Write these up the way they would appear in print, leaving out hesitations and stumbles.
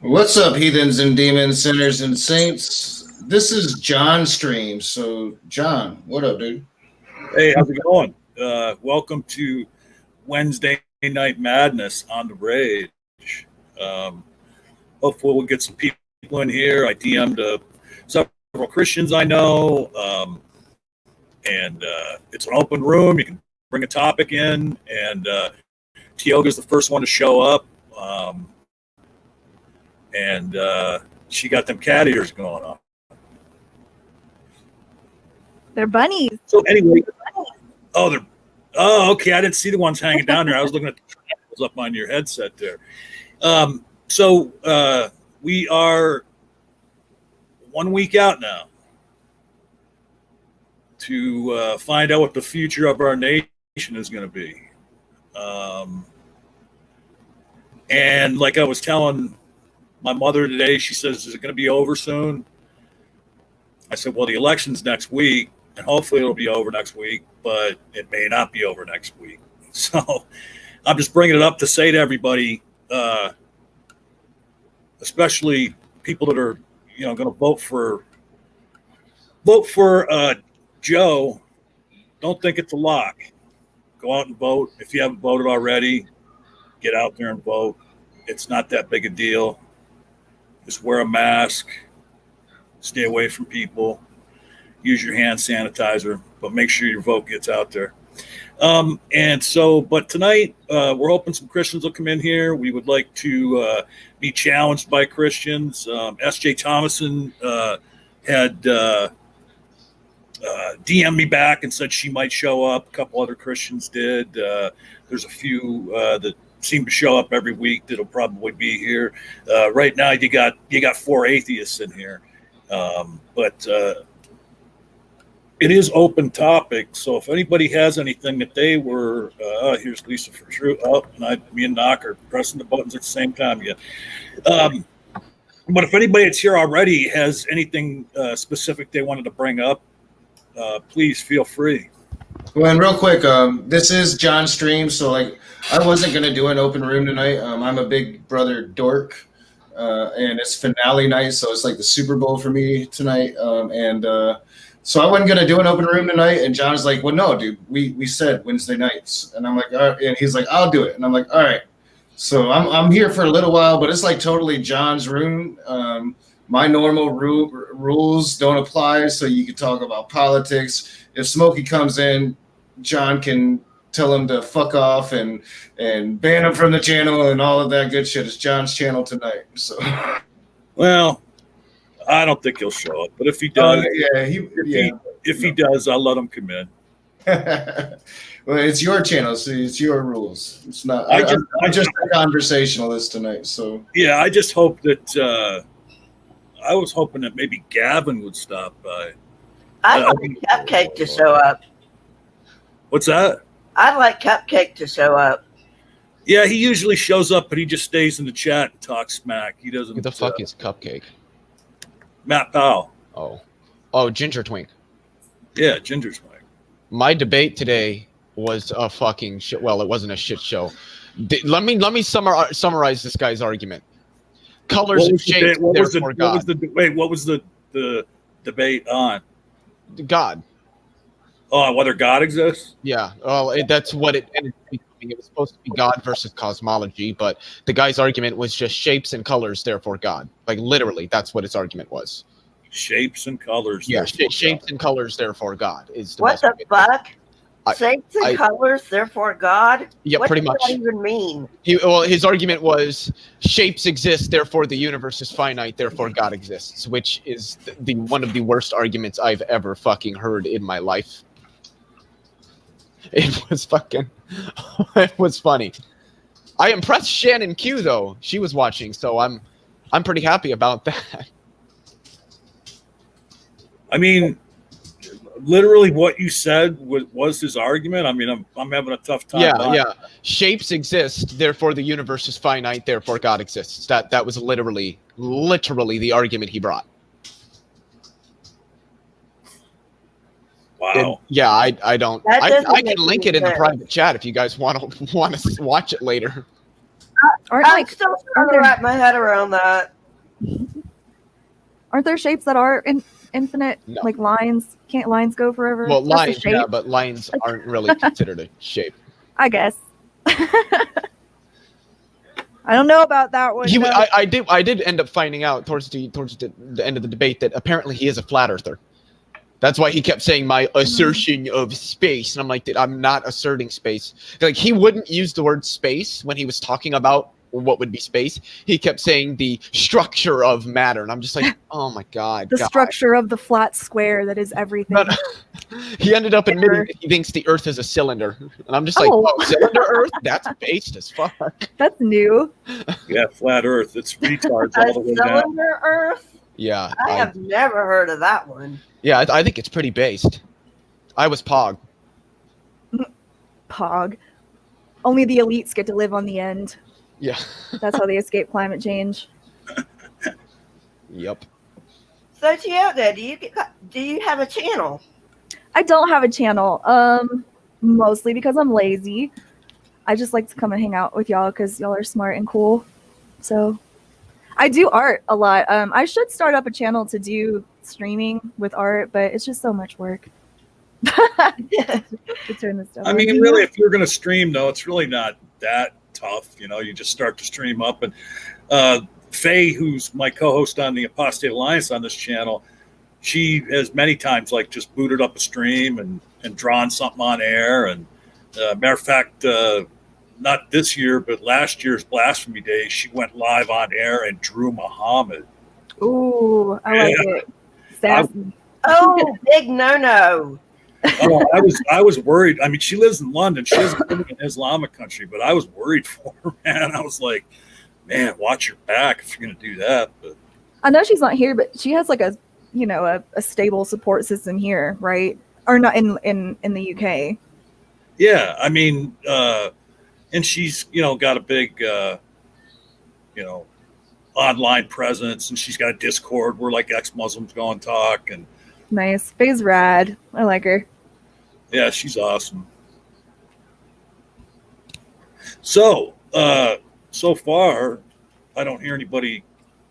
What's up, heathens and demons, sinners and saints? This is John Stream. So, John, what up, dude? Hey, how's it going? Welcome to Wednesday Night Madness on the Rage. Hopefully, we'll get some people in here. I DM'd several Christians I know, and it's an open room. You can bring a topic in, and Tioga's the first one to show up. And she got them cat ears going on. They're bunnies. So anyway, okay. I didn't see the ones hanging down there. I was looking at the triangles up on your headset there. So we are 1 week out now to find out what the future of our nation is going to be. And like I was telling my mother today, she says, is it going to be over soon? I said, well, the election's next week, and hopefully it'll be over next week, but it may not be over next week. So I'm just bringing it up to say to everybody, especially people that are, going to vote for Joe, don't think it's a lock. Go out and vote. If you haven't voted already, get out there and vote. It's not that big a deal. Just wear a mask, stay away from people, use your hand sanitizer, but make sure your vote gets out there. But tonight, we're hoping some Christians will come in here. We would like to be challenged by Christians. S.J. Thomason had DM'd me back and said she might show up. A couple other Christians did. There's a few that seem to show up every week that'll probably be here. Right now, you got 4 atheists in here, but it is open topic. So if anybody has anything that they were, here's Lisa for true. Oh, and me and Knock are pressing the buttons at the same time again. But if anybody that's here already has anything specific they wanted to bring up, please feel free. Well, and real quick, this is John Stream, so I wasn't gonna do an open room tonight. I'm a big brother dork, and it's finale night, so it's like the Super Bowl for me tonight. So I wasn't gonna do an open room tonight, and John's like, "Well, no, dude, we said Wednesday nights," and I'm like, all right. And he's like, "I'll do it," and I'm like, "All right." So I'm here for a little while, but it's like totally John's room. My normal rules don't apply, so you can talk about politics. If Smokey comes in, John can tell him to fuck off and ban him from the channel and all of that good shit. It's John's channel tonight. So, Well, I don't think he'll show up, but if he does, if he does, I'll let him come in. Well, it's your channel, so it's your rules. It's not. I'm just a conversationalist tonight. So yeah, I just hope that. I was hoping that maybe Gavin would stop by. I'd like Cupcake to show up. What's that? I'd like Cupcake to show up. Yeah, he usually shows up, but he just stays in the chat and talks smack. He doesn't. Who the fuck is Cupcake? Matt Powell. Oh, Ginger Twink. Yeah, Ginger's Twink. My debate today was a fucking shit. Well, it wasn't a shit show. Let me summarize this guy's argument. Colors and shapes, therefore God. What was the debate on? God. Oh, whether God exists? Yeah. Well, that's what it ended up becoming. It was supposed to be God versus cosmology, but the guy's argument was just shapes and colors, therefore God. Like literally, that's what his argument was. Shapes and colors. Yeah, shapes and colors, therefore God is the What the fuck? Shapes and I- colors, therefore God? Yeah, What pretty does much. that even mean? His argument was shapes exist, therefore the universe is finite, therefore God exists, which is the one of the worst arguments I've ever fucking heard in my life. It was fucking, it was funny. I impressed Shannon Q though. She was watching, so I'm pretty happy about that. I mean, literally what you said was his argument. I mean, I'm having a tough time. Yeah. Shapes exist, therefore the universe is finite, therefore God exists. That was literally the argument he brought. Wow. And yeah, I don't. That doesn't I can make link any it in the sense. private chat if you guys want to watch it later. Aren't I'm like still trying to wrap my head around that. aren't there shapes that are infinite? No. Like lines? Can't lines go forever? Well, That's a lines, shape, yeah, but lines aren't really considered a shape. I guess. I don't know about that one. though. I did end up finding out towards the end of the debate that apparently he is a flat earther. That's why he kept saying my assertion of space, and I'm like, I'm not asserting space. Like he wouldn't use the word space when he was talking about what would be space. He kept saying the structure of matter, and I'm just like, oh my god, the God. structure of the flat square that is everything. But he ended up admitting that he thinks the Earth is a cylinder, and I'm just like, Oh. oh, cylinder Earth? That's based as fuck. That's new. Yeah, flat Earth. It's retards A all the way down. cylinder Earth? Yeah, I have never heard of that one. yeah, I think it's pretty based. I was Pog. Pog. Only the elites get to live on the end. Yeah. That's how they escape climate change. Yep. So Toyota, do you have a channel? I don't have a channel. Mostly because I'm lazy. I just like to come and hang out with y'all because y'all are smart and cool. So I do art a lot. I should start up a channel to do streaming with art, but it's just so much work. to turn this stuff. I mean, really, if you're going to stream, though, it's really not that tough. You know, you just start to stream up. And Faye, who's my co-host on the Apostate Alliance on this channel, she has many times like just booted up a stream and drawn something on air. And matter of fact, not this year, but last year's Blasphemy Day, she went live on air and drew Muhammad. Ooh, I like it. Sassy. Oh, big no-no. Oh, I was worried. I mean, she lives in London. She doesn't live in Islamic country, but I was worried for her, man. I was like, man, watch your back if you're going to do that. But I know she's not here, but she has like a stable support system here, right? Or not in the UK. yeah, I mean, and she's, got a big, online presence, and she's got a Discord where like ex-Muslims go and talk. And Nice. Faye's rad. I like her. yeah, she's awesome. So, so far, I don't hear anybody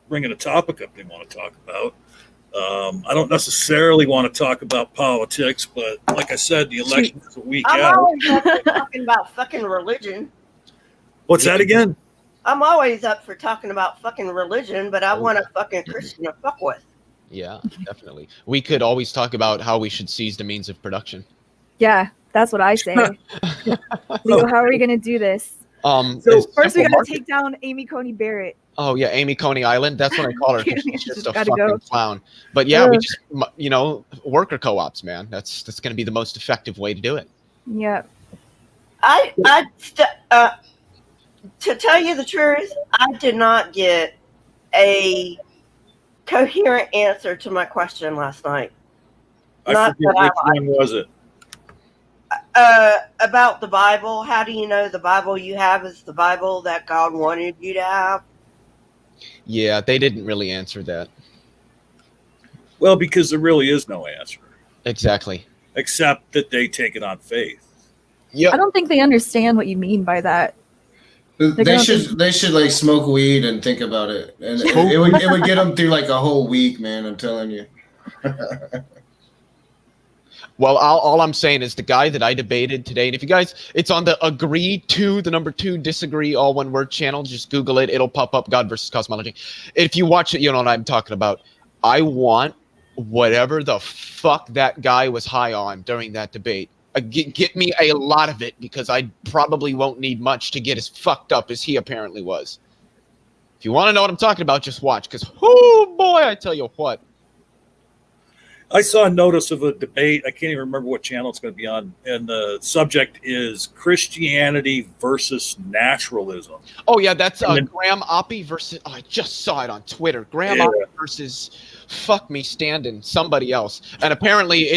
bringing a topic up they want to talk about. I don't necessarily want to talk about politics, but like I said, the election is a week I'm out. always talking about fucking religion. What's that again? I'm always up for talking about fucking religion, but I want a fucking Christian to fuck with. Yeah, definitely. We could always talk about how we should seize the means of production. Yeah, that's what I say. Leo, how are we gonna do this? So First, we gotta take down Amy Coney Barrett. Oh yeah, Amy Coney Island. That's what I call her. 'Cause she's just a Gotta fucking go. clown. But yeah, we just worker co-ops, man. That's going to be the most effective way to do it. Yeah. To tell you the truth, I did not get a coherent answer to my question last night. I Not forget that I which one was it. About the Bible. How do you know the Bible you have is the Bible that God wanted you to have? Yeah, they didn't really answer that. Well, because there really is no answer, Exactly. except that they take it on faith. Yeah. I don't think they understand what you mean by that. They should like smoke weed and think about it, and it would get them through like a whole week, man. I'm telling you. Well, all I'm saying is the guy that I debated today, and if you guys, it's on the agree to the number 2 disagree all one word channel. Just Google it; it'll pop up. God versus cosmology. If you watch it, you know what I'm talking about. I want whatever the fuck that guy was high on during that debate. Get me a lot of it, because I probably won't need much to get as fucked up as he apparently was. If you want to know what I'm talking about, just watch, because oh boy, I tell you what. I saw a notice of a debate. I can't even remember what channel it's going to be on. And the subject is Christianity versus naturalism. Oh, yeah, that's And then- Graham Oppie versus... Oh, I just saw it on Twitter. Graham Yeah. Oppie versus fuck me standing somebody else. And apparently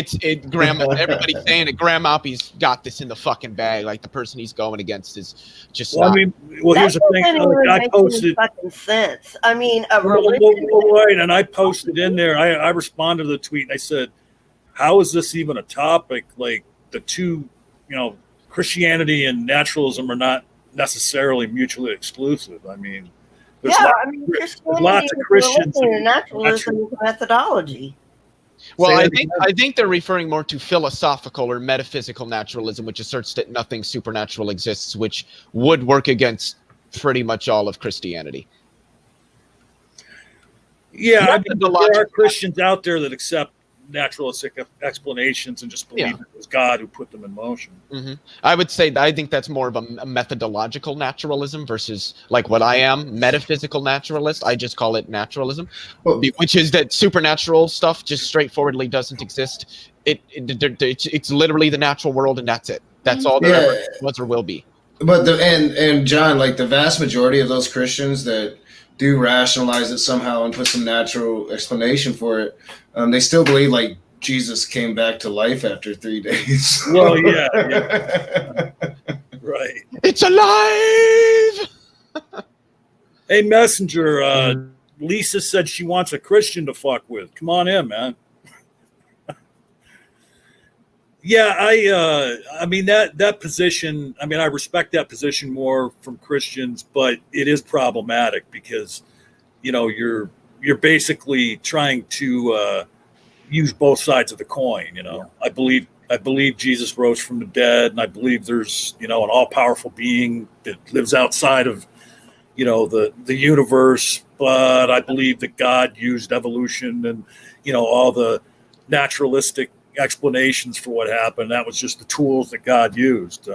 Graham... Everybody's saying that Graham Oppie's got this in the fucking bag. Like, the person he's going against is just Well, not... I mean, here's the thing. doesn't even I make posted... any fucking sense. I mean, a Well, religion. right, and I posted in there. I responded to the tweet and I said, "How is this even a topic? Like the two, Christianity and naturalism are not necessarily mutually exclusive. I mean, there's Christianity lots of is Christians religion that- and naturalism is methodology. Well, Say I it think they're referring more to philosophical or metaphysical naturalism, which asserts that nothing supernatural exists, which would work against pretty much all of Christianity. Yeah, I mean, there Methodological- are Christians out there that accept naturalistic explanations and just believe it was God who put them in motion. Mm-hmm. I think that's more of a methodological naturalism versus like what I am, metaphysical naturalist. I just call it naturalism, Well- which is that supernatural stuff just straightforwardly doesn't exist. It's literally the natural world, and that's it. That's all there ever was or will be. But and John, like the vast majority of those Christians that do rationalize it somehow and put some natural explanation for it, they still believe like Jesus came back to life after 3 days. Well, yeah. Right. It's alive. Hey, Messenger, Lisa said she wants a Christian to fuck with. Come on in, man. Yeah, I mean that position. I mean, I respect that position more from Christians, but it is problematic because, you're basically trying to use both sides of the coin. I believe Jesus rose from the dead, and I believe there's an all-powerful being that lives outside of the universe. But I believe that God used evolution and all the naturalistic explanations for what happened. That was just the tools that God used.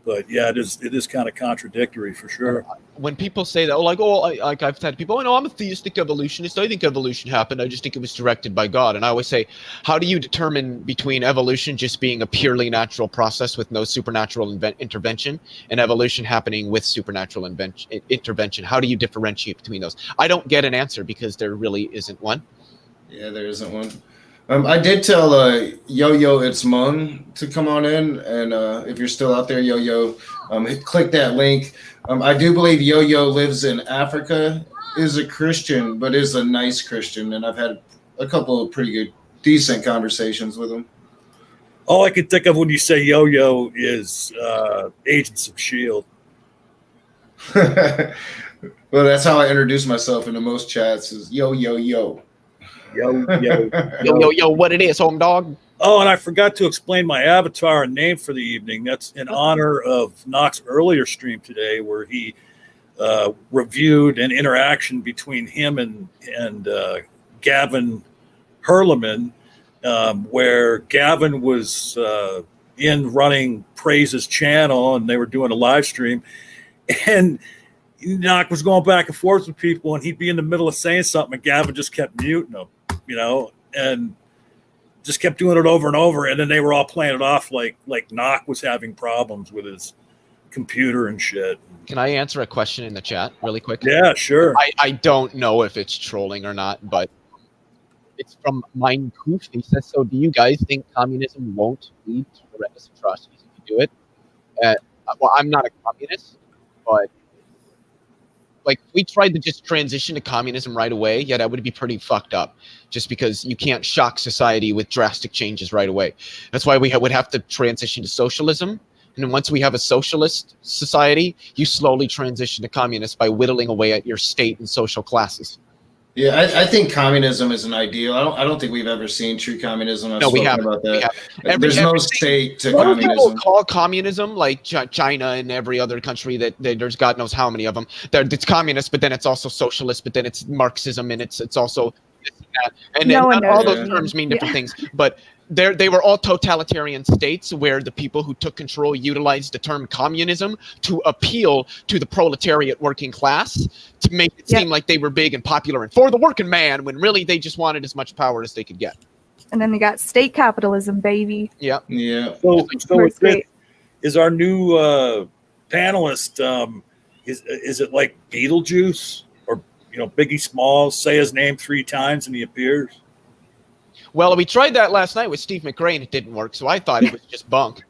But yeah, it is kind of contradictory for sure. When people say that, I've had people, I'm a theistic evolutionist. I think evolution happened. I just think it was directed by God. And I always say, how do you determine between evolution just being a purely natural process with no supernatural intervention and evolution happening with supernatural intervention? How do you differentiate between those? I don't get an answer because there really isn't one. Yeah, there isn't one. I did tell Yo-Yo It's Mung to come on in, and if you're still out there, Yo-Yo, click that link. I do believe Yo-Yo lives in Africa, is a Christian, but is a nice Christian, and I've had a couple of pretty good, decent conversations with him. All I can think of when you say yo-yo is Agents of S.H.I.E.L.D. Well, that's how I introduce myself into most chats is yo. Yo, what it is, home dog? Oh, and I forgot to explain my avatar and name for the evening. That's in honor of Knox's earlier stream today, where he reviewed an interaction between him and Gavin Herleman, where Gavin was in running Praise's channel, and they were doing a live stream, and Enoch was going back and forth with people, and he'd be in the middle of saying something, and Gavin just kept muting him, and just kept doing it over and over, and then they were all playing it off like Knock was having problems with his computer and shit. Can I answer a question in the chat really quick? Yeah, sure. I don't know if it's trolling or not, but it's from Minecoof. He says, so do you guys think communism won't lead to horrendous atrocities if you do it? Well, I'm not a communist, but like if we tried to just transition to communism right away, yeah, that would be pretty fucked up, just because you can't shock society with drastic changes right away. That's why we would have to transition to socialism. And then once we have a socialist society, you slowly transition to communist by whittling away at your state and social classes. Yeah, I think communism is an ideal. I don't think we've ever seen true communism. No, we haven't. About that. There's no state to what communism. People call communism, like China and every other country that there's God knows how many of them. It's communist, but then it's also socialist, but then it's Marxism, and it's also this and that. And No one then all knows. those terms mean different things, but they were all totalitarian states where the people who took control utilized the term communism to appeal to the proletariat working class, to make it seem like they were big and popular and for the working man, when really they just wanted as much power as they could get. And then they got state capitalism, baby. Yeah. Yeah. So First rate. is our new panelist, is it like Beetlejuice, or Biggie Smalls, say his name 3 times and he appears? Well, we tried that last night with Steve McRae and it didn't work, so I thought it was just bunk.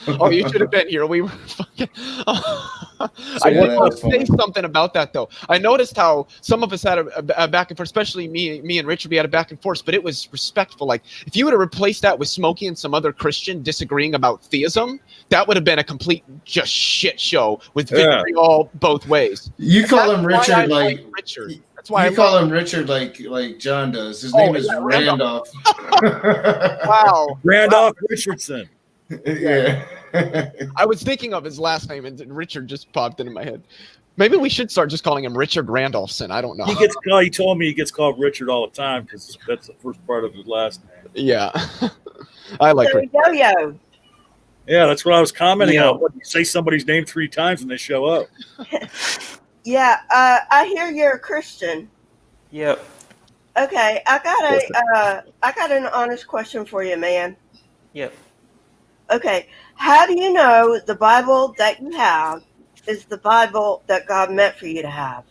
Oh, you should have been here. We were fucking. I did want to say something about that, though. I noticed how some of us had a back and forth, especially me and Richard. We had a back and forth, but it was respectful. Like, if you would have replaced that with Smokey and some other Christian disagreeing about theism, that would have been a complete just shit show with victory all both ways. You call him Richard, like Richard. That's why you call him Richard, like John does. His name is Randolph. Wow, Randolph Richardson. Yeah. I was thinking of his last name, and Richard just popped into my head. Maybe we should start just calling him Richard Randolphson. I don't know. He told me he gets called Richard all the time because that's the first part of his last name. Yeah, I like So Richard. Yo-Yo. Yeah, that's what I was commenting on. What, you say somebody's name 3 times when they show up. Yeah, I hear you're a Christian. Yep. Okay, I got an honest question for you, man. Yep. Okay, how do you know the Bible that you have is the Bible that God meant for you to have?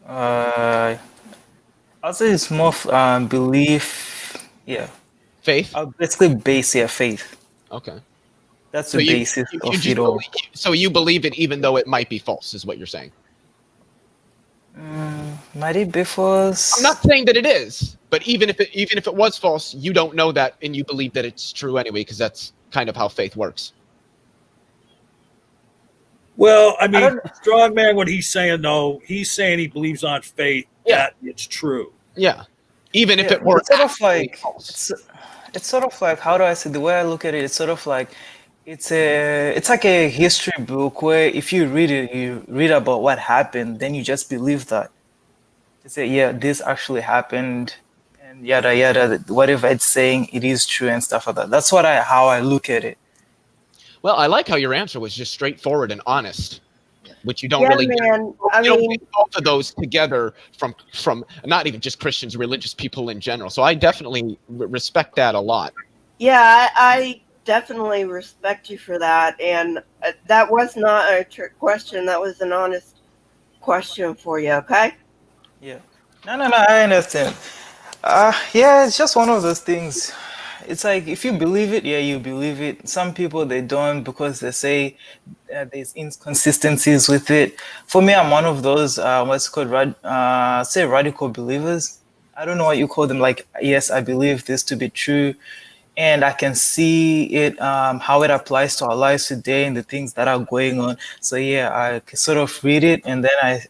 I'll say it's more belief. Yeah. Faith. I'll basically base faith. Okay. That's So the you basis of just it all. so you believe it, even though it might be false, is what you're saying. Might it be false? I'm not saying that it is, but even if it was false, you don't know that, and you believe that it's true anyway, because that's kind of how faith works. Well, I mean, Strongman, what he's saying, though, he's saying he believes on faith that it's true. Yeah. Even if it were it's sort of actually like false. it's sort of like, how do I say, the way I look at it, it's sort of like it's like a history book where if you read it, you read about what happened, then you just believe that. You say, yeah, this actually happened, and yada yada, whatever it's saying, it is true and stuff like that. That's how I look at it. Well, I like how your answer was just straightforward and honest, which you don't Yeah, really man. I you don't mean, get both of those together from not even just Christians, religious people in general. So I definitely respect that a lot. yeah, I definitely respect you for that. And that was not a trick question. That was an honest question for you, okay? Yeah. No, I understand. Yeah, it's just one of those things. It's like, if you believe it, yeah, you believe it. Some people, they don't, because they say there's inconsistencies with it. For me, I'm one of those, what's called, radical believers. I don't know what you call them. Like, yes, I believe this to be true, and I can see it, how it applies to our lives today and the things that are going on. So yeah, I can sort of read it, and then I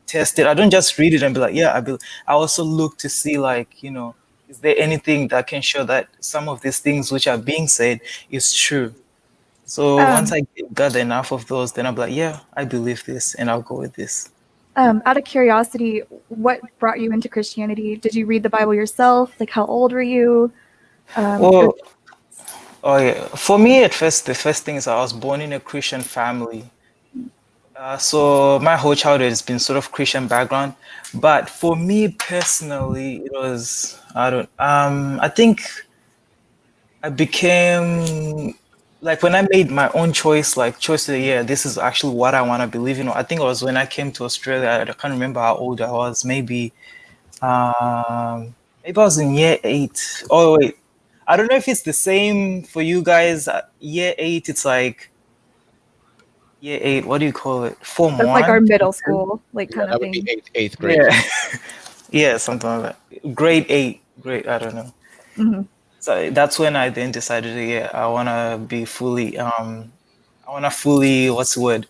test it. I don't just read it and be like, yeah, I also look to see, like, is there anything that can show that some of these things which are being said is true? So once Um, I gather enough of those, then I'll be like, yeah, I believe this, and I'll go with this. out of curiosity, what brought you into Christianity? Did you read the Bible yourself? Like, how old were you? Well, oh yeah, for me at first, the first thing is I was born in a Christian family. So my whole childhood has been sort of Christian background, but for me personally, it was I think I became like when I made my own choice, like choice of the year, this is actually what I want to believe in. I think it was when I came to Australia. I can't remember how old I was. Maybe I was in year 8. Oh wait, I don't know if it's the same for you guys. Year 8, it's like year 8. What do you call it? Form That's like our 1. middle school, like Yeah, kind that of would be thing. eighth grade. Yeah, yeah, something like that. Grade 8. Grade, I don't know. hmm So that's when I then decided, yeah, I wanna be fully, I wanna fully, what's the word?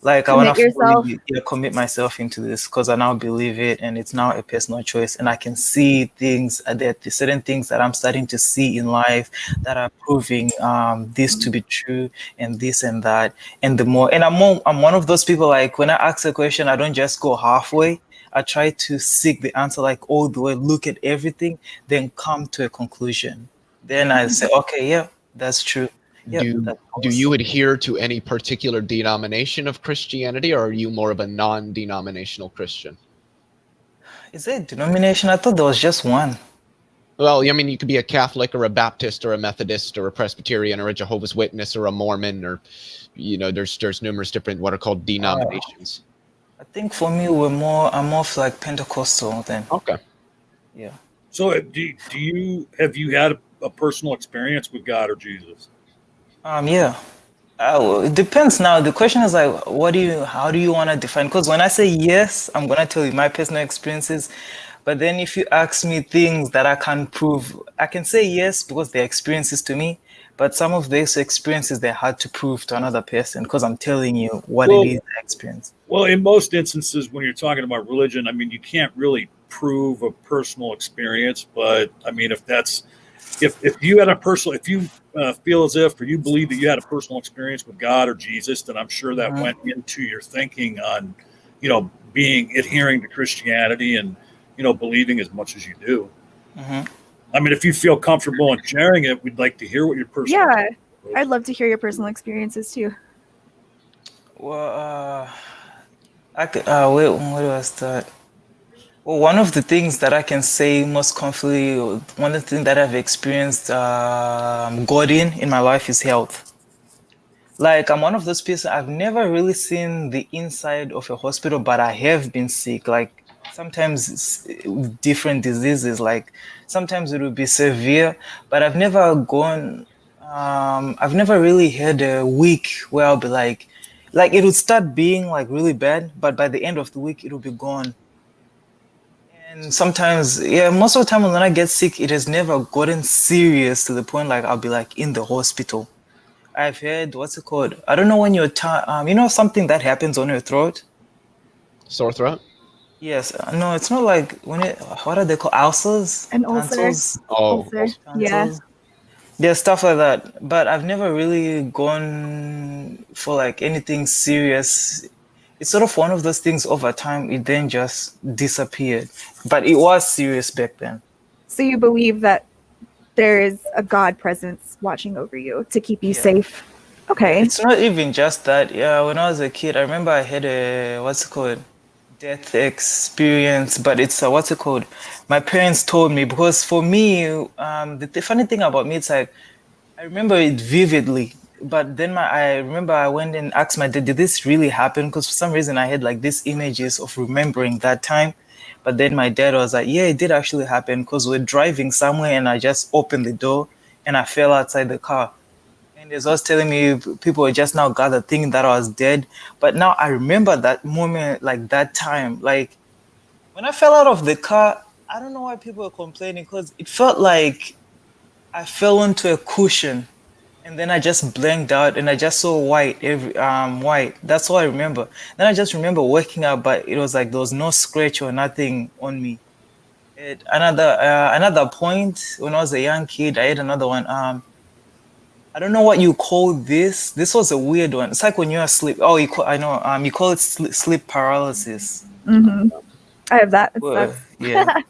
Like I wanna Commit yourself. fully, yeah, commit myself into this because I now believe it, and it's now a personal choice, and I can see things that the certain things that I'm starting to see in life that are proving this to be true, and this and that, and the more, and I'm one of those people like when I ask a question, I don't just go halfway. I try to seek the answer like all the way, look at everything, then come to a conclusion. Then I say, okay, yeah, that's true. Yeah, Do that do was. you adhere to any particular denomination of Christianity, or are you more of a non-denominational Christian? Is it a denomination? I thought there was just one. Well, I mean, you could be a Catholic or a Baptist or a Methodist or a Presbyterian or a Jehovah's Witness or a Mormon, or there's numerous different what are called denominations. I think for me, I'm more of like Pentecostal then. Okay. Yeah. So, do you have you had a personal experience with God or Jesus? Yeah. Well, it depends now. The question is like, how do you want to define? Because when I say yes, I'm going to tell you my personal experiences. But then if you ask me things that I can't prove, I can say yes because they're experiences to me. But some of these experiences, they're hard to prove to another person because I'm telling you what it Well, is I experienced. Well, in most instances, when you're talking about religion, I mean, you can't really prove a personal experience. But I mean, if you had a personal, if you feel as if, or you believe that you had a personal experience with God or Jesus, then I'm sure that Mhm. went into your thinking on, being adhering to Christianity and believing as much as you do. Mhm. I mean, if you feel comfortable in sharing it, we'd like to hear what your personal. Yeah, experience was. I'd love to hear your personal experiences too. Well, I could, where do I start? Well, one of the things that I can say most confidently, one of the things that I've experienced God in my life is health. Like I'm one of those people, I've never really seen the inside of a hospital, but I have been sick. Like sometimes with different diseases, like sometimes it will be severe, but I've never gone, I've never really had a week where I'll be like it would start being like really bad, but by the end of the week, it will be gone. And sometimes, yeah, most of the time when I get sick, it has never gotten serious to the point like I'll be like in the hospital. I've heard what's it called? I don't know when your you know something that happens on your throat. Sore throat? Yes, no, it's not like when it. What are they called? Ulcers, An ulcer. tonsils, Oh, Ulcer. Yeah. tonsils. There's stuff like that, but I've never really gone for like anything serious. It's sort of one of those things over time, it then just disappeared. But it was serious back then. So you believe that there is a God presence watching over you to keep you Yeah. safe. Okay. It's not even just that. Yeah, when I was a kid, I remember I had a, what's it called? Death experience, but it's what's it called? My parents told me because for me, the funny thing about me, it's like I remember it vividly. But then I remember I went and asked my dad, did this really happen? Because for some reason I had like these images of remembering that time. But then my dad was like, yeah, it did actually happen because we're driving somewhere and I just opened the door and I fell outside the car. And as I was telling me, people were just now gathered thinking that I was dead. But now I remember that moment, like that time. Like when I fell out of the car, I don't know why people were complaining because it felt like I fell onto a cushion and then I just blanked out and I just saw white white. That's all I remember. Then I just remember waking up, but it was like there was no scratch or nothing on me. At another point when I was a young kid, I had another one. I don't know what you call this. This was a weird one. It's like when you're asleep. Oh, I know. You call it sleep paralysis. Hmm. I have that. It Well, sucks. yeah.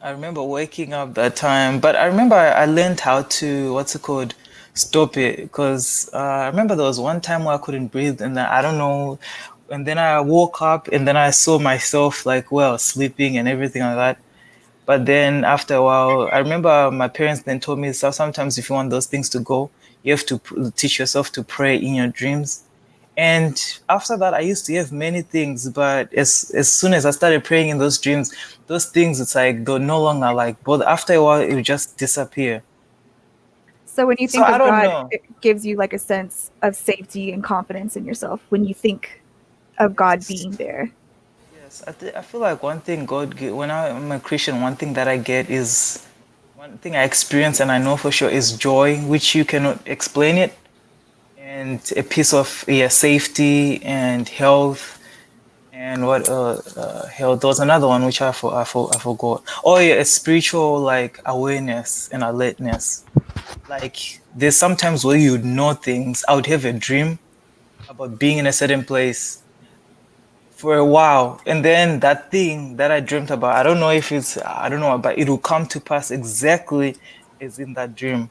I remember waking up that time, but I remember I learned how to, what's it called, stop it. Because I remember there was one time where I couldn't breathe, and then, I don't know, and then I woke up, and then I saw myself like, well, sleeping and everything like that. But then after a while, I remember my parents then told me, so sometimes if you want those things to go, you have to teach yourself to pray in your dreams. And after that, I used to have many things, but as soon as I started praying in those dreams, those things, it's like they're no longer like, but after a while, it would just disappear. So when you So think I of don't God, know. it gives you like a sense of safety and confidence in yourself when you think of God being there. Yes, I feel like one thing when I'm a Christian, one thing that I get is, one thing I experience and I know for sure is joy, which you cannot explain it, and a piece of safety and health. And what health? There was another one which I forgot. Oh yeah, a spiritual like awareness and alertness. Like there's sometimes where you know things. I would have a dream about being in a certain place for a while, and then that thing that I dreamt about, I don't know, but it will come to pass exactly as in that dream.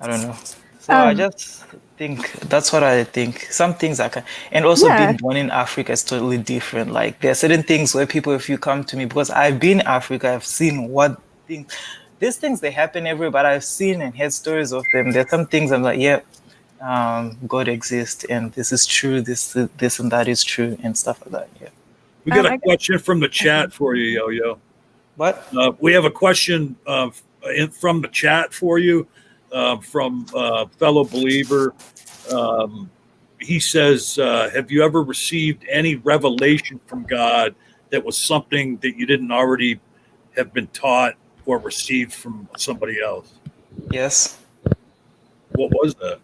I don't know. So I Um, just think that's what I think. Some things I can, and also Yeah. being born in Africa is totally different. Like there are certain things where people, if you come to me, because I've been in Africa, I've seen what things, these things they happen everywhere, but I've seen and heard stories of them. There's some things I'm like, yeah, God exists, and this is true. This and that is true, and stuff like that. Yeah. We got I a guess- question from the chat for you, Yo Yo. What? We have a question from the chat for you from fellow believer. He says, "Have you ever received any revelation from God that was something that you didn't already have been taught or received from somebody else? Yes. What was that?"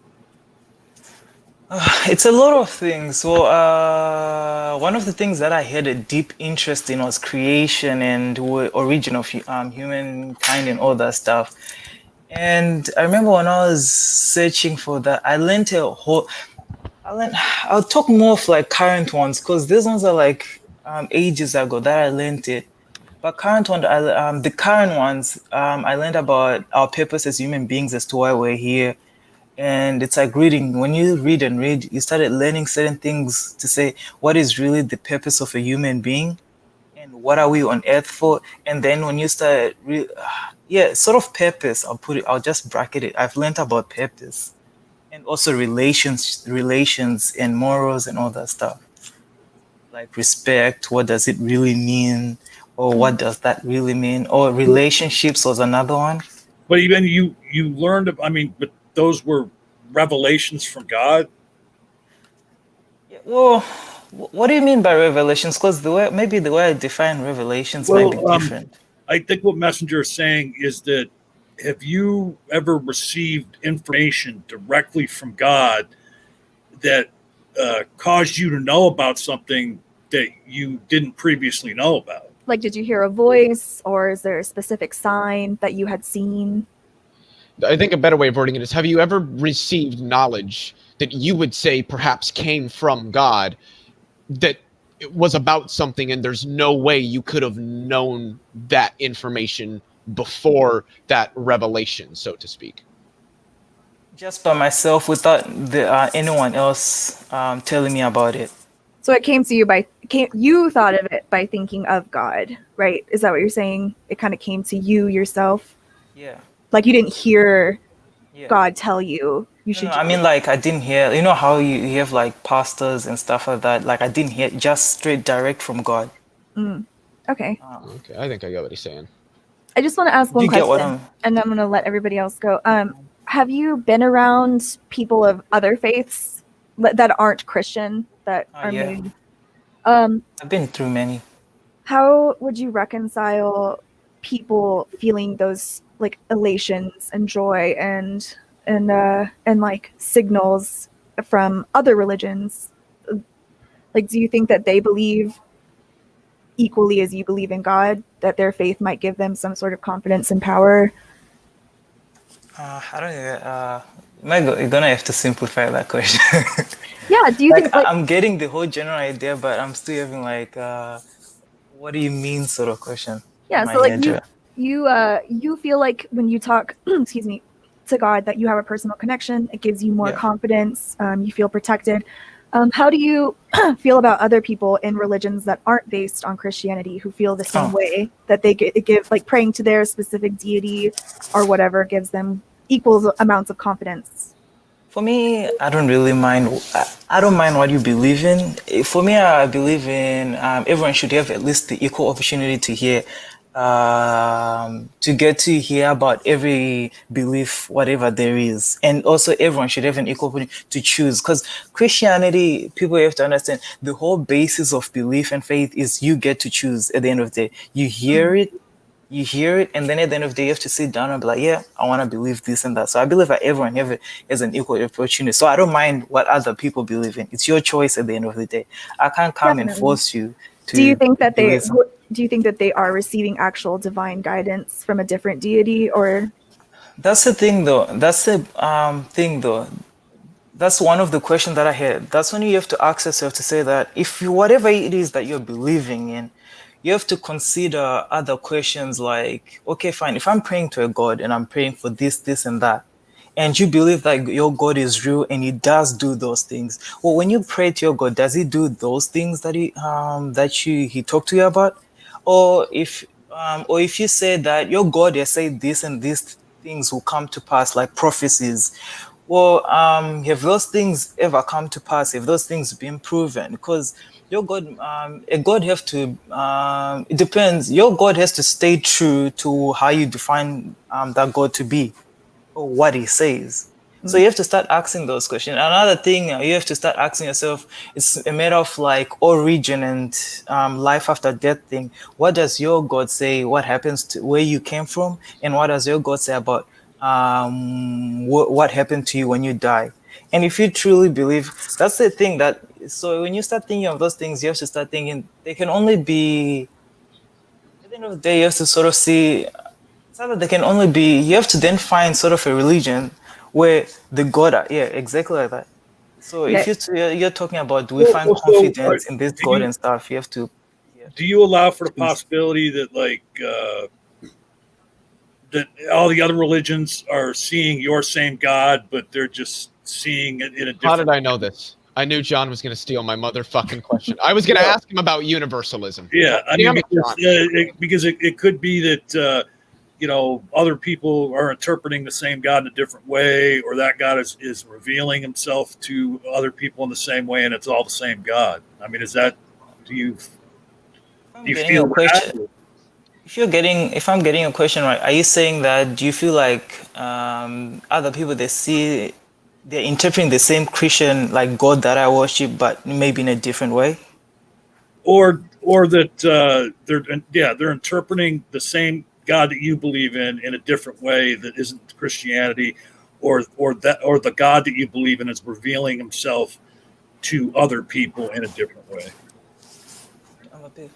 It's a lot of things. Well, one of the things that I had a deep interest in was creation and origin of humankind and all that stuff. And I remember when I was searching for that, I'll talk more of like current ones because these ones are like ages ago that I learned it. But the current ones, I learned about our purpose as human beings as to why we're here. And it's like reading. When you read and read, you started learning certain things to say, what is really the purpose of a human being? And what are we on earth for? And then when you start, sort of purpose, I'll just bracket it. I've learned about purpose and also relations and morals and all that stuff. Like respect, what does it really mean? Or what does that really mean? Or relationships was another one. But even you learned. I mean, but those were revelations from God. Yeah, well, what do you mean by revelations? Because the way I define revelations might be different. I think what Messenger is saying is that have you ever received information directly from God that caused you to know about something that you didn't previously know about? Like, did you hear a voice, or is there a specific sign that you had seen? I think a better way of wording it is, have you ever received knowledge that you would say perhaps came from God that it was about something and there's no way you could have known that information before that revelation, so to speak? Just by myself without anyone else telling me about it. So it came to you you thought of it by thinking of God, right? Is that what you're saying? It kind of came to you yourself? Yeah. Like you didn't hear Yeah. God tell you should. No, I mean, like I didn't hear. You know how you have like pastors and stuff like that. Like I didn't hear just straight direct from God. Okay. Okay, I think I get what he's saying. I just want to ask one You get what question, and I'm going to let everybody else go. Have you been around people of other faiths that aren't Christian that are yeah. maybe? I've been through many. How would you reconcile people feeling those like elations and joy and like signals from other religions? Like, do you think that they believe equally as you believe in God, that their faith might give them some sort of confidence and power? I don't know. You're gonna have to simplify that question. Yeah. Do you Like, think like I'm getting the whole general idea, but I'm still having like, what do you mean sort of question in yeah? my So like head. you feel like when you talk, excuse me, to God that you have a personal connection. It gives you more Yeah. confidence. You feel protected. How do you feel about other people in religions that aren't based on Christianity who feel the same Oh. way that they give like praying to their specific deity or whatever gives them equal amounts of confidence? For me, I don't really mind. I don't mind what you believe in. For me, I believe in everyone should have at least the equal opportunity to hear, to get to hear about every belief, whatever there is, and also everyone should have an equal opportunity to choose. Because Christianity, people have to understand the whole basis of belief and faith is you get to choose. At the end of the day, you hear it, and then at the end of the day, you have to sit down and be like, yeah, I want to believe this and that. So I believe that everyone has an equal opportunity. So I don't mind what other people believe in. It's your choice at the end of the day. I can't come and Definitely. force you to Do you think that believe something. do you think that they are receiving actual divine guidance from a different deity, or That's the thing, though. That's the thing, though. That's one of the questions that I had. That's when you have to ask yourself to say that if you, whatever it is that you're believing in, you have to consider other questions like, okay, fine, if I'm praying to a God and I'm praying for this, this, and that, and you believe that your God is real and he does do those things. Well, when you pray to your God, does he do those things that he talked to you about? Or if you say that your God has said this and these things will come to pass, like prophecies, well, have those things ever come to pass? Have those things been proven? Because your God, a God have to. It depends. Your God has to stay true to how you define that God to be, or what He says. So you have to start asking those questions. Another thing you have to start asking yourself, it's a matter of like origin and life after death thing. What does your God say? What happens to where you came from, and what does your God say about what happened to you when you die? And if you truly believe, that's the thing that. So when you start thinking of those things, you have to start thinking they can only be. At the end of the day, you have to sort of see. So that they can only be. You have to then find sort of a religion where the God, yeah, exactly like that. So yeah, if you're talking about, do we find Well, so, all right, confidence in this do God you and stuff? You have to. Yeah. do you allow for the Choose. possibility that that all the other religions are seeing your same God, but they're just seeing it in a How different? did I know this? I knew John was going to steal my motherfucking question. I was going to ask him about universalism. Yeah, I mean, Damn it, John. because it could be that other people are interpreting the same God in a different way, or that God is revealing Himself to other people in the same way, and it's all the same God. I mean, is that do you I'm do you getting feel a question. that? If I'm getting a question right, are you saying that do you feel like other people they're interpreting the same Christian like God that I worship, but maybe in a different way? Or that they're interpreting the same God that you believe in a different way that isn't Christianity, or the God that you believe in is revealing Himself to other people in a different way. I'm a bit.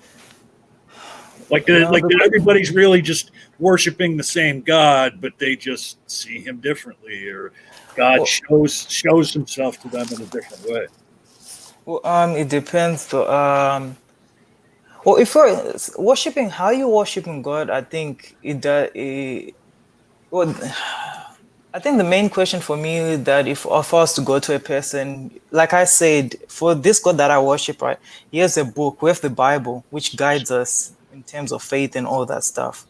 Like that everybody's really just worshiping the same God, but they just see Him differently, or God Well, shows Himself to them in a different way. it depends. Though. Well, if you're worshiping, how you worshiping God, I think it does. Well, I think the main question for me is that if of us to go to a person, like I said, for this God that I worship, right? He has a book. We have the Bible, which guides us in terms of faith and all that stuff.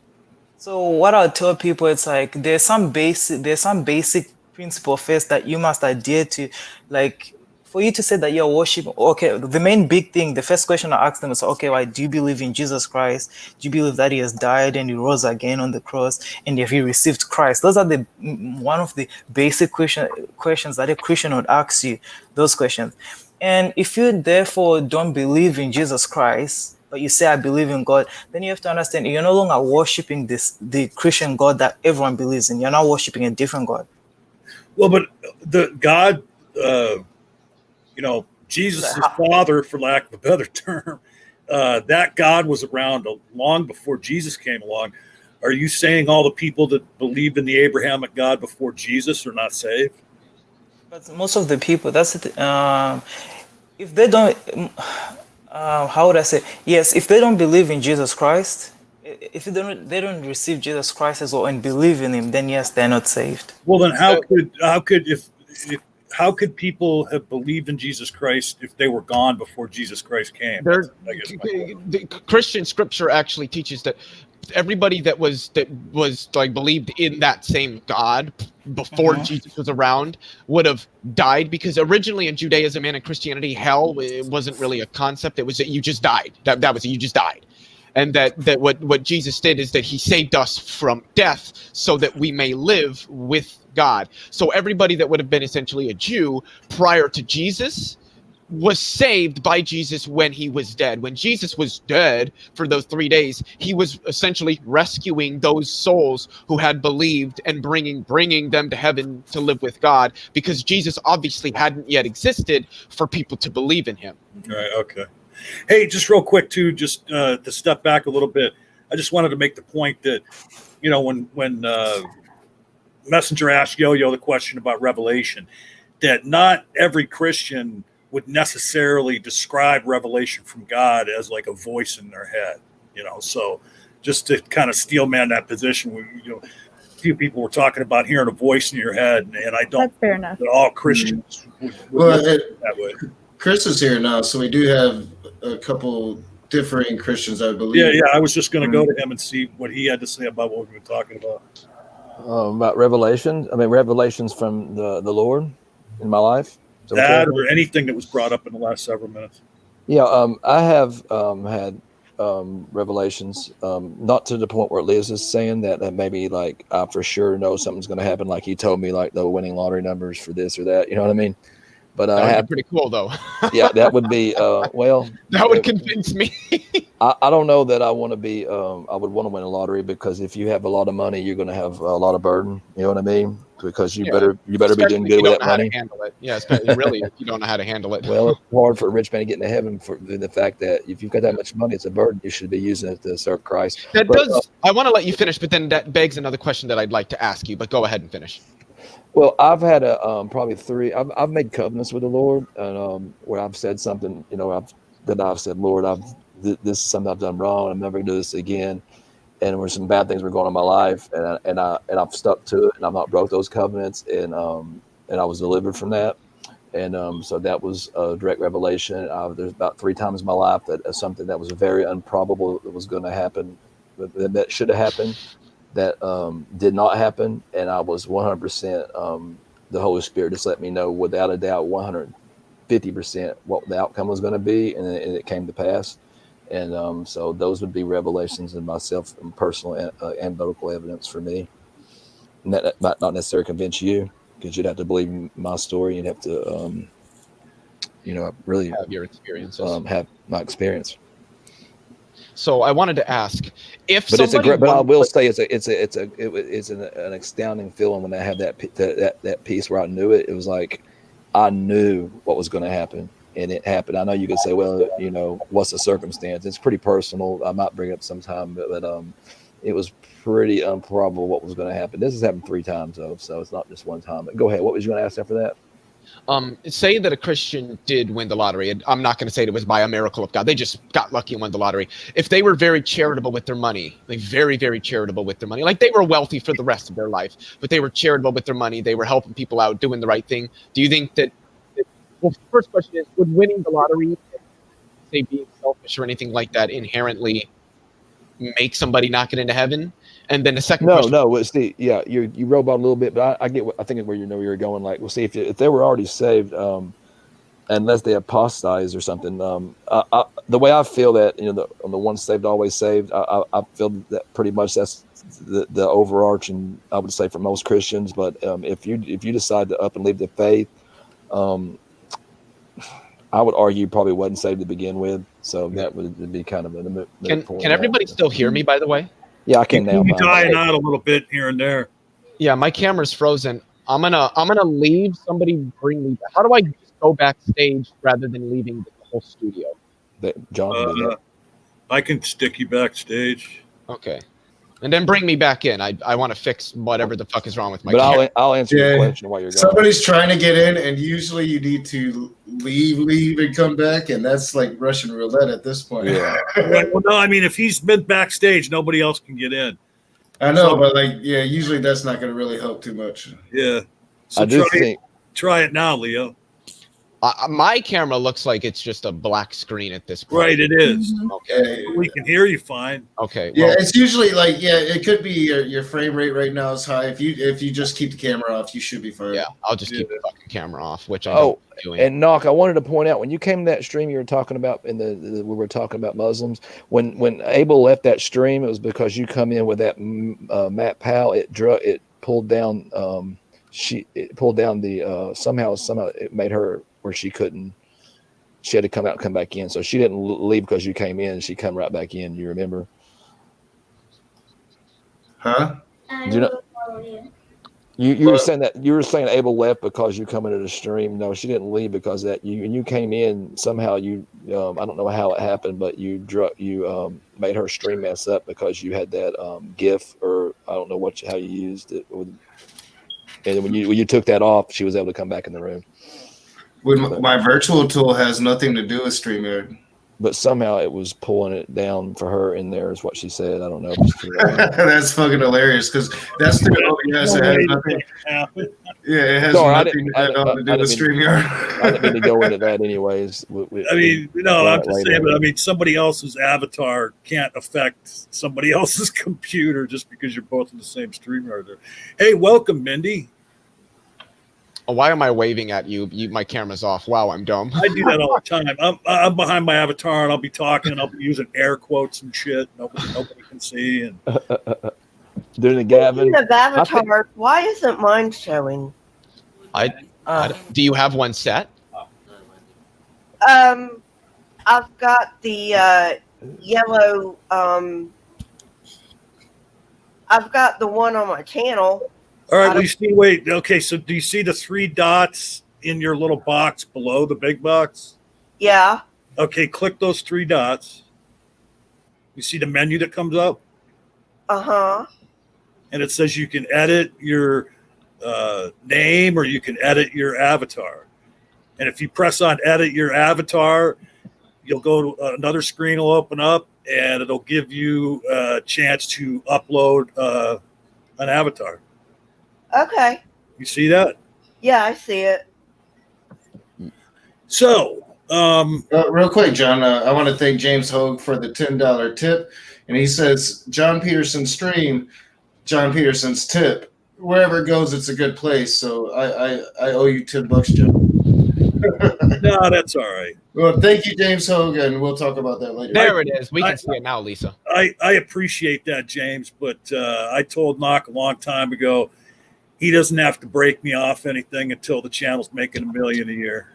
So what I'll tell people, it's like there's some basic principle first that you must adhere to, like for you to say that you're worshiping. Okay, the main big thing, the first question I ask them is, okay, why do you believe in Jesus Christ? Do you believe that He has died and He rose again on the cross, and have you received Christ? Those are the one of the basic questions that a Christian would ask you. Those questions, and if you therefore don't believe in Jesus Christ, but you say I believe in God, then you have to understand you're no longer worshiping the Christian God that everyone believes in. You're not worshiping a different God. Well, but the God, Jesus' father, for lack of a better term, that God was around long before Jesus came along. Are you saying all the people that believed in the Abrahamic God before Jesus are not saved? But most of the people, if they don't, how would I say? Yes, if they don't believe in Jesus Christ, if they don't receive Jesus Christ as well and believe in Him, then yes, they're not saved. Well, then how could people have believed in Jesus Christ if they were gone before Jesus Christ came? I guess The Christian scripture actually teaches that everybody that was like believed in that same God before Jesus was around would have died, because originally in Judaism and in Christianity, hell, it wasn't really a concept. It was that you just died. That was it, you just died. And that what Jesus did is that he saved us from death so that we may live with God. So everybody that would have been essentially a Jew prior to Jesus was saved by Jesus when he was dead. When Jesus was dead for those 3 days, he was essentially rescuing those souls who had believed and bringing them to heaven to live with God, because Jesus obviously hadn't yet existed for people to believe in him. All right. Okay. Hey, just real quick too, just to step back a little bit, I just wanted to make the point that, you know, when Messenger asked Yo-Yo the question about Revelation, that not every Christian would necessarily describe revelation from God as like a voice in their head, you know. So just to kind of steelman that position, you know, a few people were talking about hearing a voice in your head, and I don't That's fair enough. that all Christians would Well, look at it that way. Chris is here now, so we do have a couple differing Christians, I believe. Yeah. I was just going to go to him and see what he had to say about what we've been talking about. About revelations. I mean, revelations from the Lord in my life. Is what That you're or anything that was brought up in the last several minutes. Yeah, I have had revelations, not to the point where Liz is saying that maybe like I for sure know something's going to happen. Like he told me like the winning lottery numbers for this or that. You know what I mean? But That I would have, be pretty cool, though. yeah, that would be well. That would convince me. I don't know that I want to be. I would want to win a lottery, because if you have a lot of money, you're going to have a lot of burden. You know what I mean? Because you better be Especially doing if good you with don't that know how to money. handle it. Yeah, especially really if you don't know how to handle it. Well, it's hard for a rich man to get into heaven for the fact that if you've got that much money, it's a burden. You should be using it to serve Christ. That But, does. I want to let you finish, but then that begs another question that I'd like to ask you. But go ahead and finish. Well, I've had probably three. I've made covenants with the Lord, and where I've said something, you know, I've said, Lord, this is something I've done wrong. I'm never going to do this again. And there were some bad things were going on in my life, and I've stuck to it, and I've not broke those covenants, and I was delivered from that. And so that was a direct revelation. There's about 3 times in my life that something that was very improbable that was going to happen, that should have happened, that did not happen. And I was 100%, the Holy Spirit just let me know without a doubt, 150% what the outcome was going to be. And it came to pass. And so those would be revelations in myself and personal and biblical evidence for me. And that might not necessarily convince you, because you'd have to believe my story. You'd have to, really Have your experiences. have my experience. So I wanted to ask if But it's a somebody great. But I won- will say it's an astounding feeling when I have that piece where I knew it. It was like I knew what was going to happen, and it happened. I know you could say, well, you know, what's the circumstance? It's pretty personal. I might bring it up sometime, but it was pretty improbable what was going to happen. This has happened 3 times though, so it's not just one time. But go ahead. What was you going to ask after that? say that a Christian did win the lottery, and I'm not going to say it was by a miracle of God. They just got lucky and won the lottery. If they were very charitable with their money, like very, very charitable with their money, like they were wealthy for the rest of their life, but they were charitable with their money. They were helping people out, doing the right thing. Do you think that, well, the first question is, would winning the lottery, say being selfish or anything like that, inherently make somebody not get into heaven? And then the second question. No. Well, see, yeah, you robot a little bit, but I get what I think where you're going. Like, well, see, if they were already saved, unless they apostatize or something. The way I feel that, you know, on the once saved, always saved, I feel that pretty much that's the overarching, I would say, for most Christians. But if you decide to up and leave the faith, I would argue you probably wasn't saved to begin with. So that would be kind of a moot point. Can everybody still hear me, by the way? Yeah, I can now. You dying out a little bit here and there. Yeah, my camera's frozen. I'm gonna leave. Somebody bring me back. How do I just go backstage rather than leaving the whole studio? John, I can stick you backstage. Okay. And then bring me back in. I want to fix whatever the fuck is wrong with my But camera. I'll answer Yeah. your question while you're gone. Somebody's trying to get in, and usually you need to leave, and come back, and that's like Russian roulette at this point. Yeah. Right, well, no, I mean, if he's been backstage, nobody else can get in. I know, but like, yeah, usually that's not going to really help too much. Yeah. So I do try, think try it now, Leo. My camera looks like it's just a black screen at this point. Right, it is. Mhm. Okay. Yeah, We can hear you fine. Okay. yeah, Well, it's usually like, yeah, it could be your frame rate right now is high. If you just keep the camera off, you should be fine. yeah, I'll just keep the fucking camera off, which I know Oh, I'm doing. and Knock, I wanted to point out when you came to that stream you were talking about in we were talking about Muslims. When Abel left that stream, it was because you come in with that Matt Powell. It pulled down it pulled down the somehow it made her where she couldn't. She had to come out and come back in. So she didn't leave because you came in. She come right back in. You remember? Huh? Do you know? You were saying that you were saying Abel left because you come into the stream. No, she didn't leave because that you came in somehow. I don't know how it happened, but you made her stream mess up because you had that GIF, or I don't know how you used it. And when you took that off, she was able to come back in the room. My virtual tool has nothing to do with StreamYard. But somehow it was pulling it down for her in there, is what she said. I don't know. That's fucking hilarious because that's through OBS. It has nothing. Yeah, it has Sorry, nothing to do with StreamYard. I didn't mean to go into that anyways. I mean, no, I'm just saying, but I mean, somebody else's avatar can't affect somebody else's computer just because you're both in the same StreamYard. Hey, welcome, Mindy. Oh, why am I waving at you? My camera's off. Wow, I'm dumb. I do that all the time. I'm behind my avatar and I'll be talking and I'll be using air quotes and shit. Nobody can see. And Doing the Gavin. Speaking of Avatar, why isn't mine showing? Do you have one set? I've got the yellow. I've got the one on my channel. all right, you see, wait, okay, so do you see the 3 dots in your little box below the big box? Yeah. Okay, click those 3 dots. You see the menu that comes up? Uh-huh. And it says you can edit your name or you can edit your avatar. And if you press on edit your avatar, you'll go to another screen will open up and it'll give you a chance to upload an avatar. Okay. You see that? Yeah, I see it. So, Real quick, John, I want to thank James Hogue for the $10 tip. And he says, John Peterson's stream, John Peterson's tip. Wherever it goes, it's a good place. So I owe you $10, John. no, that's all right. Well, thank you, James Hogue, and we'll talk about that later. There it is. We can see it now, Lisa. I appreciate that, James, but I told Knock a long time ago he doesn't have to break me off anything until the channel's making $1 million a year.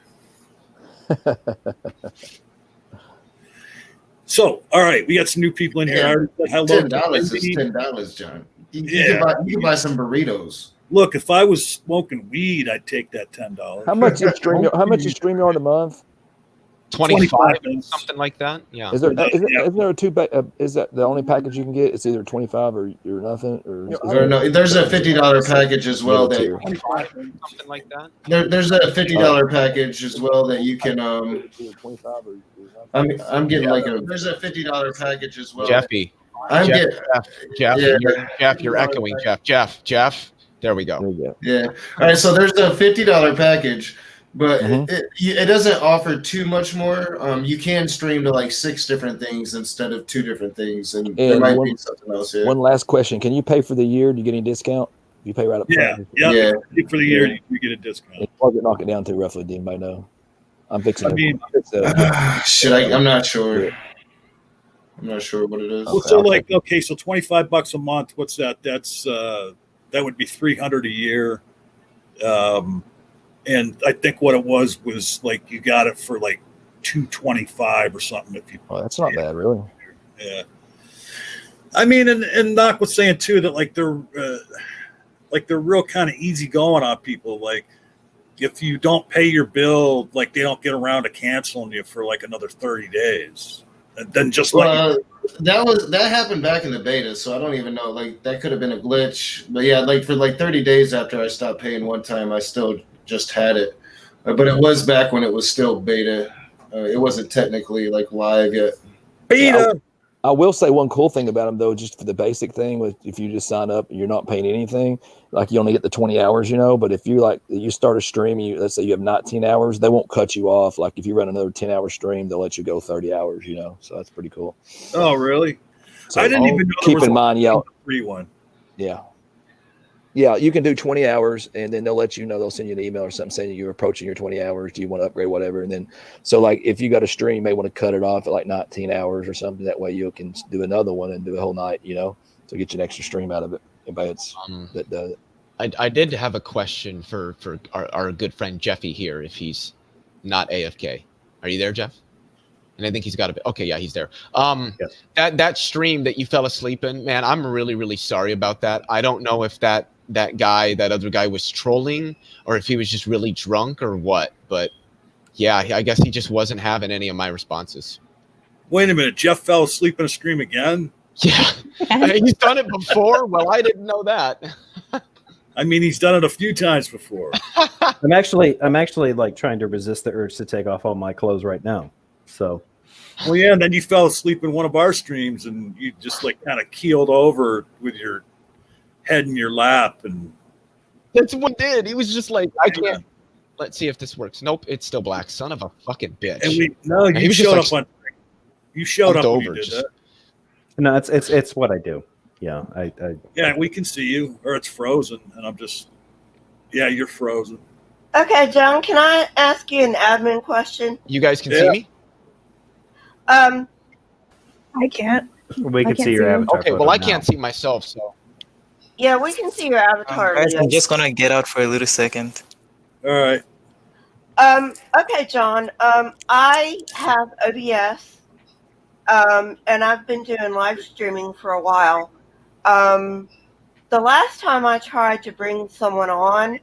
So, all right, we got some new people in here. I already said hello. $10 is $10, John. You can buy some burritos. Look, if I was smoking weed, I'd take that $10. How much is StreamYard a month? 25, minutes. something like that. Yeah. Is there Yeah. isn't there is that the only package you can get? It's either 25 or nothing, or There's a $50 package as well that Something like that. there's a $50 package as well that you can either 25 or nothing. I'm getting like there's a $50 package as well. Jeffy. I'm Jeff, getting Jeff, you're echoing, Jeff. There we go. There you go. yeah. All right, so there's a $50 package, but Mhm. it doesn't offer too much more. You can stream to like 6 different things instead of 2 different things, and there might be something else here. One last question: can you pay for the year? Do you get any discount? You pay right up front. Yeah. For the year, you get a discount. What knock it down to roughly? Do anybody know? I'm fixing. I mean, I'm not sure. I'm not sure what it is. Well, so like, okay, so $25 a month. What's that? That's that would be $300 a year. And I think what it was like you got it for like $225 or something. If you, Oh, that's not bad, really. yeah. I mean, and Knock was saying too that like they're real kind of easy going on people. Like if you don't pay your bill, like they don't get around to canceling you for like another 30 days. And then just that happened back in the beta, so I don't even know. Like that could have been a glitch, but yeah, like for like 30 days after I stopped paying one time, I still just had it. But it was back when it was still beta. It wasn't technically like live yet. Beta. I will say one cool thing about them though, just for the basic thing, with if you just sign up and you're not paying anything, like you only get the 20 hours, you know. But if you like, you start a stream, and let's say you have 19 hours, they won't cut you off. Like if you run another 10-hour stream, they'll let you go 30 hours, you know. So that's pretty cool. Oh, really? So I didn't even know there keep was in mind, yeah, a free one. yeah. Yeah, you can do 20 hours and then they'll let you know, they'll send you an email or something saying you're approaching your 20 hours. Do you want to upgrade, whatever? And then, so like if you got a stream, you may want to cut it off at like 19 hours or something. That way you can do another one and do a whole night, you know, to get you an extra stream out of it. Anybody that does it. I did have a question for our good friend Jeffy here, if he's not AFK. Are you there, Jeff? And I think he's got a bit. Okay, yeah, he's there. Yes. That stream that you fell asleep in, man, I'm really, really sorry about that. I don't know if that other guy was trolling or if he was just really drunk or what. But yeah, I guess he just wasn't having any of my responses. Wait a minute. Jeff fell asleep in a stream again? Yeah, he's done it before. Well, I didn't know that. I mean, he's done it a few times before. I'm actually like trying to resist the urge to take off all my clothes right now. So, Well, yeah, and then you fell asleep in one of our streams and you just like kind of keeled over with your head in your lap. And That's what did. He was just like, I can't. Let's see if this works. Nope, it's still black. Son of a fucking bitch. and He you was just showed like up on. You showed up when you over, did just- that. no, it's what I do. Yeah, I Yeah, we can see you, or it's frozen, and I'm just. Yeah, you're frozen. Okay, John, can I ask you an admin question? You guys can Yeah. see me? Um, I can't. we I can can't see your see you. avatar. Okay, well, photo I now. can't see myself, so. yeah, we can see your avatar. Guys, Leo. I'm just gonna get out for a little second. All right. Okay, John. I have OBS, and I've been doing live streaming for a while. The last time I tried to bring someone on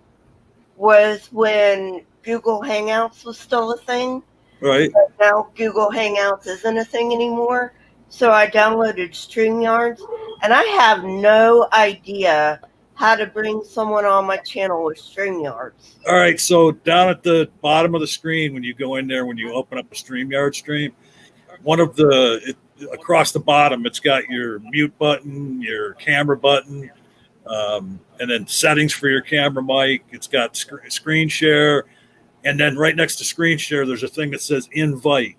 was when Google Hangouts was still a thing. Right. Now Google Hangouts isn't a thing anymore. So I downloaded StreamYards, and I have no idea how to bring someone on my channel with StreamYards. All right. So down at the bottom of the screen, when you go in there, when you open up a StreamYard stream, across the bottom, it's got your mute button, your camera button, and then settings for your camera mic. It's got screen share. And then right next to screen share, there's a thing that says invite.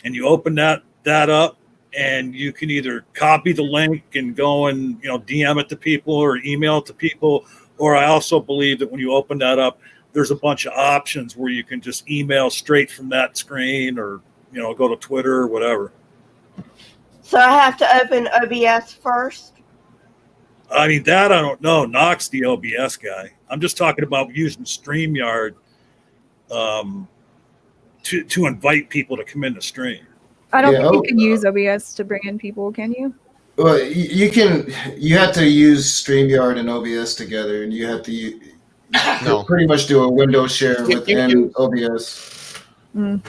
And you open that up, and you can either copy the link and go and DM it to people or email it to people. Or I also believe that when you open that up, there's a bunch of options where you can just email straight from that screen or go to Twitter or whatever. So I have to open OBS first. I mean, that I don't know. Knox, the OBS guy. I'm just talking about using StreamYard to invite people to come in the stream. I don't Yeah, think you can use OBS to bring in people, can you? Well, you can. You have to use StreamYard and OBS together, and you have to No. pretty much do a window share You- within OBS. Mm.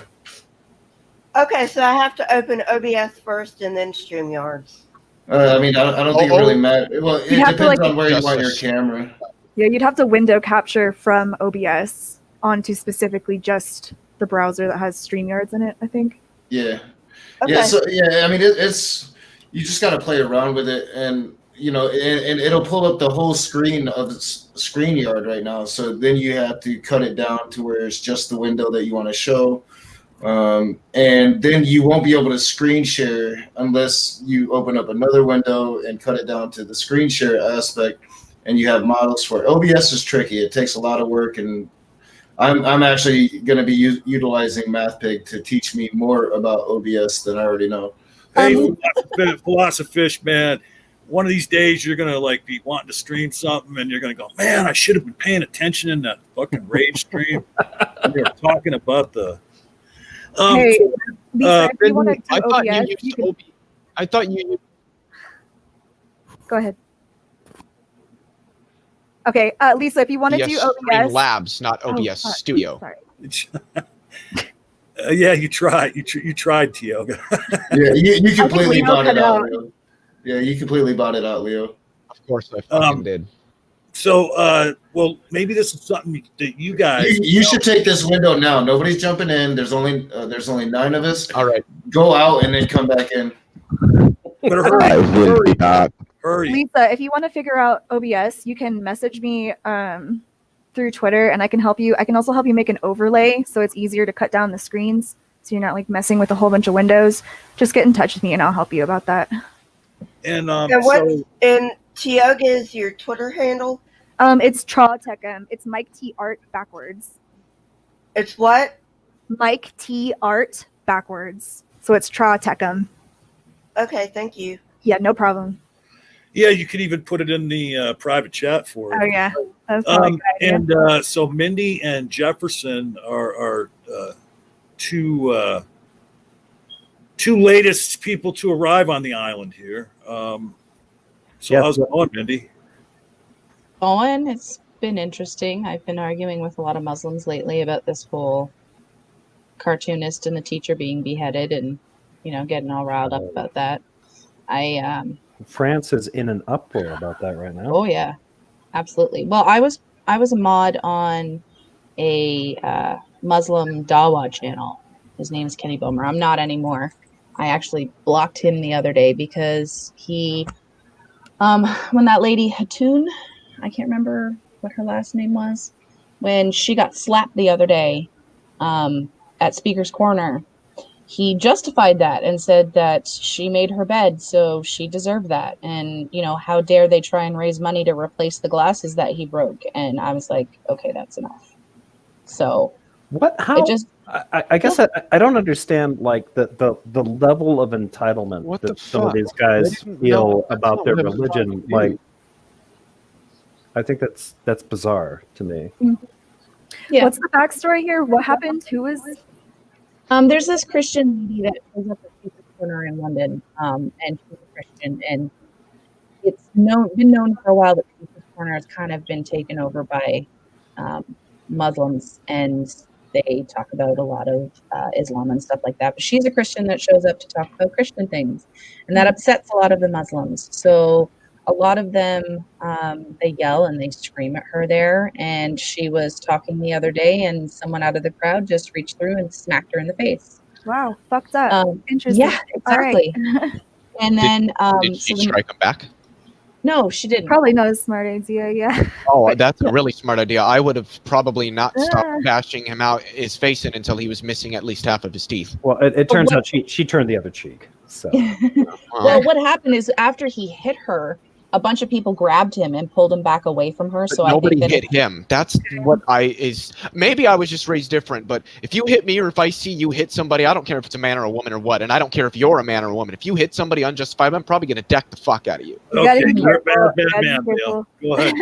Okay, so I have to open OBS first and then StreamYards. I mean, I don't think it really matters. Well, it You have depends to, like- on where you Just want a your sh- camera. Yeah, you'd have to window capture from OBS onto specifically just the browser that has StreamYards in it, I think. Yeah. Okay. Yeah. So yeah, I mean, it's you just got to play around with it, and and it'll pull up the whole screen of ScreenYard right now. So then you have to cut it down to where it's just the window that you want to show. And then you won't be able to screen share unless you open up another window and cut it down to the screen share aspect, and you have models for it. OBS is tricky. It takes a lot of work, and I'm actually going to be utilizing MathPig to teach me more about OBS than I already know. Hey, Philosophish, man. One of these days you're gonna be wanting to stream something, and you're gonna go, man, I should have been paying attention in that fucking Rage stream. We were talking about the. Hey, Lisa, if you want to do I thought you OBS, used you can I thought you. go ahead. Okay, Lisa, if you want to do Stream OBS, Labs, not OBS Oh, Studio. Sorry. Yeah, you tried. You tried, Tioga. Yeah, you completely Leo bought it cut out, out. Leo. Yeah, you completely bought it out, Leo. Of course I fucking did. So, well, maybe this is something that you guys. You should take this window now. Nobody's jumping in. There's only 9 of us. All right. Go out and then come back in. But hurry. Lisa, if you want to figure out OBS, you can message me through Twitter, and I can help you. I can also help you make an overlay so it's easier to cut down the screens, so you're not like messing with a whole bunch of windows. Just get in touch with me, and I'll help you about that. And And what in Tioga is your Twitter handle? It's Trawtechem. It's Mike T Art backwards. It's what? Mike T Art backwards. So it's Trawtechem. Okay, thank you. Yeah, no problem. yeah, you could even put it in the private chat for it. Oh yeah, that's probably a good idea. And so Mindy and Jefferson are two latest people to arrive on the island here. So Yeah. how's it going, Mindy? Going. It's been interesting. I've been arguing with a lot of Muslims lately about this whole cartoonist and the teacher being beheaded, and getting all riled up about that. France is in an uproar about that right now. Oh yeah, absolutely. Well, I was a mod on a Muslim Dawa channel. His name is Kenny Bomer. I'm not anymore. I actually blocked him the other day because he, when that lady Hatun, I can't remember what her last name was, when she got slapped the other day at Speaker's Corner, he justified that and said that she made her bed, so she deserved that. And, how dare they try and raise money to replace the glasses that he broke? And I was like, okay, that's enough. So What? How? it just, I guess I don't understand like the level of entitlement What the that some of fuck? these guys They didn't feel know. That's about not their what I was religion. trying to do. Like, I think that's bizarre to me. yeah. What's the backstory here? What happened? Who is? There's this Christian lady that shows up at Speaker's Corner in London, and she's a Christian, and it's been known for a while that Speaker's Corner has kind of been taken over by Muslims, and they talk about a lot of Islam and stuff like that. But she's a Christian that shows up to talk about Christian things, and that upsets a lot of the Muslims. So a lot of them, they yell and they scream at her there. And she was talking the other day, and someone out of the crowd just reached through and smacked her in the face. Wow, fucked up. Interesting. Yeah, All right. exactly. And then, Did she so then- strike him back? no, she didn't. Probably not a smart idea. Yeah. Oh, that's a really smart idea. I would have probably not stopped bashing him out his face in until he was missing at least half of his teeth. Well, it turns what- out she turned the other cheek. So Well, what happened is after he hit her, a bunch of people grabbed him and pulled him back away from her. But So I nobody think that hit him. That's what maybe I was just raised different, but if you hit me or if I see you hit somebody, I don't care if it's a man or a woman or what, and I don't care if you're a man or a woman. If you hit somebody unjustified, I'm probably going to deck the fuck out of you. You gotta Okay, be you're a careful. bad You gotta man, be Dale. careful.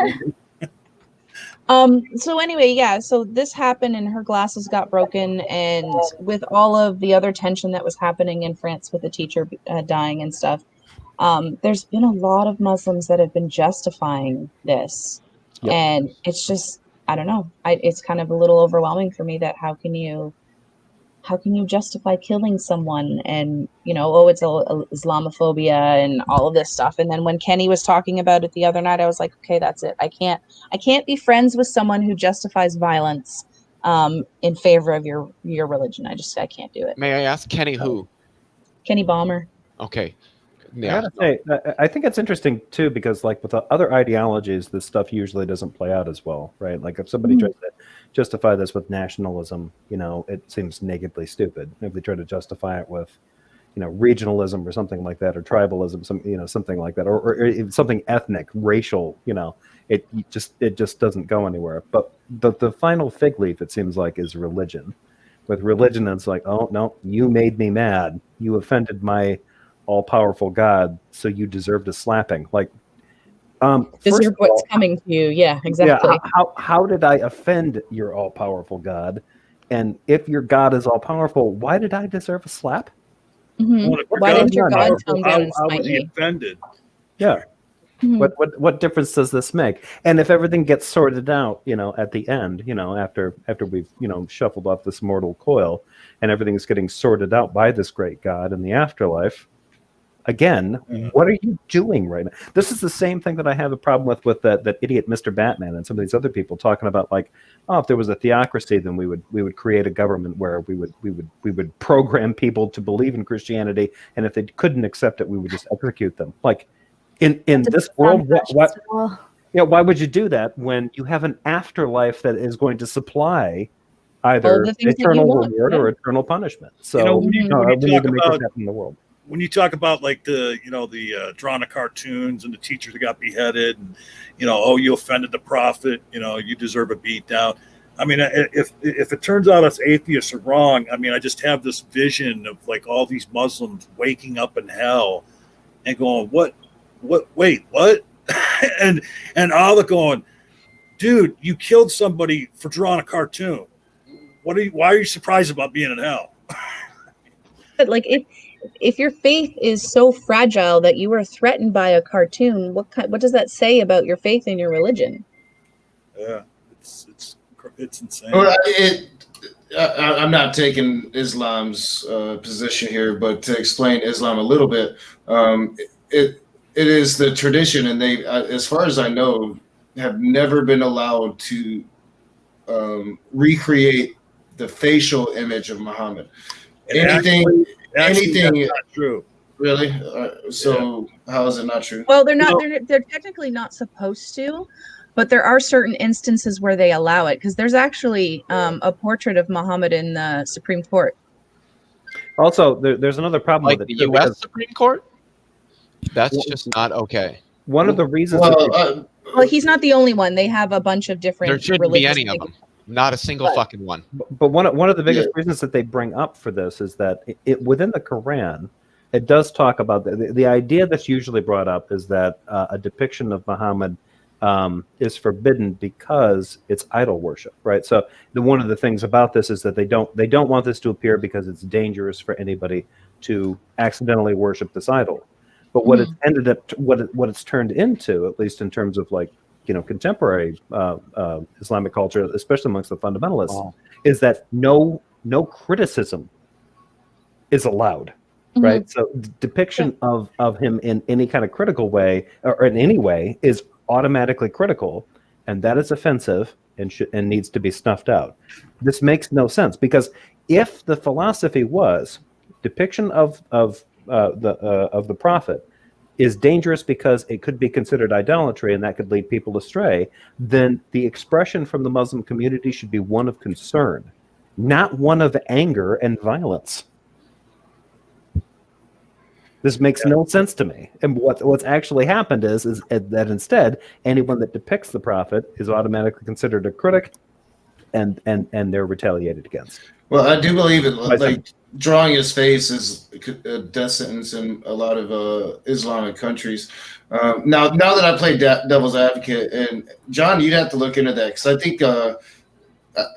Go ahead. So anyway, yeah, so this happened and her glasses got broken, and with all of the other tension that was happening in France with the teacher dying and stuff, there's been a lot of Muslims that have been justifying this. Yep. And it's just, I don't know. It's kind of a little overwhelming for me that how can you justify killing someone and, it's Islamophobia and all of this stuff. And then when Kenny was talking about it the other night, I was like, okay, that's it. I can't be friends with someone who justifies violence in favor of your religion. I can't do it. May I ask Kenny who? Kenny Balmer. Okay. I Yeah. gotta say, I think it's interesting too because, like, with the other ideologies, this stuff usually doesn't play out as well, right? Like, if somebody tries to justify this with nationalism, it seems nakedly stupid. If they try to justify it with, regionalism or something like that, or tribalism, something like that, or something ethnic, racial, it just doesn't go anywhere. But the final fig leaf, it seems like, is religion. With religion, it's like, oh no, you made me mad, you offended my all-powerful God, so you deserved a slapping. Like, first Deserve of all, what's coming to you. Yeah, exactly. yeah, how did I offend your all-powerful God? And if your God is all-powerful, why did I deserve a slap? Mhm. Well, if Why did your God's God powerful, come down and how smite was he you? offended? Yeah, Mhm. What difference does this make? And if everything gets sorted out, at the end, after we've shuffled off this mortal coil, and everything's getting sorted out by this great God in the afterlife. Again, what are you doing right now? This is the same thing that I have a problem with that idiot Mr. Batman and some of these other people talking about, like, oh, if there was a theocracy, then we would create a government where we would program people to believe in Christianity, and if they couldn't accept it, we would just execute them. Like in this world, why would you do that when you have an afterlife that is going to supply either the things that you eternal want, reward yeah. or eternal punishment? So when you we talk need to make about- this happen in the world. When you talk about like the drawn cartoons and the teachers that got beheaded, and oh, you offended the prophet, you deserve a beat down. I mean, if it turns out us atheists are wrong, I mean, I just have this vision of like all these Muslims waking up in hell and going, wait, what? and Allah going, dude, you killed somebody for drawing a cartoon. Why are you surprised about being in hell? But like if your faith is so fragile that you are threatened by a cartoon, what does that say about your faith in your religion? Yeah, it's insane. Well, I'm not taking Islam's position here, but to explain Islam a little bit, it is the tradition, and they, as far as I know, have never been allowed to recreate the facial image of Muhammad. Anything, Actually, that's not true. really? So how is it not true? Well, they're not. They're technically not supposed to, but there are certain instances where they allow it, because there's actually a portrait of Muhammad in the Supreme Court. Also, there's another problem Like with the it. too, U.S. because Supreme Court? That's just not okay. One of the reasons. Well, Well, he's not the only one. They have a bunch of different. There shouldn't be religious any of things. them. Not a single But- fucking one. But one of the biggest reasons that they bring up for this is that it within the Quran, it does talk about the idea that's usually brought up is that a depiction of Muhammad is forbidden because it's idol worship, right? So one of the things about this is that they don't want this to appear because it's dangerous for anybody to accidentally worship this idol. But what it's ended up, what it's turned into, at least in terms of like contemporary Islamic culture, especially amongst the fundamentalists, is that no criticism is allowed, right? So depiction of him in any kind of critical way or in any way is automatically critical, and that is offensive and needs to be snuffed out. This makes no sense, because if the philosophy was depiction of the prophet is dangerous because it could be considered idolatry and that could lead people astray, then the expression from the Muslim community should be one of concern, not one of anger and violence. This makes no sense to me. And what's actually happened is that instead, anyone that depicts the prophet is automatically considered a critic, and they're retaliated against. Well, I do believe it. Like drawing his face is a death sentence in a lot of Islamic countries. Now that I play devil's advocate, and John, you'd have to look into that, because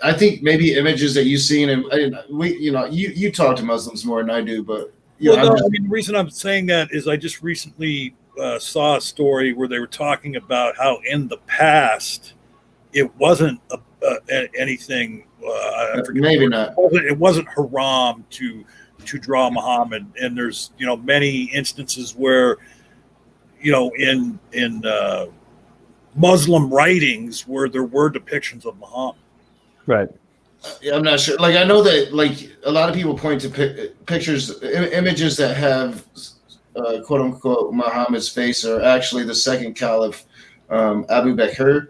I think maybe images that you've seen, and you talk to Muslims more than I do, but the reason I'm saying that is I just recently saw a story where they were talking about how in the past it wasn't anything. Maybe not. It wasn't haram to draw Muhammad, and there's many instances where in Muslim writings where there were depictions of Muhammad. Right. I'm not sure. Like I know that like a lot of people point to pictures, images that have quote unquote Muhammad's face are actually the second caliph, Abu Bakr.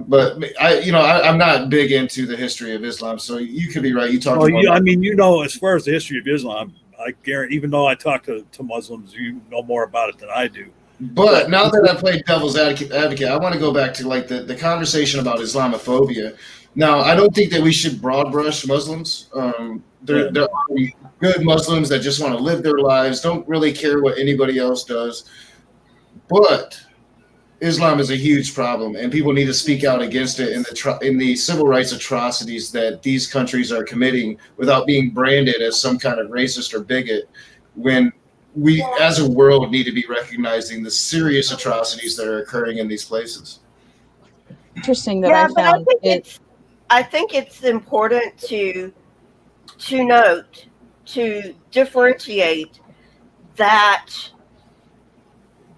But I'm not big into the history of Islam, so you could be right. You talked about as far as the history of Islam, I guarantee, even though I talk to Muslims, you know more about it than I do. But now that I played devil's advocate, I want to go back to like the conversation about Islamophobia. Now, I don't think that we should broad brush Muslims. There are good Muslims that just want to live their lives, don't really care what anybody else does. But Islam is a huge problem, and people need to speak out against it in the civil rights atrocities that these countries are committing without being branded as some kind of racist or bigot. When we as a world need to be recognizing the serious atrocities that are occurring in these places. Interesting that Yeah, I but found it. I think it's important to note, to differentiate that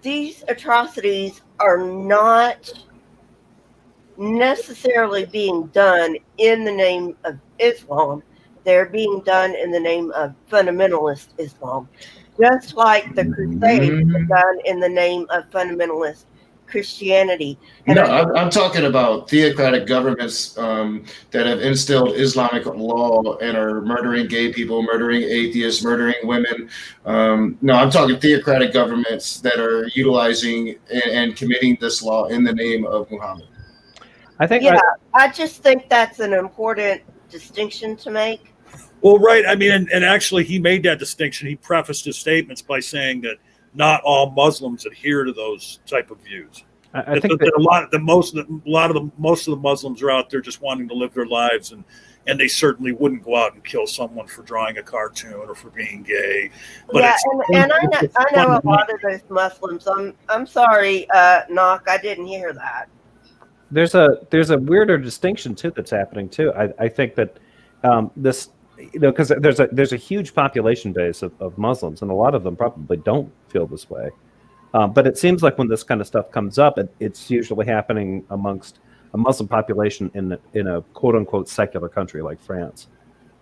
these atrocities are not necessarily being done in the name of Islam. They're being done in the name of fundamentalist Islam, just like the Crusades were done in the name of fundamentalist Christianity. And No, I'm talking about theocratic governments that have instilled Islamic law and are murdering gay people, murdering atheists, murdering women. No, I'm talking theocratic governments that are utilizing and committing this law in the name of Muhammad. I think yeah, I just think that's an important distinction to make. Well, right. I mean, and actually, he made that distinction. He prefaced his statements by saying that not all Muslims adhere to those type of views. I think that most of the Muslims are out there just wanting to live their lives, and they certainly wouldn't go out and kill someone for drawing a cartoon or for being gay. But yeah, and I know a lot of those Muslims. I'm sorry, Knock, I didn't hear that. there's a weirder distinction too that's happening too. I think that this, because there's a huge population base of Muslims, and a lot of them probably don't feel this way. But it seems like when this kind of stuff comes up, it's usually happening amongst a Muslim population in a quote unquote secular country like France.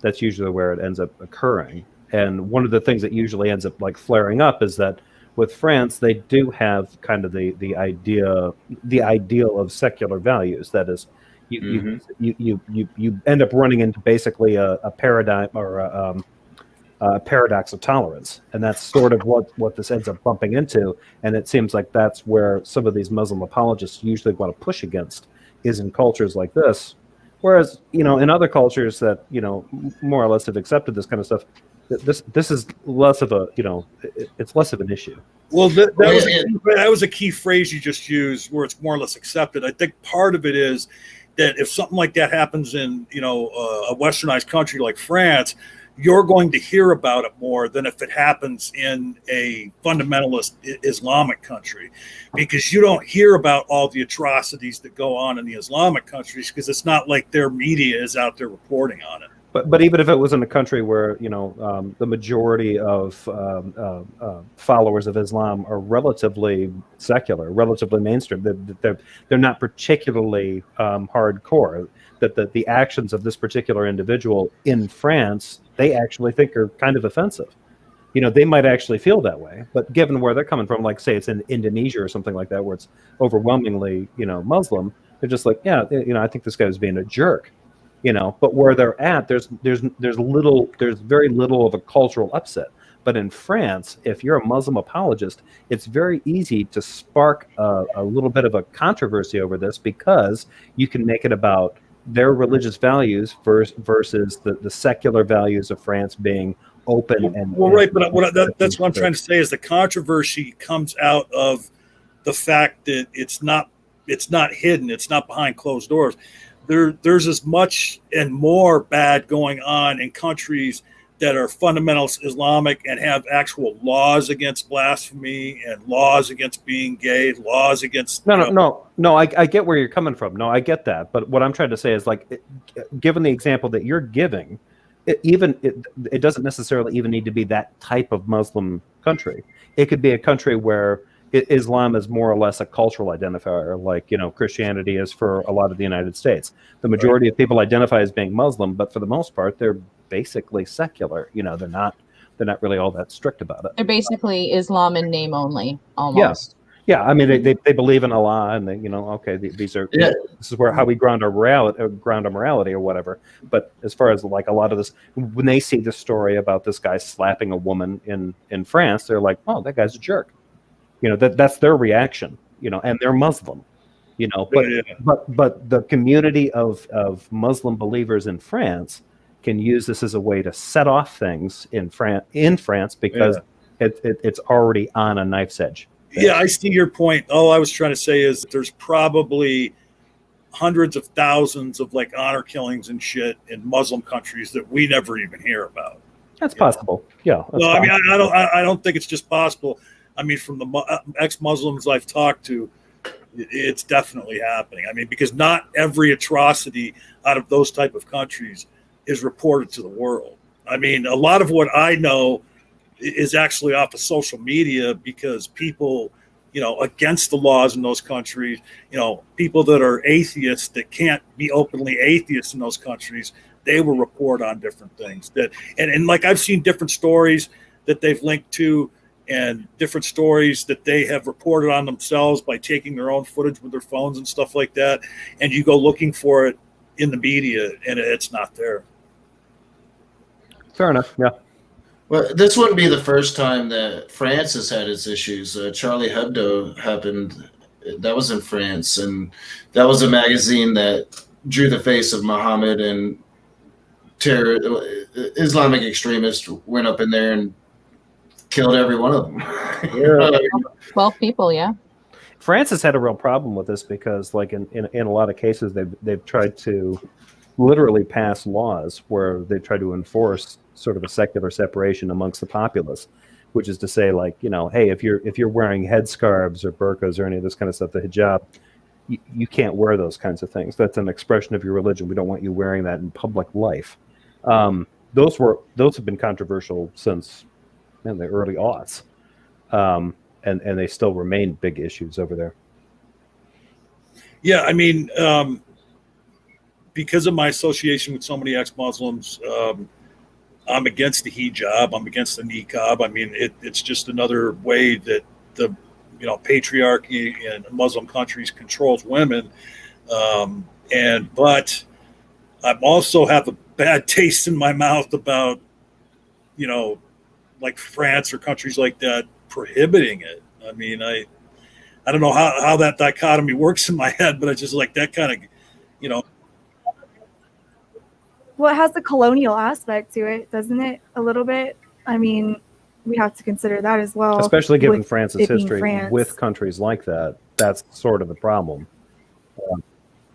That's usually where it ends up occurring. And one of the things that usually ends up like flaring up is that with France, they do have kind of the ideal of secular values. That is, you end up running into basically a paradigm or a paradox of tolerance, and that's sort of what this ends up bumping into. And it seems like that's where some of these Muslim apologists usually want to push against, is in cultures like this. Whereas, in other cultures that, more or less have accepted this kind of stuff, this is less of a, it's less of an issue. Well, that was a key phrase you just used, where it's more or less accepted. I think part of it is that if something like that happens in, a westernized country like France, you're going to hear about it more than if it happens in a fundamentalist Islamic country, because you don't hear about all the atrocities that go on in the Islamic countries, because it's not like their media is out there reporting on it. But even if it was in a country where the majority of followers of Islam are relatively secular, relatively mainstream, they're not particularly hardcore. That the actions of this particular individual in France, they actually think are kind of offensive. They might actually feel that way, but given where they're coming from, like say it's in Indonesia or something like that, where it's overwhelmingly Muslim, they're just like, yeah, I think this guy was being a jerk. But where they're at, there's very little of a cultural upset. But in France, if you're a Muslim apologist, it's very easy to spark a little bit of a controversy over this, because you can make it about their religious values versus the secular values of France being open and right. But that's what I'm trying to say is the controversy comes out of the fact that it's not hidden, it's not behind closed doors. There's as much and more bad going on in countries that are fundamentalist Islamic and have actual laws against blasphemy and laws against being gay, laws against... No, I get where you're coming from. No, I get that. But what I'm trying to say is, like, given the example that you're giving, it doesn't necessarily even need to be that type of Muslim country. It could be a country where Islam is more or less a cultural identifier, like Christianity is for a lot of the United States. The majority of people identify as being Muslim, but for the most part, they're basically secular. They're not really all that strict about it. They're basically Islam in name only, almost. Yeah. I mean, they believe in Allah, and they okay, this is how we ground our morality or whatever. But as far as like a lot of this, when they see the story about this guy slapping a woman in France, they're like, oh, that guy's a jerk. That's their reaction, and they're Muslim, but the community of Muslim believers in France can use this as a way to set off things in France because it's already on a knife's edge. Yeah, I see your point. All I was trying to say is there's probably hundreds of thousands of like honor killings and shit in Muslim countries that we never even hear about. That's possible. Yeah. That's Well, I mean, possible. I don't think it's just possible. I mean, from the ex-Muslims I've talked to, it's definitely happening. I mean, because not every atrocity out of those type of countries is reported to the world. I mean, a lot of what I know is actually off of social media because people, against the laws in those countries, people that are atheists that can't be openly atheists in those countries, they will report on different things and like I've seen different stories that they've linked to and different stories that they have reported on themselves by taking their own footage with their phones and stuff like that. And you go looking for it in the media and it's not there. Fair enough. Yeah. Well, this wouldn't be the first time that France has had its issues. Charlie Hebdo happened. That was in France, and that was a magazine that drew the face of Muhammad, and Islamic extremists went up in there and killed every one of them. Yeah. 12 people, yeah. France has had a real problem with this because, like in a lot of cases, they've tried to literally pass laws where they try to enforce sort of a secular separation amongst the populace, which is to say, like, hey, if you're wearing headscarves or burqas or any of this kind of stuff, the hijab, you can't wear those kinds of things. That's an expression of your religion. We don't want you wearing that in public life. Those have been controversial since the early aughts, and they still remain big issues over there. Yeah, I mean, because of my association with so many ex-Muslims, I'm against the hijab. I'm against the niqab. I mean, it's just another way that the patriarchy in Muslim countries controls women. But I also have a bad taste in my mouth about, like France or countries like that prohibiting it. I mean, I don't know how that dichotomy works in my head, but I just like that kind of, Well, it has the colonial aspect to it, doesn't it? A little bit. I mean, we have to consider that as well. Especially given with France's it being history France. with countries like that. That's sort of the problem.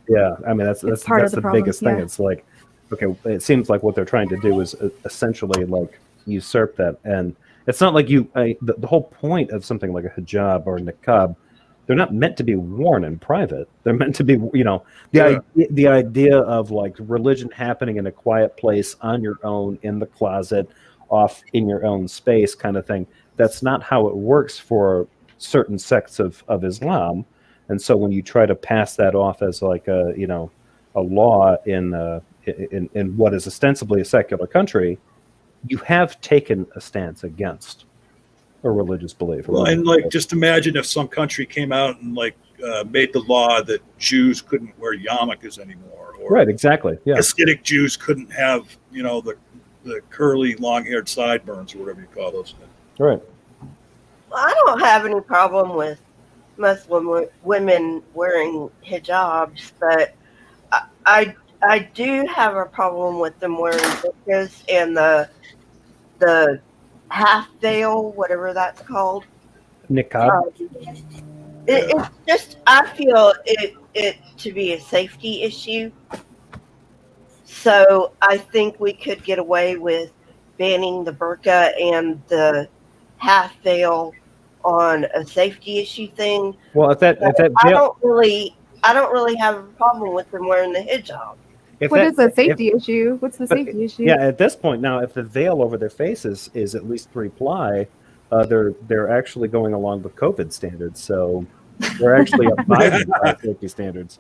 Yeah, I mean, that's part of the the problem, biggest thing. yeah. It's like, okay, it seems like what they're trying to do is essentially like usurp that. And it's not like the whole point of something like a hijab or a niqab, they're not meant to be worn in private. They're meant to be, the idea of like religion happening in a quiet place on your own, in the closet, off in your own space kind of thing. That's not how it works for certain sects of Islam. And so when you try to pass that off as like a law in what is ostensibly a secular country, you have taken a stance against a religious belief. Well, and like, just imagine if some country came out and like made the law that Jews couldn't wear yarmulkes anymore, or Right, exactly. Yeah. Hasidic Jews couldn't have, the curly, long-haired sideburns or whatever you call those things. Right. I don't have any problem with Muslim women wearing hijabs, but I do have a problem with them wearing burqas and the half veil, whatever that's called. Niqab. It's just, I feel it to be a safety issue. So I think we could get away with banning the burqa and the half veil on a safety issue thing. Well, if that I veil, don't really have a problem with them wearing the hijab. What is a safety issue? What's the safety issue? Yeah, at this point now, if the veil over their faces is at least 3-ply, they're actually going along with COVID standards. So they're actually abiding by safety standards.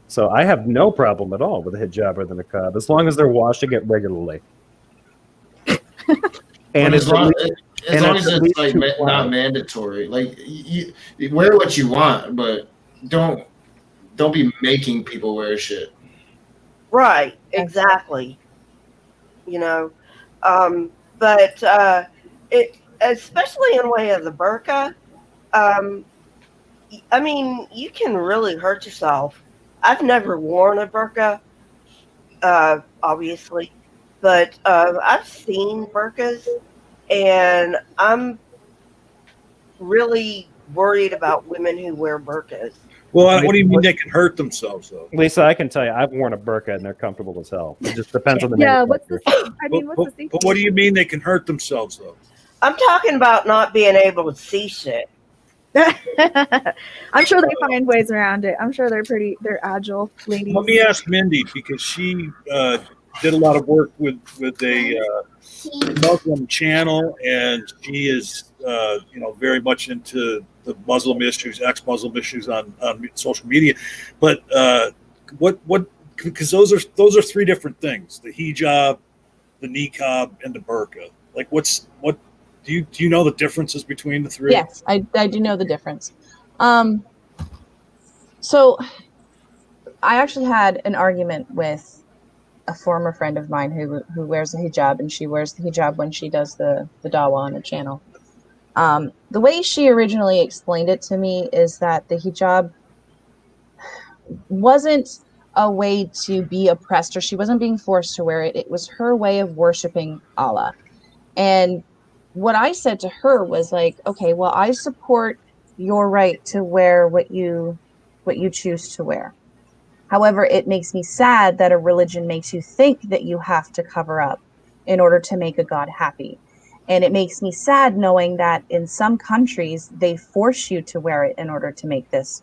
So I have no problem at all with a hijab or the niqab, as long as they're washing it regularly. And as long as at it's least like 2-ply. not mandatory. Like you wear what you want, but don't be making people wear shit. Right, exactly. But it, especially in way of the burqa, I mean, you can really hurt yourself. I've never worn a burqa, obviously, but I've seen burqas, and I'm really worried about women who wear burqas. Well, I mean, what do you mean they can hurt themselves though? Lisa, I can tell you, I've worn a burqa and they're comfortable as hell. It just depends on the Yeah, what's the? manufacturer. I mean, what's the safety? But what do you mean they can hurt themselves though? I'm talking about not being able to see shit. I'm sure they find ways around it. I'm sure they're agile ladies. Let me ask Mindy because she did a lot of work with a Muslim channel, and she is very much into the Muslim issues, ex-Muslim issues on social media. But what because those are three different things: the hijab, the niqab, and the burqa. Like, what do you know the differences between the three? Yes, I do know the difference. So I actually had an argument with a former friend of mine who wears a hijab, and she wears the hijab when she does the dawah on the channel. The way she originally explained it to me is that the hijab wasn't a way to be oppressed, or she wasn't being forced to wear it. It was her way of worshiping Allah. And what I said to her was like, okay, well, I support your right to wear what you choose to wear. However, it makes me sad that a religion makes you think that you have to cover up in order to make a God happy. And it makes me sad knowing that in some countries, they force you to wear it in order to make this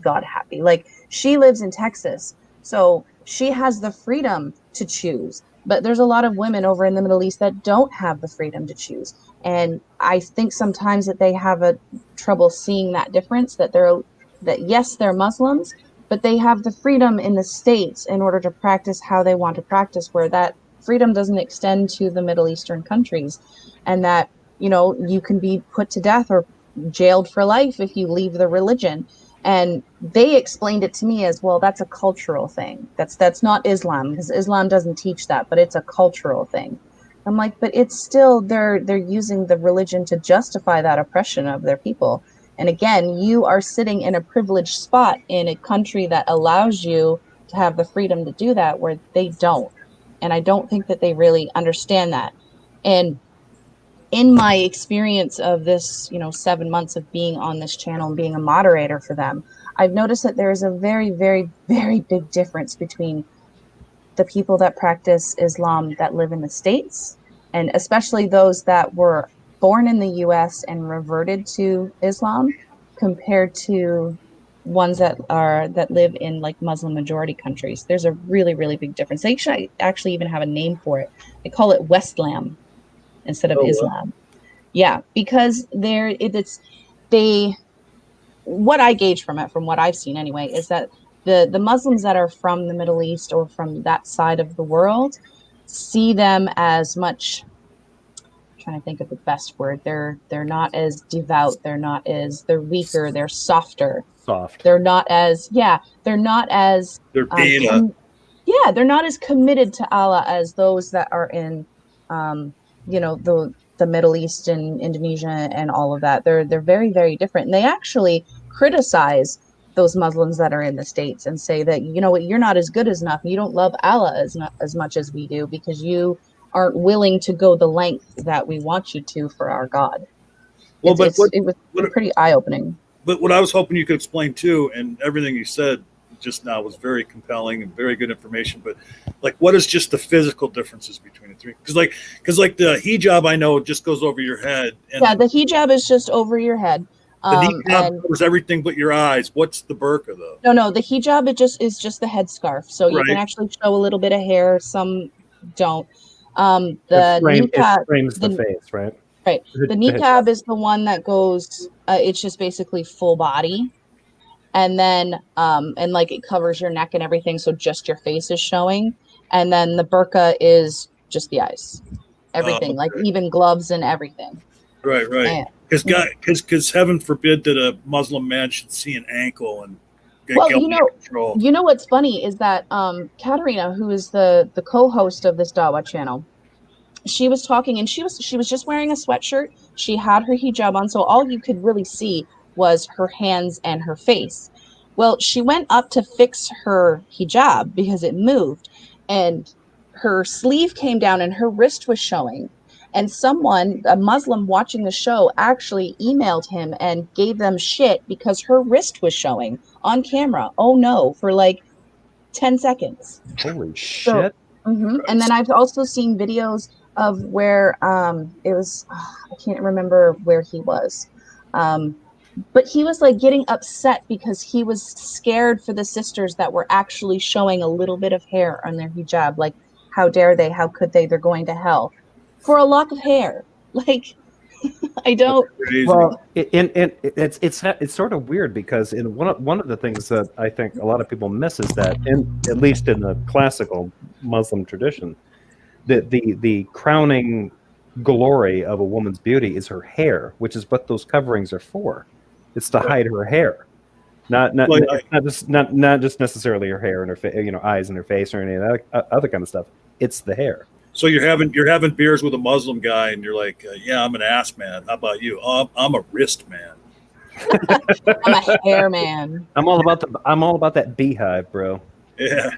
God happy. Like, she lives in Texas, so she has the freedom to choose. But there's a lot of women over in the Middle East that don't have the freedom to choose. And I think sometimes that they have a trouble seeing that difference, that yes, they're Muslims, but they have the freedom in the States in order to practice how they want to practice, where that freedom doesn't extend to the Middle Eastern countries. And that, you can be put to death or jailed for life if you leave the religion. And they explained it to me as, well, that's a cultural thing. That's not Islam, because Islam doesn't teach that, but it's a cultural thing. I'm like, but it's still, they're using the religion to justify that oppression of their people. And again, you are sitting in a privileged spot in a country that allows you to have the freedom to do that, where they don't. And I don't think that they really understand that. And in my experience of this, 7 months of being on this channel and being a moderator for them, I've noticed that there is a very, very, very big difference between the people that practice Islam that live in the States, and especially those that were born in the US and reverted to Islam, compared to ones that live in like Muslim majority countries. There's a really, really big difference. They actually even have a name for it. They call it Westlam instead of Islam. Yeah, because what I gauge from it, from what I've seen anyway, is that the Muslims that are from the Middle East or from that side of the world see them as much, I'm trying to think of the best word, they're not as devout, they're weaker, they're softer. They're not as they're not as They're beta. they're not as committed to Allah as those that are in the Middle East and Indonesia and all of that. They're very, very different. And they actually criticize those Muslims that are in the States and say that, you're not as good as enough. You don't love Allah as much as we do, because you aren't willing to go the length that we want you to for our God. Well, it was pretty eye-opening. But what I was hoping you could explain too, and everything you said just now was very compelling and very good information, but like, what is just the physical differences between the three? Because the hijab, I know, just goes over your head. And the hijab is just over your head. The niqab covers everything but your eyes. What's the burqa though? No, the hijab is just the headscarf, so you can actually show a little bit of hair. Some don't. It frames the face, right? Right. The niqab is the one that goes. It's just basically full body, and then and like it covers your neck and everything, so just your face is showing. And then the burqa is just the eyes, everything, like even gloves and everything. Right. Because heaven forbid that a Muslim man should see an ankle and get control. You know what's funny is that Katarina, who is the co-host of this Dawah channel, she was talking, and she was just wearing a sweatshirt. She had her hijab on, so all you could really see was her hands and her face. Well, she went up to fix her hijab because it moved, and her sleeve came down and her wrist was showing. And someone, a Muslim watching the show, actually emailed him and gave them shit because her wrist was showing on camera. Oh no, for like 10 seconds. Holy shit. And then I've also seen videos of where it was, I can't remember where he was. But he was like getting upset because he was scared for the sisters that were actually showing a little bit of hair on their hijab. Like, how dare they? How could they? They're going to hell for a lock of hair. Like, I don't. Well, it's sort of weird because in one of the things that I think a lot of people miss is that at least in the classical Muslim tradition, the crowning glory of a woman's beauty is her hair, which is what those coverings are for. It's to hide her hair, not just necessarily her hair and her eyes and her face or any of that other kind of stuff. It's the hair. So you're having beers with a Muslim guy, and you're like, yeah, I'm an ass man. How about you? Oh, I'm a wrist man. I'm a hair man. I'm all about that beehive, bro. Yeah.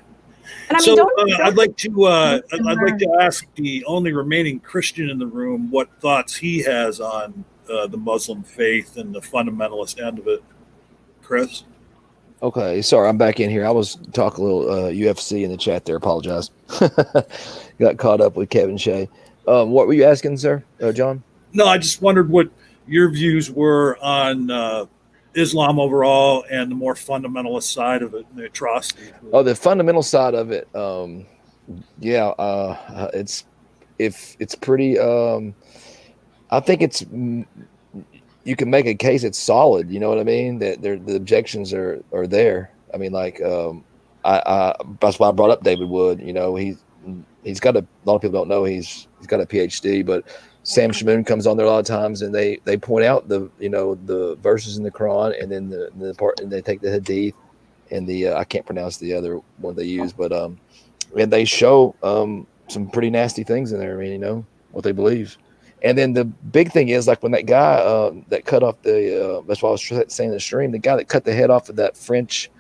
And I mean, So I'd like to ask the only remaining Christian in the room what thoughts he has on the Muslim faith and the fundamentalist end of it. Chris? Okay, sorry, I'm back in here. I was talking a little UFC in the chat there. Apologize. Got caught up with Kevin Shea. What were you asking, sir, John? No, I just wondered what your views were on Islam overall and the more fundamentalist side of it, and the atrocity. Oh, the fundamental side of it. It's pretty. I think it's. You can make a case it's solid. You know what I mean? That the objections are there. I mean, like that's why I brought up David Wood. You know, he's got a lot of people don't know he's got a PhD, but Sam Shamoun comes on there a lot of times, and they point out the verses in the Quran, and then the part, and they take the Hadith and the I can't pronounce the other one they use, but and they show some pretty nasty things in there. I mean, what they believe. And then the big thing is, like, when that guy that cut off the that's what I was saying in the stream, the guy that cut the head off of that French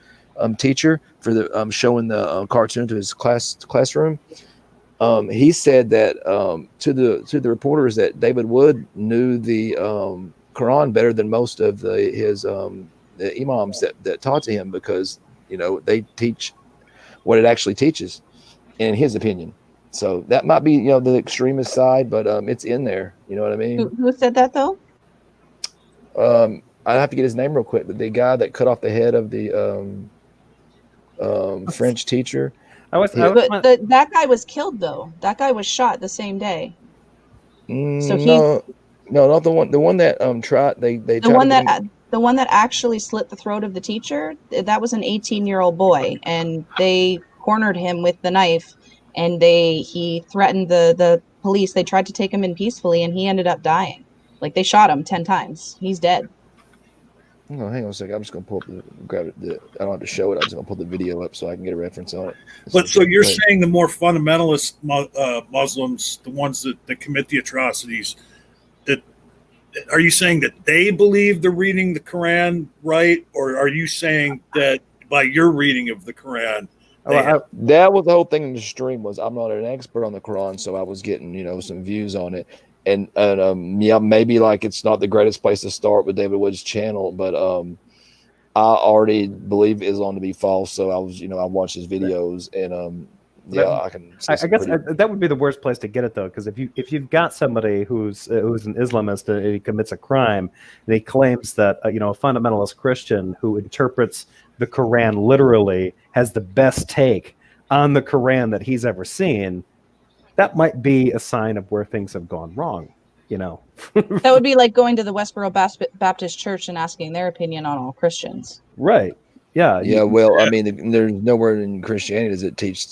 teacher for the showing the cartoon to his classroom, he said that to the reporters that David Wood knew the Quran better than most of his the imams that taught to him, because they teach what it actually teaches, in his opinion. So that might be, the extremist side, but it's in there. You know what I mean? Who said that though? I'd have to get his name real quick, but the guy that cut off the head of the French teacher. That guy was killed though. That guy was shot the same day. No, not the one. The one that tried. The one that actually slit the throat of the teacher. That was an 18-year-old boy, and they cornered him with the knife. And he threatened the police. They tried to take him in peacefully, and he ended up dying. Like, they shot him 10 times. He's dead. Oh, hang on a second. I'm just gonna pull up grab it. I don't have to show it. I'm just gonna pull the video up so I can get a reference on it. But so you're saying the more fundamentalist Muslims, the ones that commit the atrocities, are you saying that they believe they're reading the Quran right, or are you saying that by your reading of the Quran? That was the whole thing in the stream. Was I'm not an expert on the Quran, so I was getting some views on it, and maybe like it's not the greatest place to start with David Wood's channel, but I already believe Islam to be false, so I was I watched his videos, and I can. I guess that would be the worst place to get it though, because if you've got somebody who's an Islamist and he commits a crime and he claims that a fundamentalist Christian who interprets the Quran literally has the best take on the Quran that he's ever seen, that might be a sign of where things have gone wrong. That would be like going to the Westboro Baptist Church and asking their opinion on all Christians. Right. Yeah. Yeah. Well, I mean, there's nowhere in Christianity does it teach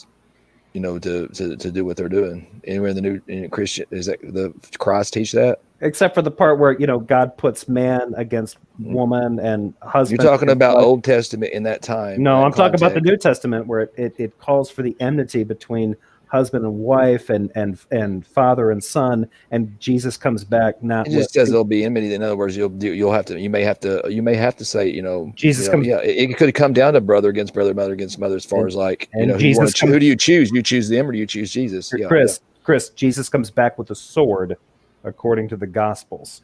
to do what they're doing. Anywhere in the Christian, is that the Christ teach that? Except for the part where God puts man against woman and husband. You're talking about Old Testament in that time. No, I'm talking about the New Testament, where it calls for the enmity between husband and wife and father and son, and Jesus comes back not. It just says there'll be enmity. In other words, you may have to say Jesus comes. Yeah, it could come down to brother against brother, mother against mother, as far as like Jesus who do you choose? You choose them or do you choose Jesus? Chris, Jesus comes back with a sword according to the Gospels.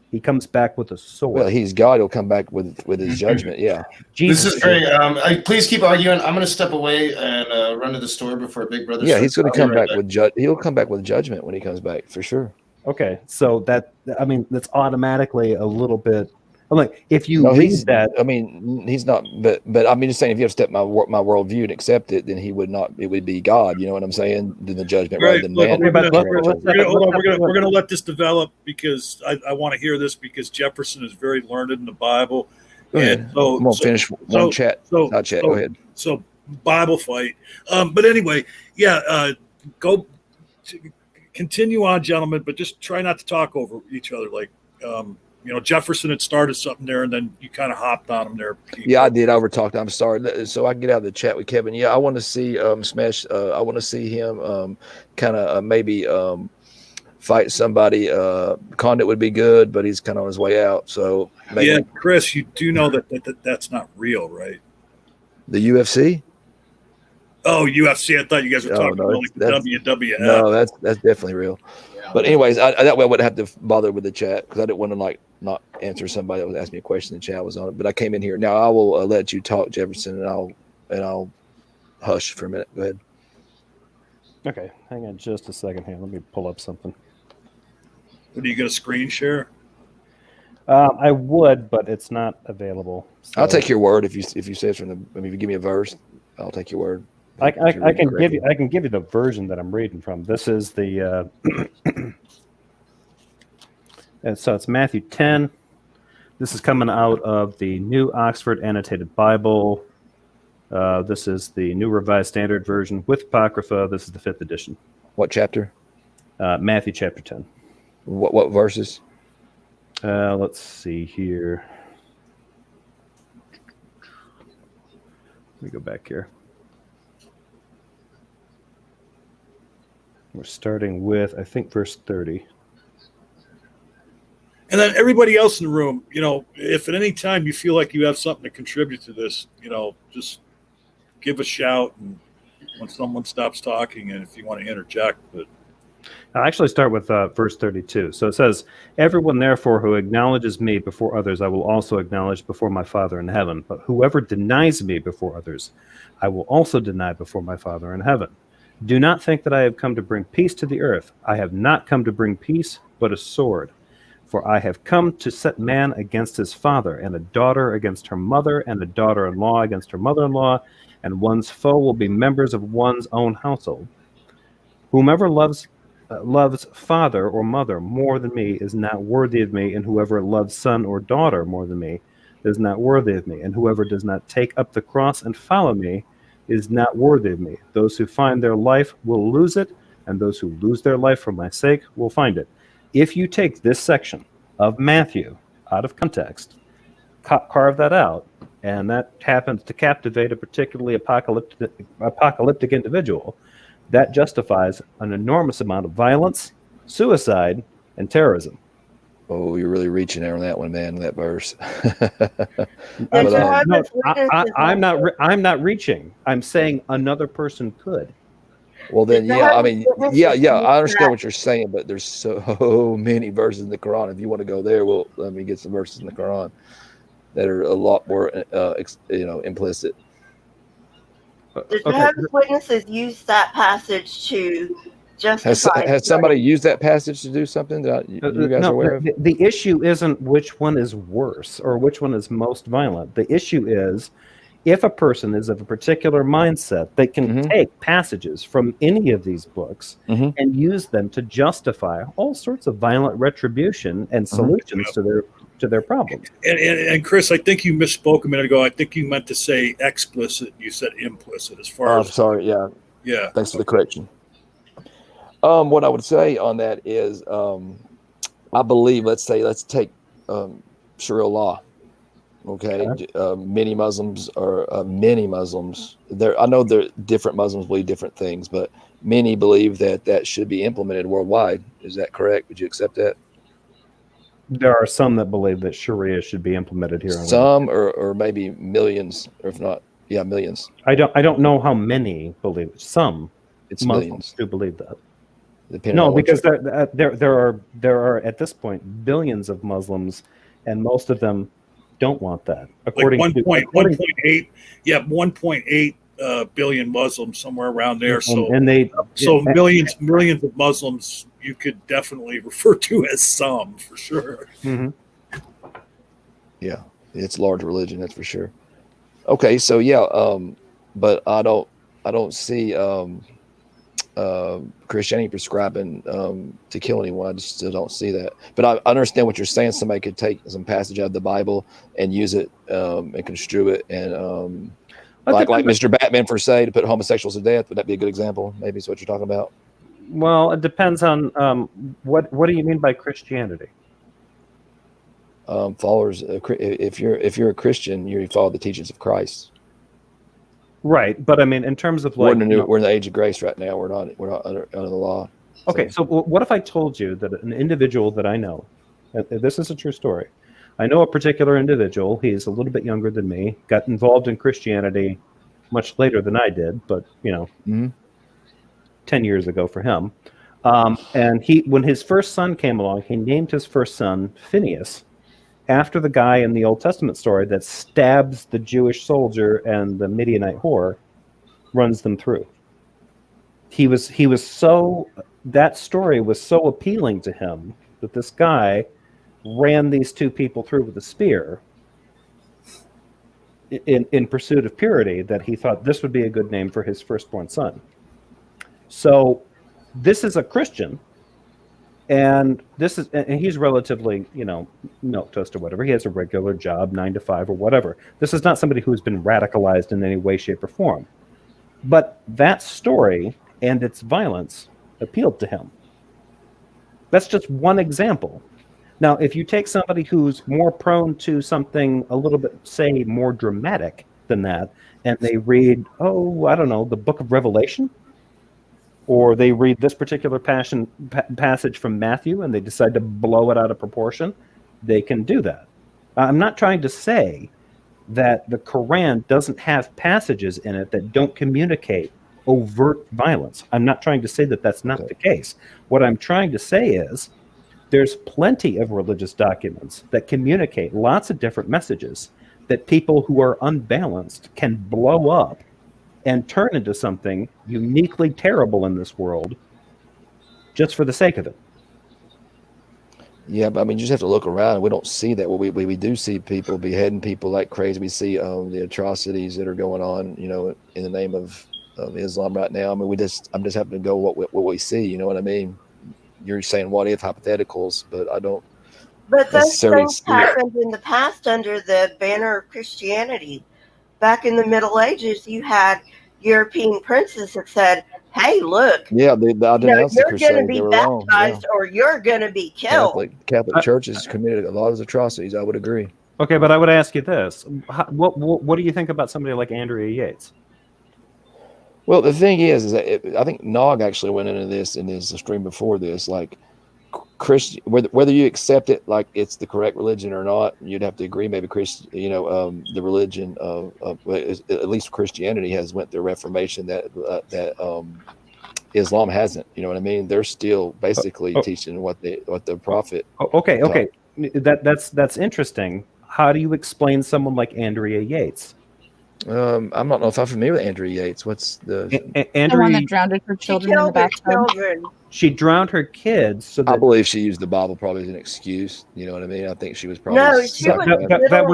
He comes back with a sword. Well, he's God. He'll come back with his judgment. Yeah. Jesus This is great. Please keep arguing. I'm going to step away and run to the store before Big Brother. Yeah, starts. he's going I'll to be come right back with he'll come back with judgment when he comes back for sure. Okay, so that's automatically a little bit. I'm like, if you No, read he's that, I mean, he's not. But I mean, just saying, if you have to step my worldview and accept it, then he would not. It would be God. You know what I'm saying? Then the judgment rather Right. than Look, man. we're gonna, let's- we're gonna let this develop because I want to hear this because Jefferson is very learned in the Bible. Go ahead. And so, I'm gonna finish one chat. So, Side chat. Go ahead. So Bible fight. But anyway, yeah. Continue on, gentlemen, but just try not to talk over each other. Like, Jefferson had started something there, and then you kind of hopped on him there. Yeah, I did. I overtalked. I'm sorry. So I can get out of the chat with Kevin. Yeah, I want to see Smash. I want to see him kind of maybe fight somebody. Condit would be good, but he's kind of on his way out. So maybe Yeah, Chris, you do know that's not real, right? the UFC. Oh, UFC. I thought you guys were Oh, talking no, about like the that's- WWF. No, that's definitely real. But anyways, that way I wouldn't have to bother with the chat because I didn't want to not answer somebody that was asking me a question. The chat was on it, but I came in here. Now I will let you talk, Jefferson, and I'll hush for a minute. Go ahead. okay, hang on just a second here. Let me pull up something. What are you going to screen share? I would, but it's not available. So I'll take your word if you say it's from the. I mean, if you give me a verse, I'll take your word. I If you're can reading give you. correctly. I can give you the version that I'm reading from. This is the. And so it's Matthew 10. This is coming out of the New Oxford Annotated Bible. This is the New Revised Standard Version with Apocrypha. This is the 5th edition. What chapter? Matthew chapter 10. What verses? Let's see here. Let me go back here. We're starting with, I think, verse 30. And then everybody else in the room, if at any time you feel like you have something to contribute to this, just give a shout and when someone stops talking and if you want to interject. But I'll actually start with verse 32. So it says, "Everyone therefore who acknowledges me before others, I will also acknowledge before my Father in heaven. But whoever denies me before others, I will also deny before my Father in heaven. Do not think that I have come to bring peace to the earth. I have not come to bring peace, but a sword. For I have come to set man against his father, and a daughter against her mother, and a daughter-in-law against her mother-in-law, and one's foe will be members of one's own household. Whomever loves father or mother more than me is not worthy of me, and whoever loves son or daughter more than me is not worthy of me, and whoever does not take up the cross and follow me is not worthy of me. Those who find their life will lose it, and those who lose their life for my sake will find it." If you take this section of Matthew out of context, carve that out, and that happens to captivate a particularly apocalyptic individual, that justifies an enormous amount of violence, suicide, and terrorism. Oh, you're really reaching there on that one, man. That verse. There's But, no other No, witnesses I'm not reaching. I'm saying another person could. well, then, Is that yeah. I what mean, witnesses yeah. mean I understand that? what you're saying, but there's so many verses in the Quran. If you want to go there, well, let me get some verses in the Quran that are a lot more, implicit. The Okay. Jehovah's Witnesses use that passage to justify. Has somebody used that passage to do something that you guys are aware of? The issue isn't which one is worse or which one is most violent. The issue is if a person is of a particular mindset, they can Mhm. take passages from any of these books Mhm. and use them to justify all sorts of violent retribution and solutions to their problems. and Chris, I think you misspoke a minute ago. I think you meant to say explicit. You said implicit. As far Oh, as sorry. Yeah. yeah, Thanks for the correction. What I would say on that is, I believe, let's take Sharia law. Okay, many Muslims there. I know there different Muslims believe different things, but many believe that should be implemented worldwide. Is that correct? Would you accept that? There are some that believe that Sharia should be implemented here. Some, or maybe millions, or if not, millions. I don't know how many believe it. Some It's Muslims millions. do believe that. Depending No, on what because there are at this point billions of Muslims, and most of them don't want that. Like 1.8, yeah, 1.8 billion Muslims, somewhere around there. So millions of Muslims you could definitely refer to as some, for sure. Mhm. Yeah, it's a large religion, that's for sure. Okay, so yeah, but I don't see Christianity prescribing to kill anyone. I just still don't see that. But I understand what you're saying. Somebody could take some passage out of the Bible and use it and construe it, and like Mr. Batman for say to put homosexuals to death. Would that be a good example? Maybe is what you're talking about. Well, it depends on what do you mean by Christianity? Followers. If you're a Christian, you follow the teachings of Christ. Right, but I mean, in terms of We're like, in the age of grace right now. We're not under the law. okay, so what if I told you that an individual that I know, this is a true story. I know a particular individual. He's a little bit younger than me. Got involved in Christianity much later than I did, but 10 years ago for him. And when his first son came along, he named his first son Phineas, after the guy in the Old Testament story that stabs the Jewish soldier and the Midianite whore, runs them through. That story was so appealing to him that this guy ran these two people through with a spear in pursuit of purity, that he thought this would be a good name for his firstborn son. So this is a Christian, and he's relatively, milquetoast or whatever. He has a regular job, 9 to 5 or whatever. This is not somebody who's been radicalized in any way, shape, or form. But that story and its violence appealed to him. That's just one example. Now, if you take somebody who's more prone to something a little bit, say, more dramatic than that, and they read, the book of Revelation, or they read this particular passage from Matthew and they decide to blow it out of proportion, they can do that. I'm not trying to say that the Quran doesn't have passages in it that don't communicate overt violence. I'm not trying to say that that's not the case. What I'm trying to say is there's plenty of religious documents that communicate lots of different messages that people who are unbalanced can blow up and turn into something uniquely terrible in this world just for the sake of it. Yeah, but I mean, you just have to look around. We don't see that. Well, we do see people beheading people like crazy. We see the atrocities that are going on, in the name of Islam right now. I mean, I'm just having to go what we see. You know what I mean? You're saying what if hypotheticals, but I don't. But those things happened in the past under the banner of Christianity. Back in the Middle Ages, you had European princes that said, "Hey, look, yeah, I denounced the you're going to be they were baptized, wrong, or you're going to be killed." Catholic churches committed a lot of atrocities. I would agree. Okay, but I would ask you this: what do you think about somebody like Andrea Yates? Well, the thing is that I think Nog actually went into this in his stream before this, like Christian, whether you accept it like it's the correct religion or not, you'd have to agree. Maybe the religion of at least Christianity has went through Reformation that Islam hasn't. You know what I mean? They're still basically teaching what the prophet. Okay. That's interesting. How do you explain someone like Andrea Yates? I'm not know if I'm familiar with Andrea Yates. What's the one that drowned her children in the bathtub? She drowned her kids. So that, I believe she used the Bible probably as an excuse. You know what I mean? I think she was probably that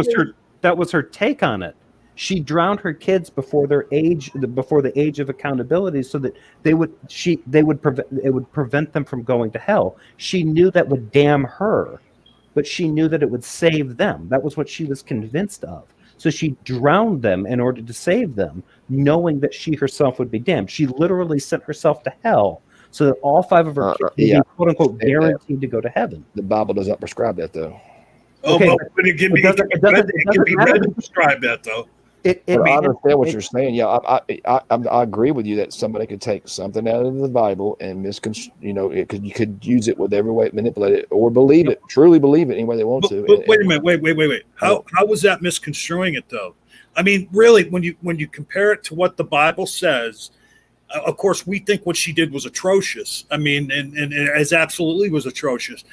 was her take on it. She drowned her kids before the age of accountability, so that it would prevent them from going to hell. She knew that would damn her, but she knew that it would save them. That was what she was convinced of. So she drowned them in order to save them, knowing that she herself would be damned. She literally sent herself to hell so that all 5 of her kids would be, quote unquote, guaranteed to go to heaven. The Bible doesn't prescribe that, though. Okay, but it can be read to prescribe that, though. I understand what you're saying. Yeah, I agree with you that somebody could take something out of the Bible and misconstrue. You could use it with every way, manipulate it, or believe it, truly believe it any way they want to. But wait a minute, wait. How was that misconstruing it though? I mean, really, when you compare it to what the Bible says, Of course, we think what she did was atrocious. I mean, and as absolutely was atrocious.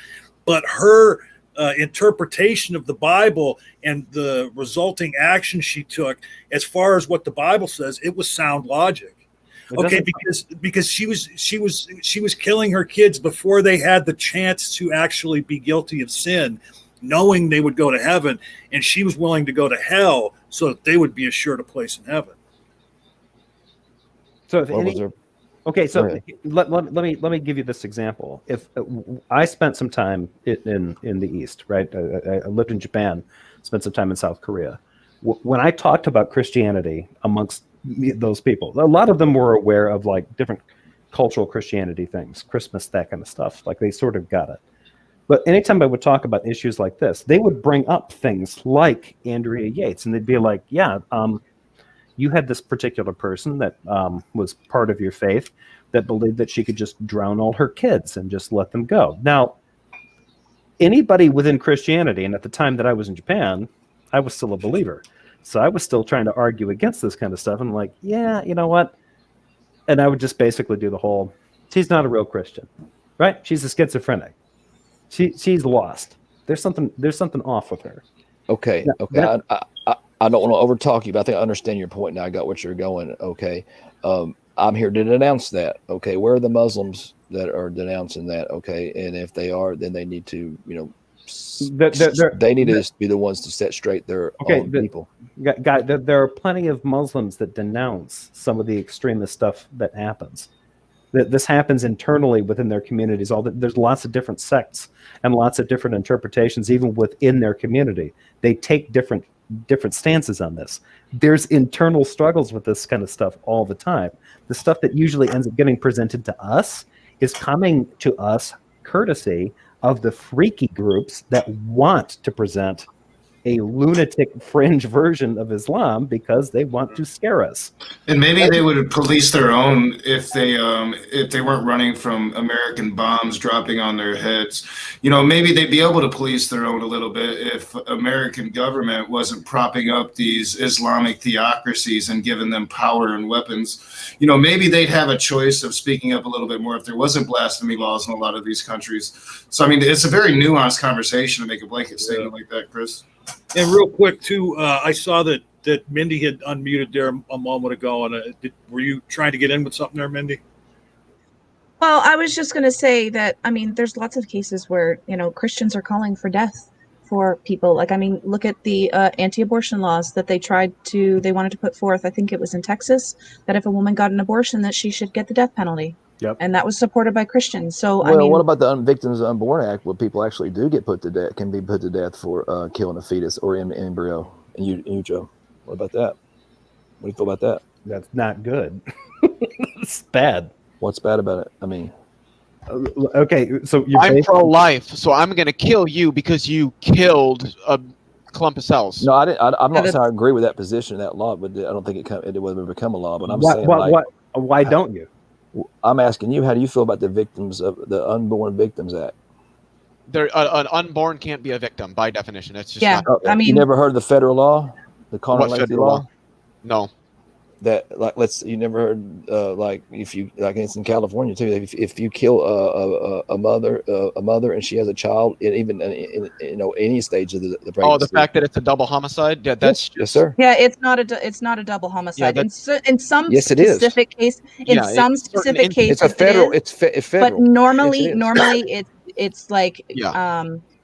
But her interpretation of the Bible and the resulting action she took, as far as what the Bible says, it was sound logic. Okay, because she was killing her kids before they had the chance to actually be guilty of sin, knowing they would go to heaven, and she was willing to go to hell so that they would be assured a place in heaven. So if What was any, there? okay, so Okay. let me give you this example. If I spent some time in the East, right? I lived in Japan, spent some time in South Korea. When I talked about Christianity amongst those people, a lot of them were aware of like different cultural Christianity things, Christmas, that kind of stuff. Like they sort of got it. But anytime I would talk about issues like this, they would bring up things like Andrea Yates, and they'd be like, "Yeah, you had this particular person that was part of your faith that believed that she could just drown all her kids and just let them go." Now, anybody within Christianity, and at the time that I was in Japan, I was still a believer. So I was still trying to argue against this kind of stuff. And I'm like, yeah, you know what? And I would just basically do the whole, she's not a real Christian, right? She's a schizophrenic. She's lost. There's something off with her. Okay. Yeah, Okay. I don't want to overtalk you, but I think I understand your point now. I got what you're going. Okay. I'm here to denounce that. Okay. Where are the Muslims that are denouncing that? Okay. And if they are, then they need to, they need to be the ones to set straight their own people. Guy, there are plenty of Muslims that denounce some of the extremist stuff that happens. That this happens internally within their communities. There's lots of different sects and lots of different interpretations, even within their community. They take different stances on this. There's internal struggles with this kind of stuff all the time. The stuff that usually ends up getting presented to us is coming to us courtesy of the freaky groups that want to present a lunatic fringe version of Islam because they want to scare us. And maybe they would police their own if they weren't running from American bombs dropping on their heads. Maybe they'd be able to police their own a little bit if American government wasn't propping up these Islamic theocracies and giving them power and weapons. Maybe they'd have a choice of speaking up a little bit more if there wasn't blasphemy laws in a lot of these countries. So, I mean, it's a very nuanced conversation to make a blanket statement like that, Chris. And real quick, too, I saw that Mindy had unmuted there a moment ago. And were you trying to get in with something there, Mindy? Well, I was just going to say that, I mean, there's lots of cases where, Christians are calling for death for people. Like, I mean, look at the anti-abortion laws that they wanted to put forth. I think it was in Texas, that if a woman got an abortion, that she should get the death penalty. Yep. And that was supported by Christians. So, Well, I mean, what about the Victims of Unborn Act, where people actually do get put to death, can be put to death for killing a fetus or an embryo in utero? What about that? What do you feel about that? That's not good. It's bad. What's bad about it? I mean, okay, so you're I'm pro-life, so I'm going to kill you because you killed a clump of cells. no, I'm not saying I agree with that position, that law, but I don't think it would ever become a law. But I'm saying, why don't you? I'm asking you, how do you feel about the Victims of the Unborn Victims Act? An unborn can't be a victim by definition. It's just yeah, not. I mean, you never heard of the federal law, the Connor What Lacey federal law? law? No. That you never heard like if you like it's in California too. If you kill a mother and she has a child, and even in any stage of the pregnancy. Oh, the fact that it's a double homicide. Yeah, that's yes, sir. yeah, it's not a double homicide. Yeah, in some Yes, it is. specific case, It's a federal. It's federal. But normally Yes, it is. it's like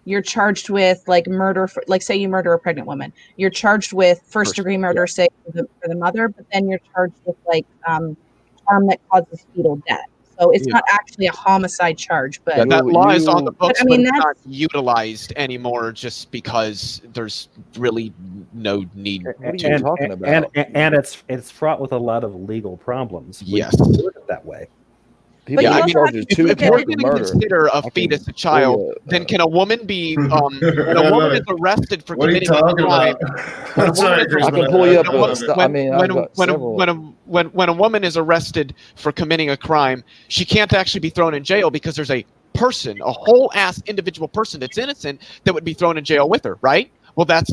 you're charged with like murder for, like, say you murder a pregnant woman, you're charged with first degree murder, say for the mother, but then you're charged with like harm that causes fetal death. So it's not actually a homicide charge, but that law is on the books, I mean, but it's not that's- utilized anymore just because there's really no need. What are you talking about? And it's fraught with a lot of legal problems. We Yes. can do it that way. People you get also charged have with to two If we're counts of going to murder. consider a fetus a child, then can a woman be? When a woman is arrested for What are you committing a talking crime, about? Sorry, Chris, I can but pull you up. when, I mean, I've got several. when a woman is arrested for committing a crime, she can't actually be thrown in jail because there's a whole ass individual person that's innocent that would be thrown in jail with her, right? Well, that's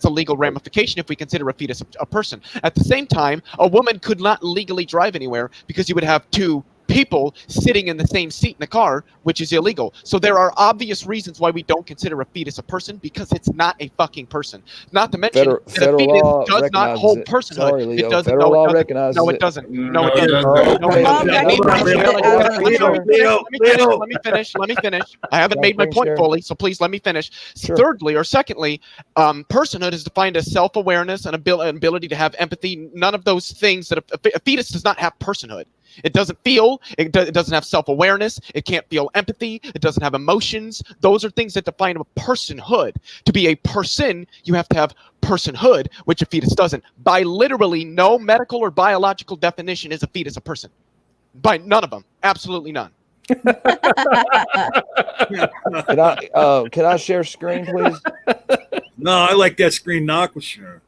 a legal ramification if we consider a fetus a person. At the same time, a woman could not legally drive anywhere because you would have two people sitting in the same seat in a car, which is illegal. So there are obvious reasons why we don't consider a fetus a person, because it's not a fucking person. Not to mention that a Federal fetus law does not recognizes hold it. personhood. Sorry, Leo. It doesn't. Federal No, law it doesn't. recognizes No, it. it doesn't. No, No, it it doesn't. doesn't. No, Okay, it Bob doesn't. recognizes it as a Leo, Let me finish. Let me finish. I haven't Can I made my finish point here? fully, so please let me finish. Sure. Thirdly, or secondly, personhood is defined as self-awareness and ability to have empathy. None of those things that a fetus does not have personhood. It doesn't feel. It doesn't have self-awareness. It can't feel empathy. It doesn't have emotions. Those are things that define a personhood. To be a person, you have to have personhood, which a fetus doesn't. By literally no medical or biological definition is a fetus a person. By none of them. Absolutely none. Can I share screen, please? No, I like that screen Knock was sharing.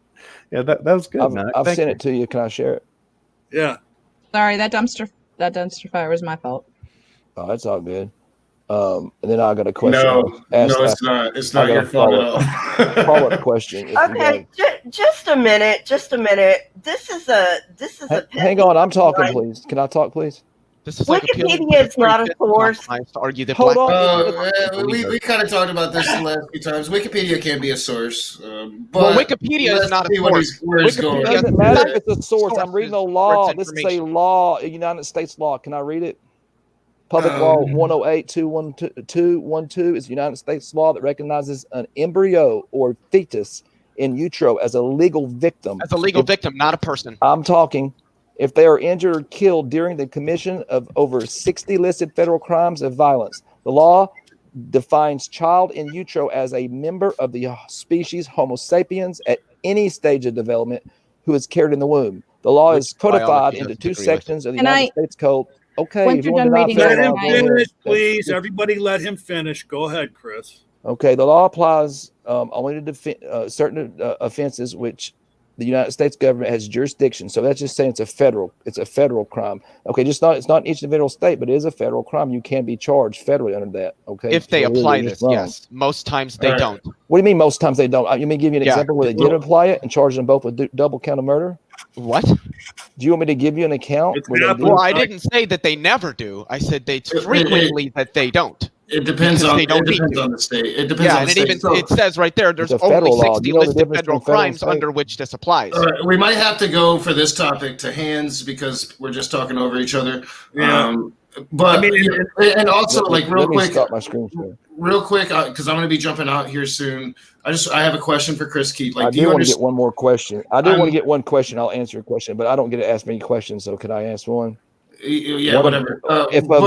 Yeah, that was good. I've, Knock. I've Thank sent you. it to you. Can I share it? Yeah. Sorry, that dumpster fire was my fault. Oh, that's all good. And then I got a question. No, it's not. It's not I got your a fault at all. follow-up question. If you Okay, just a minute. Just a minute. This is a hang on, I'm talking, please. Can I talk, please? This is like appealing to Wikipedia the is not a three-fifths source. compromise to argue that Hold black on. people are We believers. kind of talked about this the last few times. Wikipedia can be a source, but Well, Wikipedia is let's not a see source. where he's It going. Wikipedia- doesn't matter if it's a source. I'm Sources reading a for law. its This is a information. law, a United States law. Can I read it? Public Law 108-212 is a United States law that recognizes an embryo or fetus in utero as a legal victim. As a legal victim, not a person. I'm talking if they are injured or killed during the commission of over 60 listed federal crimes of violence. The law defines child in utero as a member of the species Homo sapiens at any stage of development who is carried in the womb. The law Which is codified biology into doesn't two agree with. sections of the Can United States Code. Okay, Once if you you're want to done deny reading federal Let it, law, him go ahead. finish, That's- please. Everybody let him finish. Go ahead, Chris. Okay, the law applies only to certain offenses which the United States government has jurisdiction. So that's just saying it's a federal crime. Okay, it's not in each individual state, but it is a federal crime. You can be charged federally under that. Okay, If they So it apply is this, wrong. yes. Most times they All right. don't. What do you mean? Most times they don't. You mean give you an Yeah. example where they did apply it and charge them both with double count of murder? What? Do you want me to give you an account It's where they happening. do? Well, I didn't say that they never do. I said they frequently that they don't. It depends Because on they don't need to. on the state. It depends Yeah, on and the it state. even it says right there, there's It's a only federal law. 60 Do you know the listed difference federal between federal and crimes state? under which this applies. All right, we might have to go for this topic to hands because we're just talking over each other. Yeah. But I mean, and also like real Let me quick, stop my screen share. because I'm going to be jumping out here soon. I have a question for Chris Keith. Like, I do do you want to get understand? one more question. I do want I'm- to get one question. I'll answer your question, but I don't get to ask many questions. So can I ask one? Yeah, What whatever. If a But-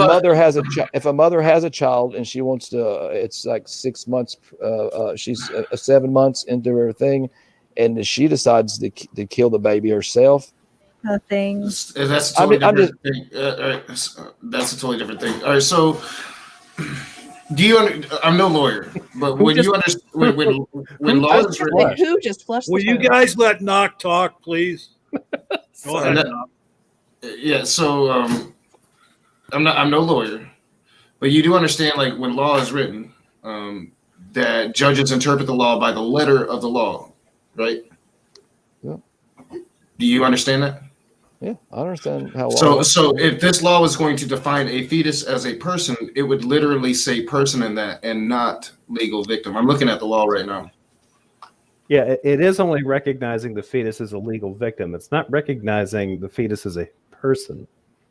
mother has a child and she wants to, it's like 6 months. She's 7 months into her thing, and she decides to kill the baby herself. Nothing. That's a I totally mean, I'm different thing. All right, that's a totally different thing. All right, so do you? I'm no lawyer, but when you understand when law is written, Like, who just flushed the Will you toilet? guys let Knock talk, please? Go ahead, that- Knock. yeah. So I'm no lawyer, but you do understand like when law is written, that judges interpret the law by the letter of the law, right? Yeah. Do you understand that? Yeah, I understand how. So if this law was going to define a fetus as a person, it would literally say person in that and not legal victim. I'm looking at the law right now. Yeah, it is only recognizing the fetus as a legal victim. It's not recognizing the fetus as a person.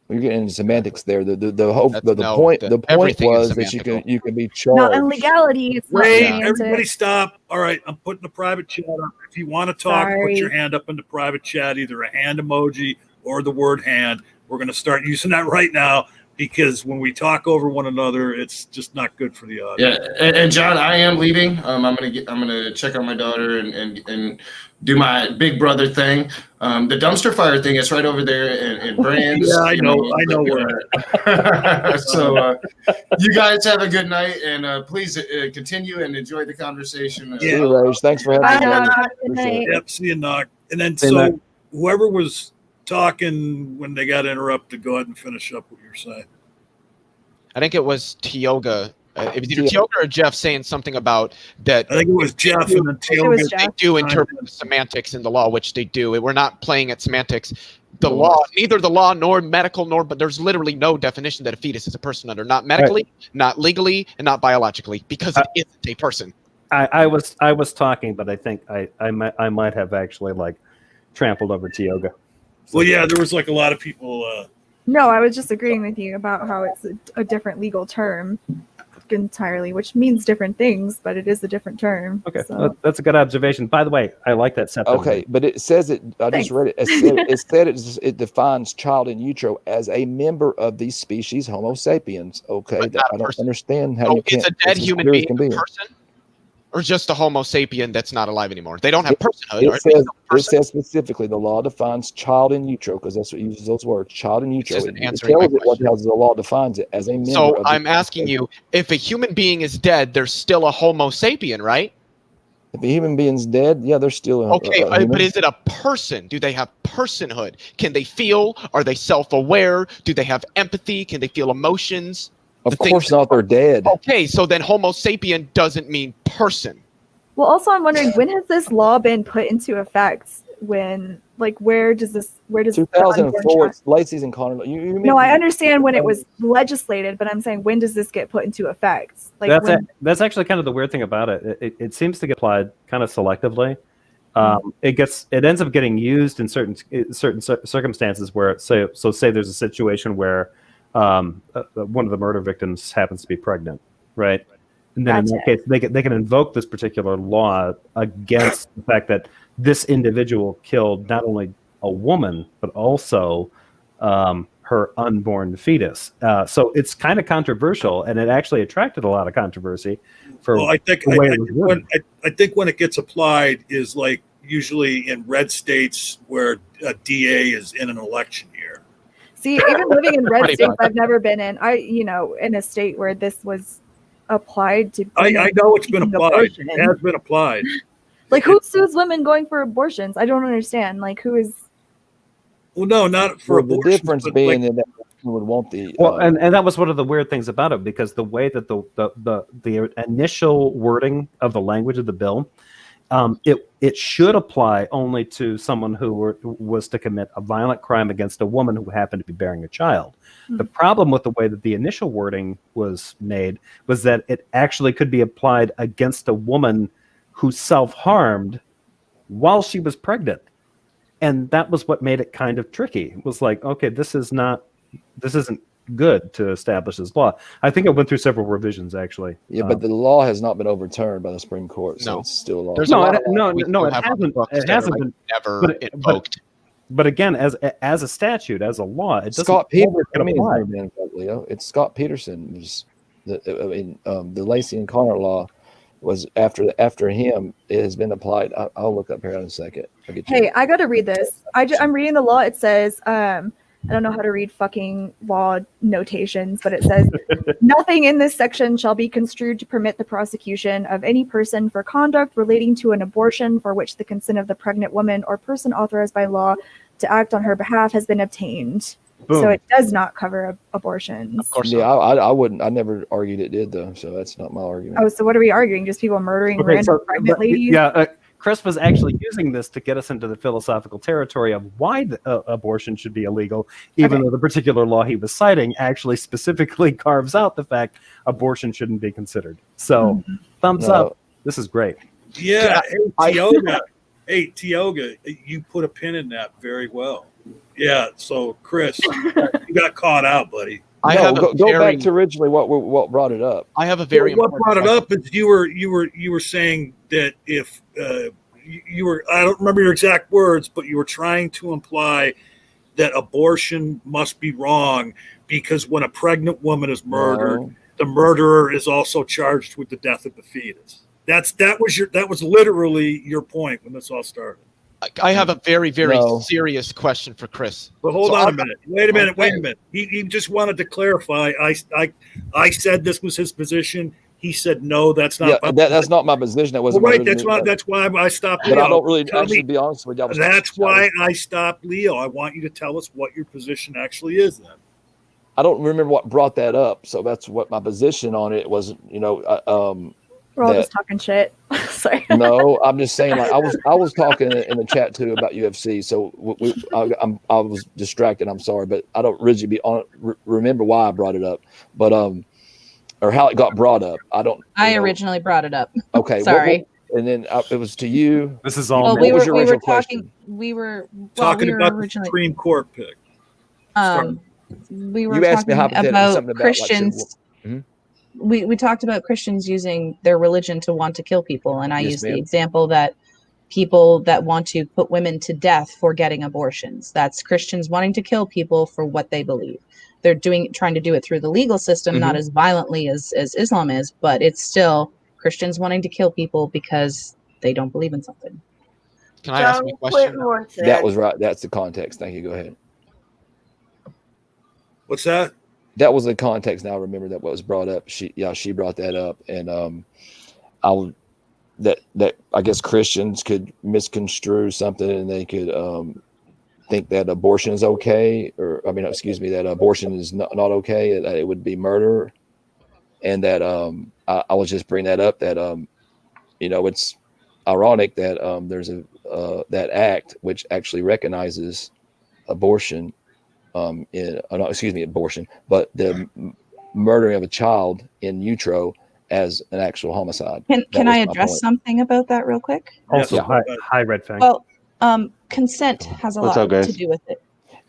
You're getting into semantics there. The whole That's- the no, point the- the point everything is was that semantical. you can be Not charged. in legality. It's not Wait, semantic. everybody stop. All right, I'm putting the private chat up. If you want to talk, Sorry. put your hand up in the private chat, either a hand emoji or the word hand. We're going to start using that right now because when we talk over one another, it's just not good for the audience. Yeah, and John, I am leaving. I'm gonna check on my daughter and do my big brother thing. The dumpster fire thing is right over there in Brands. Yeah, I you know where. So you guys have a good night and please continue and enjoy the conversation. See you, Rage. Thanks for Bye, having me. Knock. Good Appreciate night. it. Yep, see you, Knock. And then Say so Knock. whoever was talking when they got interrupted, go ahead and finish up what you're saying. I think it was Tioga It was either Tioga or Jeff saying something about that. I think it was Jeff and then It Tioga. was Jeff. They do interpret the semantics in the law, which they do. We're not playing at semantics. The law, neither the law nor medical, but there's literally no definition that a fetus is a person under, not medically, not legally, and not biologically, because it isn't a person. I was talking, but I think I might have actually like trampled over Tioga. Well, yeah, there was like a lot of people. No, I was just agreeing with you about how it's a different legal term entirely, which means different things, but it is a different term. Okay, so. that's a good observation. By the way, I like that sentence. Okay, but it says it. I just read it. It defines child in utero as a member of the species Homo sapiens. Okay, But not I don't person. understand how So you can't. it's a dead it's as human clear as being can a be. person, or just a Homo sapien that's not alive anymore? They don't have personhood. It Are they says, still a person? specifically the law defines child in utero because that's what uses those words, child in utero. isn't It answering my tells it what question. the law defines it as a member. So of the I'm asking you, if a human being is dead, there's still a Homo sapien, right? If a human being's dead, yeah, they're still a Okay, human. but is it a person? Do they have personhood? Can they feel? Are they self-aware? Do they have empathy? Can they feel emotions? Of the things course not. They're dead. Okay, so then Homo sapien doesn't mean person. Well, also, I'm wondering, when has this law been put into effect? When, like, where does the unborn 2004. child- It's Lacey's and Connor. No, I understand when it was legislated, but I'm saying, when does this get put into effect? Like, That's actually kind of the weird thing about it. It seems to get applied kind of selectively. It ends up getting used in certain circumstances where say there's a situation where one of the murder victims happens to be pregnant, right? And then in that case, they can invoke this particular law against the fact that this individual killed not only a woman but also her unborn fetus. So it's kind of controversial, and it actually attracted a lot of controversy. Well, I think when it gets applied is like usually in red states where a DA is in an election year. See, even living in red Pretty states, much. I've never been in. In a state where this was applied to. I know it's been applied. Abortion. It has been applied. Like, who sues women going for abortions? I don't understand. Like, who is? Well, no, not for The abortion. difference being that person would want the. Well, and that was one of the weird things about it, because the way that the initial wording of the language of the bill, it should apply only to someone who was to commit a violent crime against a woman who happened to be bearing a child. The problem with the way that the initial wording was made was that it actually could be applied against a woman who self-harmed while she was pregnant. And that was what made it kind of tricky. It was like, okay, this isn't good to establish this law. I think it went through several revisions, actually. Yeah, but the law has not been overturned by the Supreme Court, so No. it's still a law. There's a lot of no, we it have on the hasn't. books It that are, hasn't like, been never but- invoked. But again, as a statute, as a law, it doesn't. Scott Peterson. can I mean, apply. it's never been invoked, Leo. It's Scott Peterson. Was the Lacey and Connor law was after him. It has been applied. I'll look up here in a second. Hey, I got to read this. I'm reading the law. It says, I don't know how to read fucking law notations, but it says, nothing in this section shall be construed to permit the prosecution of any person for conduct relating to an abortion for which the consent of the pregnant woman or person authorized by law to act on her behalf has been obtained. Boom. So it does not cover abortions. Of course Yeah, not. I wouldn't. I never argued it did though, so that's not my argument. Oh, so what are we arguing? Just people murdering random pregnant ladies? Yeah, Chris was actually using this to get us into the philosophical territory of why abortion should be illegal, even though the particular law he was citing actually specifically carves out the fact abortion shouldn't be considered. So, thumbs up. This is great. Yeah, hey, Tioga, you put a pin in that very well. Yeah, so Chris, you got caught out, buddy. Go back to originally what brought it up. I have a very what brought it up is you were saying that if you were, I don't remember your exact words, but you were trying to imply that abortion must be wrong because when a pregnant woman is murdered, the murderer is also charged with the death of the fetus. That was literally your point when this all started. I have a very, very serious question for Chris. But hold on a minute. Wait a minute. He just wanted to clarify. I said this was his position. He said no, that's not. Yeah, that's not my position. That wasn't right. That's why I stopped. But Leo. I don't really. I should be honest with you. That's why I stopped Leo. I want you to tell us what your position actually is. Then I don't remember what brought that up. So that's what my position on it was. You know, We're all that- just talking shit. Sorry. no, I'm just saying. Like I was talking in the chat too about UFC. So I was distracted. I'm sorry, but I don't really remember why I brought it up, but or how it got brought up. I don't. I you know. originally brought it up. Okay. Sorry. And then it was to you. This is all. Well, what we was were your we were original talking. question? We were Talking we were about the originally. Supreme Court pick. We were You asked me talking hypothetically about something about, like, should- Christians. Mhm. We talked about Christians using their religion to want to kill people, and I Yes, used ma'am. the example that people that want to put women to death for getting abortions. That's Christians wanting to kill people for what they believe. They're trying to do it through the legal system, not as violently as Islam is, but it's still Christians wanting to kill people because they don't believe in something. Can I ask John you a question? Quinton said, That was right. That's the context. Thank you. Go ahead. What's that? That was the context. Now I remember that what was brought up. She brought that up, and that I guess Christians could misconstrue something, and they could think that abortion is okay, or that abortion is not okay. That it would be murder, and that I was just bringing that up. That it's ironic that there's that act which actually recognizes abortion. Abortion, but the murdering of a child in utero as an actual homicide. Can was I my address point. something about that real quick? Also, Yeah. hi, Red Fang. Well, consent has a What's lot up, guys? to do with it.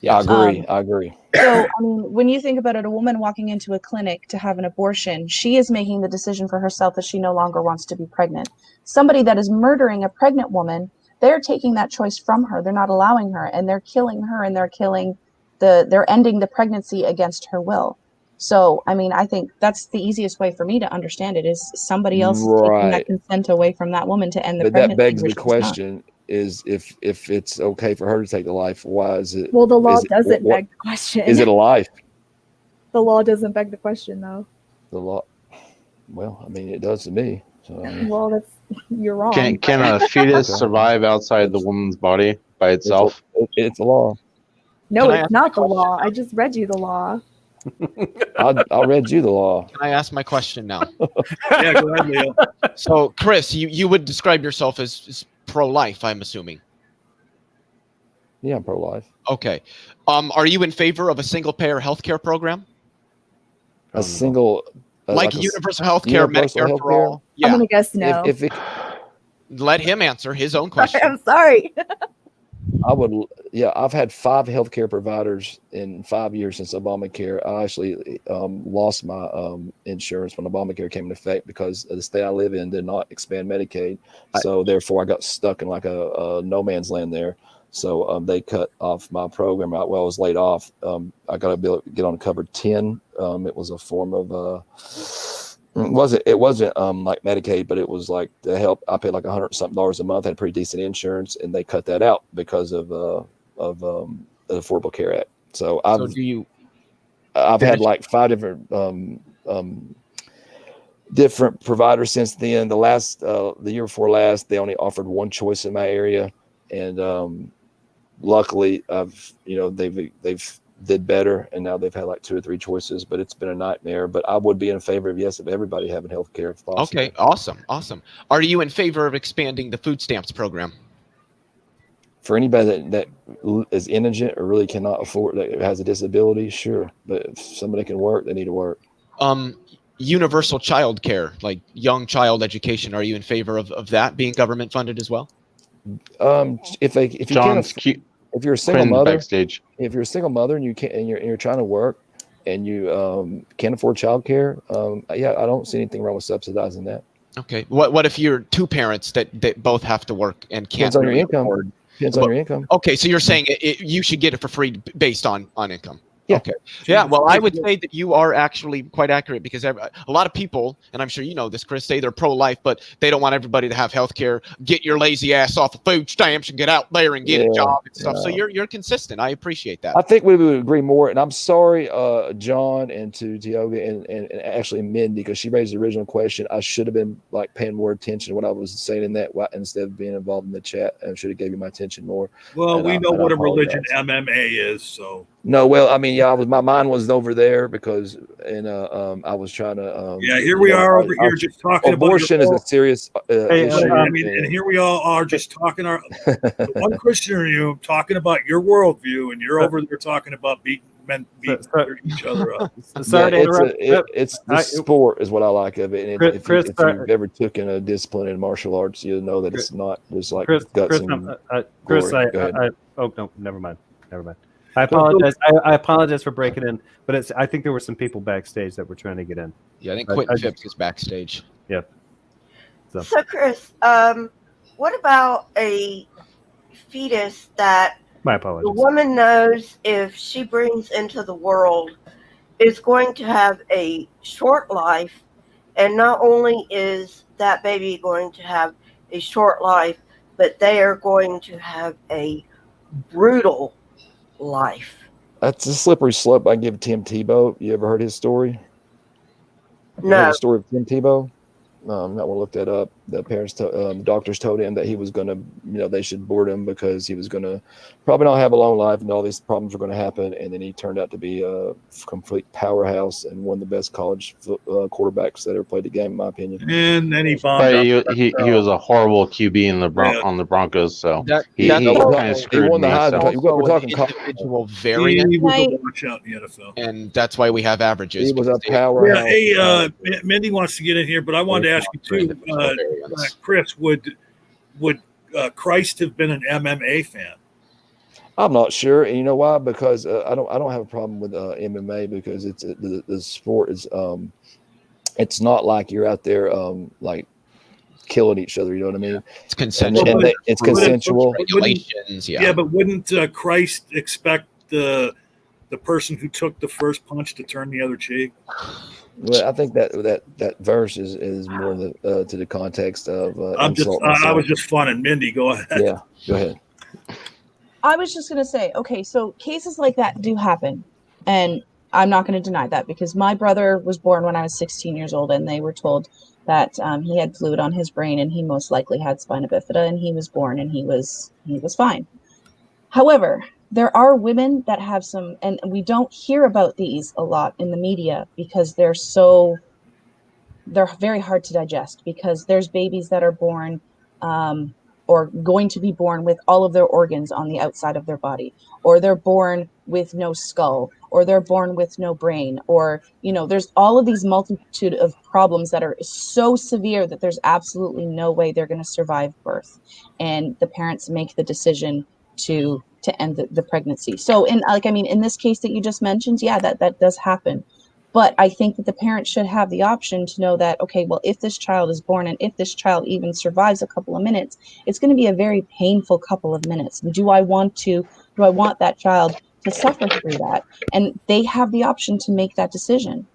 Yeah, I agree. Um, I agree. So, I mean, when you think about it, a woman walking into a clinic to have an abortion, she is making the decision for herself that she no longer wants to be pregnant. Somebody that is murdering a pregnant woman, they're taking that choice from her. They're not allowing her, and they're killing her, and they're ending the pregnancy against her will. So, I mean, I think that's the easiest way for me to understand it is somebody else is taking Right. that consent away from that woman to end the But that pregnancy. begs the which was not. question: is if it's okay for her to take the life, why is it? Well, the law is it- doesn't what- beg the question. Is it a life? The law doesn't beg the question, though. The law. Well, I mean, it does to me. So Well, you're wrong. Can a fetus Okay. survive outside the woman's body by itself? it's a law. No, Can I it's ask not a the question? law. I just read you the law. I read you the law. Can I ask my question now? Yeah, go ahead, Leo. So, Chris, you would describe yourself as pro-life, I'm assuming. Yeah, I'm pro-life. Okay. Are you in favor of a single-payer healthcare program? A single, Like a s- universal healthcare, universal Medicare for healthcare? all? I'm Yeah. gonna guess no. If it, Let him answer his own question. I'm sorry. I would, yeah, I've had 5 healthcare providers in 5 years since Obamacare. I actually lost my insurance when Obamacare came into effect because the state I live in did not expand Medicaid. So therefore, I got stuck in like a no man's land there. So they cut off my program. I was laid off. I got to get on covered 10. It was a form of it wasn't like Medicaid, but it was like to help. I paid like $100-something a month. Had pretty decent insurance, and they cut that out because of the Affordable Care Act. So So do you? I've had like 5 different providers since then. The year before last, they only offered one choice in my area, and luckily, they've did better, and now they've had like 2 or 3 choices, but it's been a nightmare. But I would be in favor of everybody having health care if possible. Okay, awesome. Are you in favor of expanding the food stamps program? For anybody that is indigent or really cannot afford, that has a disability, sure. But if somebody can work, they need to work. Universal child care, like young child education. Are you in favor of that being government funded as well? If you John's can't, if you're a single Quinn mother, backstage. if you're a single mother and you can't, and you're trying to work, and you can't afford childcare, yeah, I don't see anything wrong with subsidizing that. Okay. What if you're 2 parents that both have to work and can't Depends on your really income. afford? Depends on your income. Okay, so you're saying you should get it for free based on income. Yeah. Okay. Yeah. Well, I would say that you are actually quite accurate because a lot of people, and I'm sure you know this, Chris, say they're pro-life, but they don't want everybody to have health care. Get your lazy ass off of food stamps and get out there and get a job and stuff. So you're consistent. I appreciate that. I think we would agree more. And I'm sorry, John, and to Tioga and actually Mindy, because she raised the original question. I should have been like paying more attention to what I was saying in that instead of being involved in the chat. I should have gave you my attention more. Well, And we I know what a apologize. religion MMA is, so No, well, I mean, yeah, my mind was over there because, I was trying to. Yeah, here we are over here just talking abortion about is a serious issue. I mean, and here we all are just talking the one Christian in you talking about your worldview, and you're over there talking about beating each other up. Sorry to interrupt. It's the sport is what I like of it. And if Chris, you've ever taken a discipline in martial arts, you know that it's not just like Chris, guts Chris, and Chris, glory. Go ahead. oh no, never mind. I apologize. I apologize for breaking in, but I think there were some people backstage that were trying to get in. Yeah, I think Quentin Phipps is backstage. Yeah. So, Chris, what about a fetus that My the apologies. woman knows if she brings into the world is going to have a short life, and not only is that baby going to have a short life, but they are going to have a brutal life? That's a slippery slope. I give Tim Tebow. You ever heard his story? You heard No. the story of Tim Tebow? Not want to look that up. The parents, the doctors told him that he was going to, they should board him because he was going to probably not have a long life and all these problems were going to happen. And then he turned out to be a complete powerhouse and one of the best college quarterbacks that ever played the game, in my opinion. And then he bombed. But he was a horrible QB in on the Broncos, so he won kind of screwed the me. Heisman. So. We're talking individual variant, He was a watch out in the NFL. and that's why we have averages. He was a because they- powerhouse. Hey, Mindy wants to get in here, but I wanted to ask you too, Chris. Would Christ have been an MMA fan? I'm not sure, and you know why? Because I don't have a problem with MMA because it's the sport is it's not like you're out there like killing each other. You know what I mean? It's consensual. It's consensual. Regulations, yeah. Yeah, but wouldn't Christ expect the person who took the first punch to turn the other cheek? Well, I think that verse is more to the context of. I was just funning. Mindy, go ahead. Yeah, go ahead. I was just going to say, okay, so cases like that do happen. And I'm not going to deny that because my brother was born when I was 16 years old and they were told that he had fluid on his brain and he most likely had spina bifida and he was born and he was fine. However, there are women that have some, and we don't hear about these a lot in the media because they're very hard to digest because there's babies that are born or going to be born with all of their organs on the outside of their body, or they're born with no skull, or they're born with no brain, or, there's all of these multitude of problems that are so severe that there's absolutely no way they're going to survive birth. And the parents make the decision to end the pregnancy. So in this case that you just mentioned, yeah, that does happen. But I think that the parents should have the option to know that, okay, well, if this child is born and if this child even survives a couple of minutes, it's going to be a very painful couple of minutes. Do I want that child to suffer through that? And they have the option to make that decision.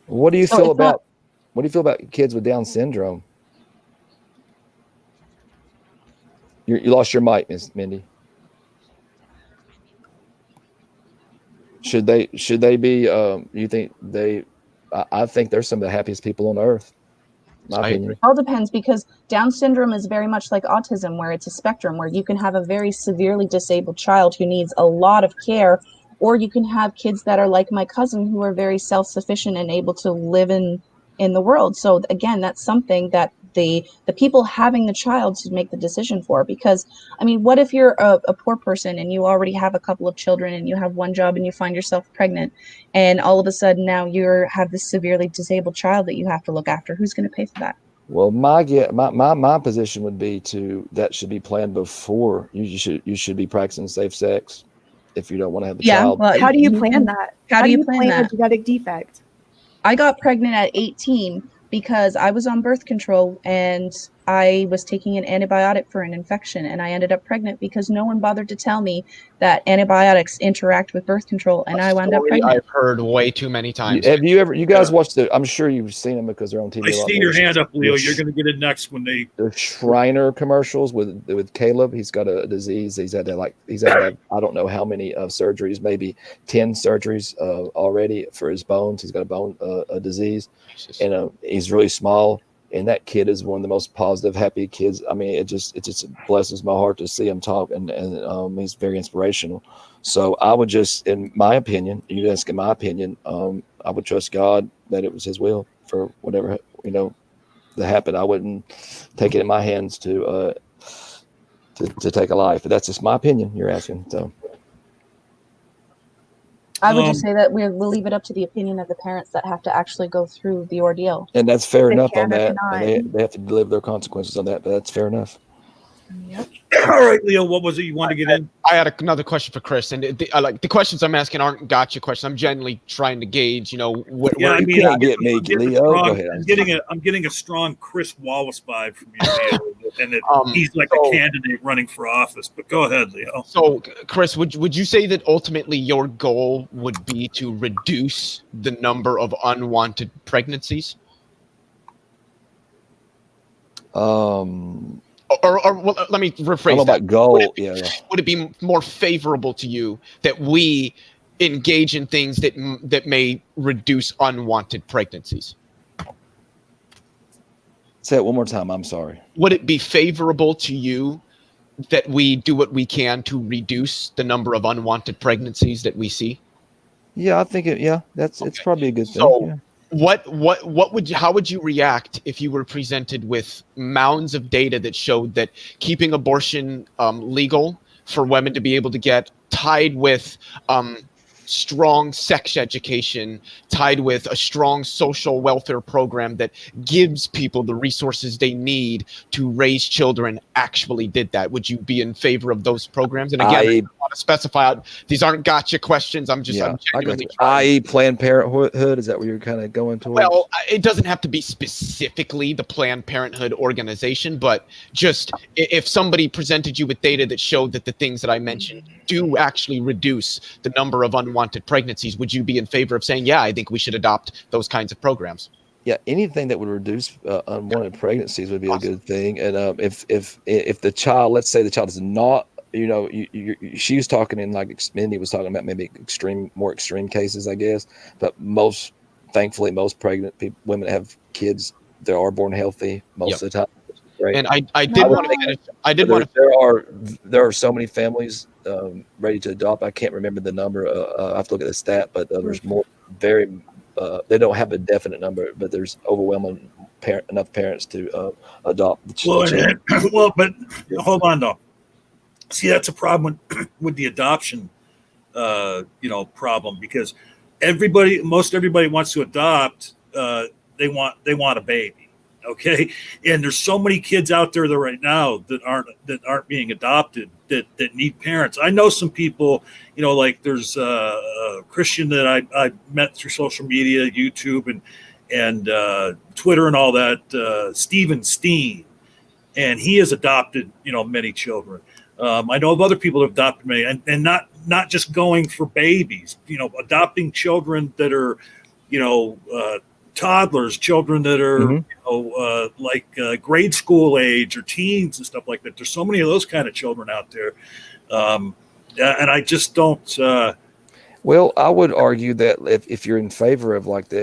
What do you feel about kids with Down syndrome? You lost your mic, Miss Mindy. Should they be? You think they? I think they're some of the happiest people on earth. My opinion. It all depends because Down syndrome is very much like autism, where it's a spectrum where you can have a very severely disabled child who needs a lot of care, or you can have kids that are like my cousin who are very self-sufficient and able to live in the world. So again, that's something that the people having the child should make the decision for. Because what if you're a poor person and you already have a couple of children and you have one job and you find yourself pregnant and all of a sudden now you have this severely disabled child that you have to look after? Who's going to pay for that? Well, my position would be that should be planned before you should be practicing safe sex if you don't want to have the child. Well, how do you plan that? How do you plan that? a genetic defect? I got pregnant at 18 because I was on birth control and I was taking an antibiotic for an infection, and I ended up pregnant because no one bothered to tell me that antibiotics interact with birth control, and I wound up pregnant. I've heard way too many times. Have you ever? You guys watched it? I'm sure you've seen them because they're on TV. I see your hand up, Leo. You're going to get it next when they. The Shriner commercials with Caleb. He's got a disease. He's had I don't know how many surgeries, maybe 10 surgeries already for his bones. He's got a disease, and he's really small. and that kid is one of the most positive, happy kids. I mean, it just blesses my heart to see him talk, and he's very inspirational. So I would just, in my opinion, you ask in my opinion, I would trust God that it was His will for whatever that happened. I wouldn't take it in my hands to take a life. But that's just my opinion. You're asking, so. I would just say that we'll leave it up to the opinion of the parents that have to actually go through the ordeal. And that's fair They enough can on or that. cannot. And they have to live their consequences on that, but that's fair enough. Yep. All right, Leo, what was it you wanted to get in? I had another question for Chris, and the questions I'm asking aren't gotcha questions. I'm genuinely trying to gauge, where I You mean, can't get me, Leo. Go ahead. I'm getting a strong Chris Wallace vibe from you, Leo, and that he's like so- a candidate running for office. But go ahead, Leo. So, Chris, would you say that ultimately your goal would be to reduce the number of unwanted pregnancies? Or well, let me I don't rephrase know that. about goal. Would it be more favorable to you that we engage in things that may reduce unwanted pregnancies? Say it one more time. I'm sorry. Would it be favorable to you that we do what we can to reduce the number of unwanted pregnancies that we see? Yeah, I think it's probably a good thing. So, yeah. How would you react if you were presented with mounds of data that showed that keeping abortion legal for women to be able to get, tied with strong sex education, tied with a strong social welfare program that gives people the resources they need to raise children, actually did that? Would you be in favor of those programs? And again, I want to specify, these aren't gotcha questions. I'm genuinely i.e. Planned Parenthood. Is that where you're kind of going towards? Well, it doesn't have to be specifically the Planned Parenthood organization, but just if somebody presented you with data that showed that the things that I mentioned do actually reduce the number of unwanted pregnancies, would you be in favor of saying, yeah, I think we should adopt those kinds of programs? Yeah, anything that would reduce unwanted pregnancies would be a good thing. And if the child, let's say the child is not, she was talking in, like Mindy was talking about, maybe more extreme cases, I guess. But thankfully, most pregnant women that have kids, they are born healthy most of the time. Right. And I did want to finish. There are so many families ready to adopt. I can't remember the number. I have to look at the stat, but there's more. They don't have a definite number, but there's overwhelming enough parents to adopt. Well, but hold on though. See, that's a problem with the adoption, problem, because most everybody wants to adopt. They want a baby. Okay, and there's so many kids out there right now that aren't being adopted that need parents. I know some people, like there's a Christian that I met through social media, YouTube and Twitter and all that, Stephen Steen, and he has adopted many children. I know of other people that have adopted many, and not just going for babies, adopting children that are toddlers, children that are grade school age or teens and stuff like that. There's so many of those kind of children out there, and I just don't. Well, I would argue that if you're in favor of like the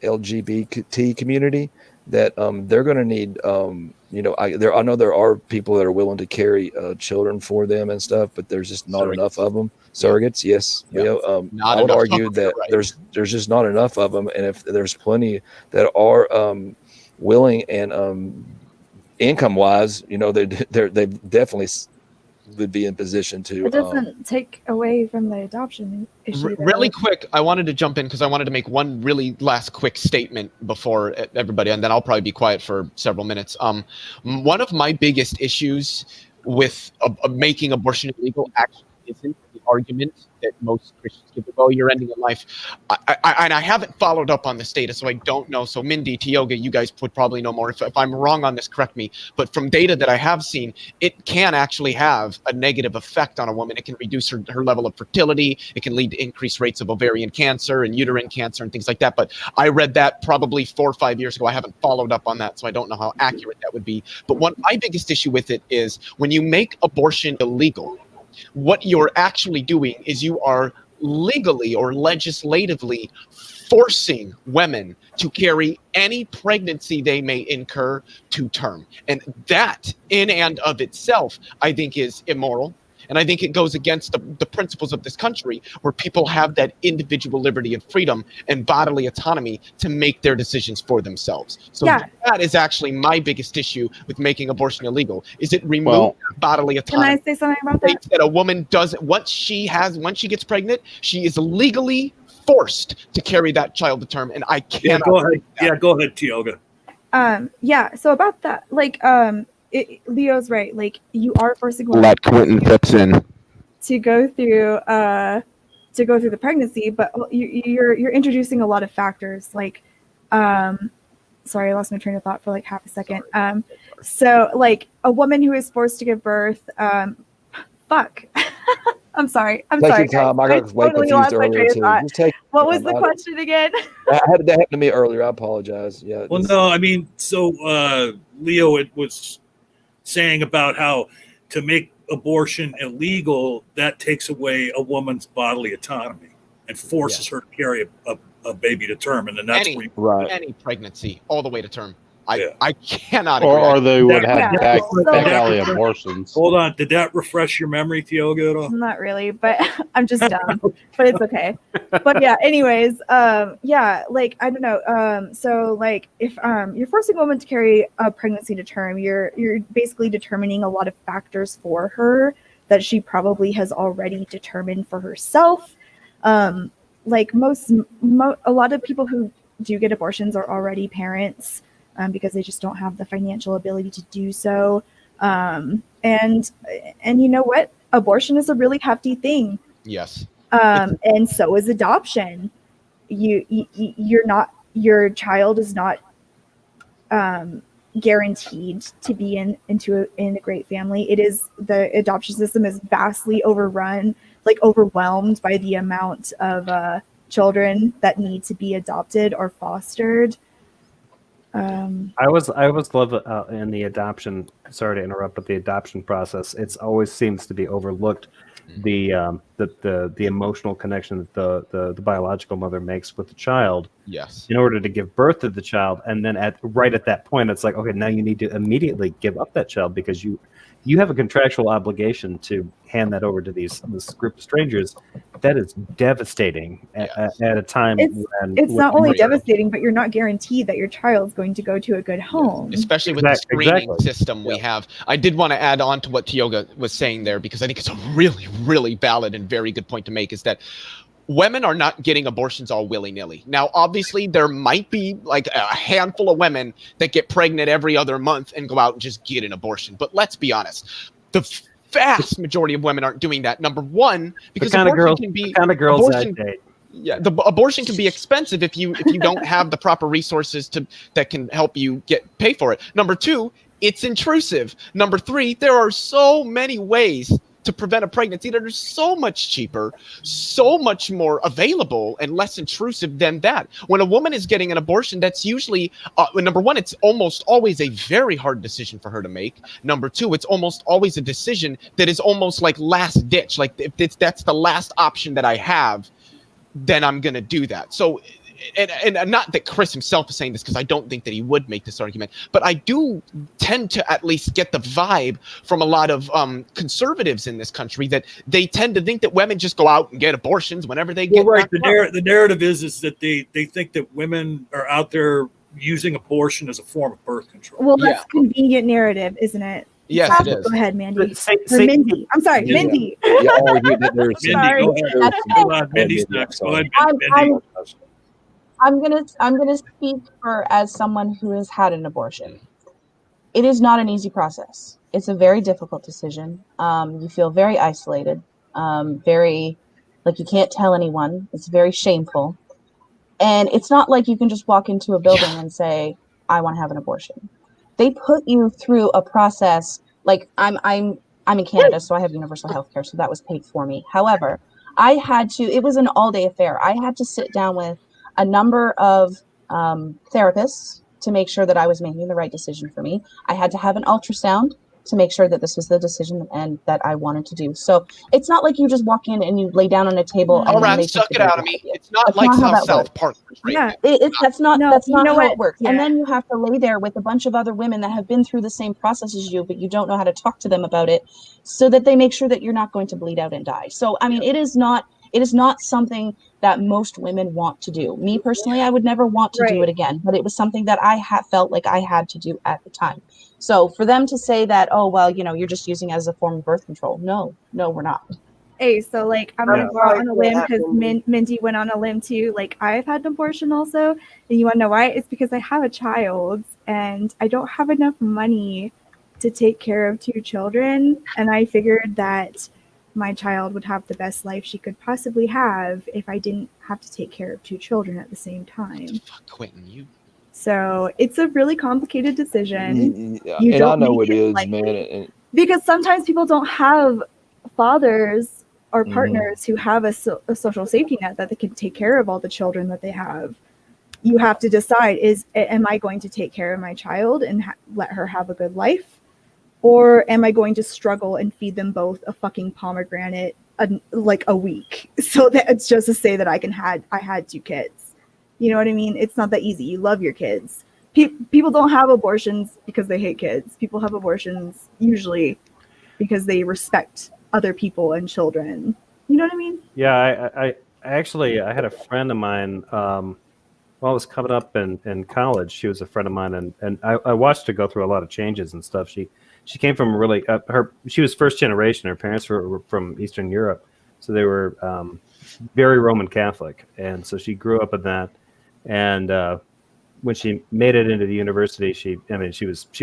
LGBT community, that they're going to need I know there are people that are willing to carry children for them and stuff, but there's just not enough of them. Surrogates, yes. Yeah. I would argue that there's just not enough of them, and if there's plenty that are willing and income wise, they definitely would be in position to. It doesn't take away from the adoption issue. Really quick, I wanted to jump in because I wanted to make one really last quick statement before everybody, and then I'll probably be quiet for several minutes. One of my biggest issues with making abortion illegal actually isn't the argument that most Christians give, oh, you're ending a life. I haven't followed up on this data, so I don't know. So Mindy, Tioga, you guys would probably know more. If I'm wrong on this, correct me. But from data that I have seen, it can actually have a negative effect on a woman. It can reduce her level of fertility. It can lead to increased rates of ovarian cancer and uterine cancer and things like that. But I read that probably 4 or 5 years ago. I haven't followed up on that, so I don't know how accurate that would be. But my biggest issue with it is when you make abortion illegal, what you're actually doing is you are legally or legislatively forcing women to carry any pregnancy they may incur to term. And that in and of itself, I think, is immoral. And I think it goes against the principles of this country, where people have that individual liberty and freedom and bodily autonomy to make their decisions for themselves. So that is actually my biggest issue with making abortion illegal, is it removes bodily autonomy. Can I say something about that? That a woman doesn't, once she gets pregnant, she is legally forced to carry that child to term, and I cannot. Go ahead. Yeah, go ahead, Tioga. So about that, like, Leo's right. Like, you are forcing women Let Quentin Phipps in. to go through the pregnancy, but you're introducing a lot of factors. Like, sorry, I lost my train of thought for like half a second. So like a woman who is forced to give birth, fuck. I'm sorry. Take your time. I got way confused earlier too. What was the question again? That happened to me earlier. I apologize. Yeah. Well, no, I mean, so Leo, it was saying about how to make abortion illegal, that takes away a woman's bodily autonomy and forces her to carry a baby to term, and then that's any pregnancy all the way to term. I cannot. Or they would have back alley abortions. Hold on, did that refresh your memory, Tioga, at all? Not really, but I'm just dumb. But it's okay. But yeah, anyways, like I don't know. So like if you're forcing a woman to carry a pregnancy to term, you're basically determining a lot of factors for her that she probably has already determined for herself. Like a lot of people who do get abortions are already parents. Because they just don't have the financial ability to do so. And you know what? Abortion is a really hefty thing. Yes. And so is adoption. Your child is not guaranteed to be in a great family. It is, the adoption system is vastly overwhelmed by the amount of children that need to be adopted or fostered. I always love in the adoption. Sorry to interrupt, but the adoption process, it's always seems to be overlooked. The emotional connection that the biological mother makes with the child. Yes. In order to give birth to the child, and then right at that point, it's like, okay, now you need to immediately give up that child because you have a contractual obligation to hand that over to this group of strangers. That is devastating at a time when it's not only devastating, but you're not guaranteed that your child's going to go to a good home. Especially with the screening system we have. I did want to add on to what Tioga was saying there, because I think it's a really, really valid and very good point to make, is that women are not getting abortions all willy-nilly. Now, obviously, there might be like a handful of women that get pregnant every other month and go out and just get an abortion. But let's be honest, the vast majority of women aren't doing that. Number one, because abortion can be expensive if you don't have the proper resources that can help you pay for it. Number two, it's intrusive. Number three, there are so many ways to prevent a pregnancy that are so much cheaper, so much more available, and less intrusive than that. When a woman is getting an abortion, that's usually, number one, it's almost always a very hard decision for her to make. Number two, it's almost always a decision that is almost like last ditch. Like if that's the last option that I have, then I'm going to do that. So, and not that Chris himself is saying this, because I don't think that he would make this argument, but I do tend to at least get the vibe from a lot of conservatives in this country that they tend to think that women just go out and get abortions whenever they get. Well, right. The narrative is that they think that women are out there using abortion as a form of birth control. Well, that's convenient narrative, isn't it? Yes, it is. Go ahead, Mandy. Mindy. I'm sorry, Mindy. Sorry. Mindy's next. Go ahead, Mindy. I'm gonna speak as someone who has had an abortion. It is not an easy process. It's a very difficult decision. You feel very isolated, very like you can't tell anyone. It's very shameful, and it's not like you can just walk into a building and say, "I want to have an abortion." They put you through a process. Like I'm in Canada, so I have universal health care, so that was paid for me. However, it was an all-day affair. I had to sit down with a number of therapists to make sure that I was making the right decision for me. I had to have an ultrasound to make sure that this was the decision and that I wanted to do. So it's not like you just walk in and you lay down on a table and All then right, they suck take it the out baby of me. with you. It's not That's like not how how that South works. Park portrays Yeah. it. That's not No, that's you not know how what? it works. Yeah. And then you have to lay there with a bunch of other women that have been through the same process as you, but you don't know how to talk to them about it, so that they make sure that you're not going to bleed out and die. So I mean, it is not something that most women want to do. Me personally, I would never want to do Right. it again, but it was something that I felt like I had to do at the time. So for them to say that, oh well, you're just using it as a form of birth control. No, we're not. Hey, so like I'm gonna Yeah. go out on a Sorry for limb that, because Mindy. Mindy went on a limb too. Like I've had an abortion also, and you wanna know why? It's because I have a child and I don't have enough money to take care of 2 children, and I figured that my child would have the best life she could possibly have if I didn't have to take care of 2 children at the same time. Fuck, Quentin, you. So it's a really complicated decision. Yeah, You and I don't know make it is, like man. And because sometimes people don't have fathers or Mhm. partners who have a social safety net that they can take care of all the children that they have. You have to decide: am I going to take care of my child and let her have a good life, or am I going to struggle and feed them both a fucking pomegranate like a week so that it's just to say that I had 2 kids? You know what I mean? It's not that easy. You love your kids. People don't have abortions because they hate kids. People have abortions usually because they respect other people and children. You know what I mean? Yeah, I actually I had a friend of mine. While I was coming up in college, she was a friend of mine, and I watched her go through a lot of changes and stuff. She came from a really she was first generation. Her parents were from Eastern Europe, so they were very Roman Catholic, and so she grew up in that. And when she made it into the university, she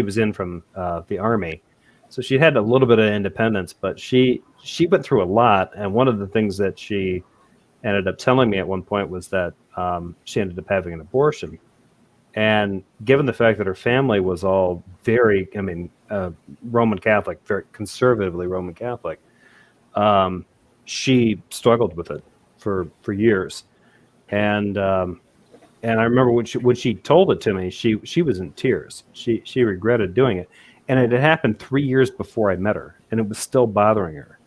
was in from the army, so she had a little bit of independence. But she went through a lot, and one of the things that she ended up telling me at one point was that she ended up having an abortion. And given the fact that her family was all very, Roman Catholic, very conservatively Roman Catholic, she struggled with it for years. And I remember when she told it to me, she was in tears. She regretted doing it. And it had happened 3 years before I met her, and it was still bothering her.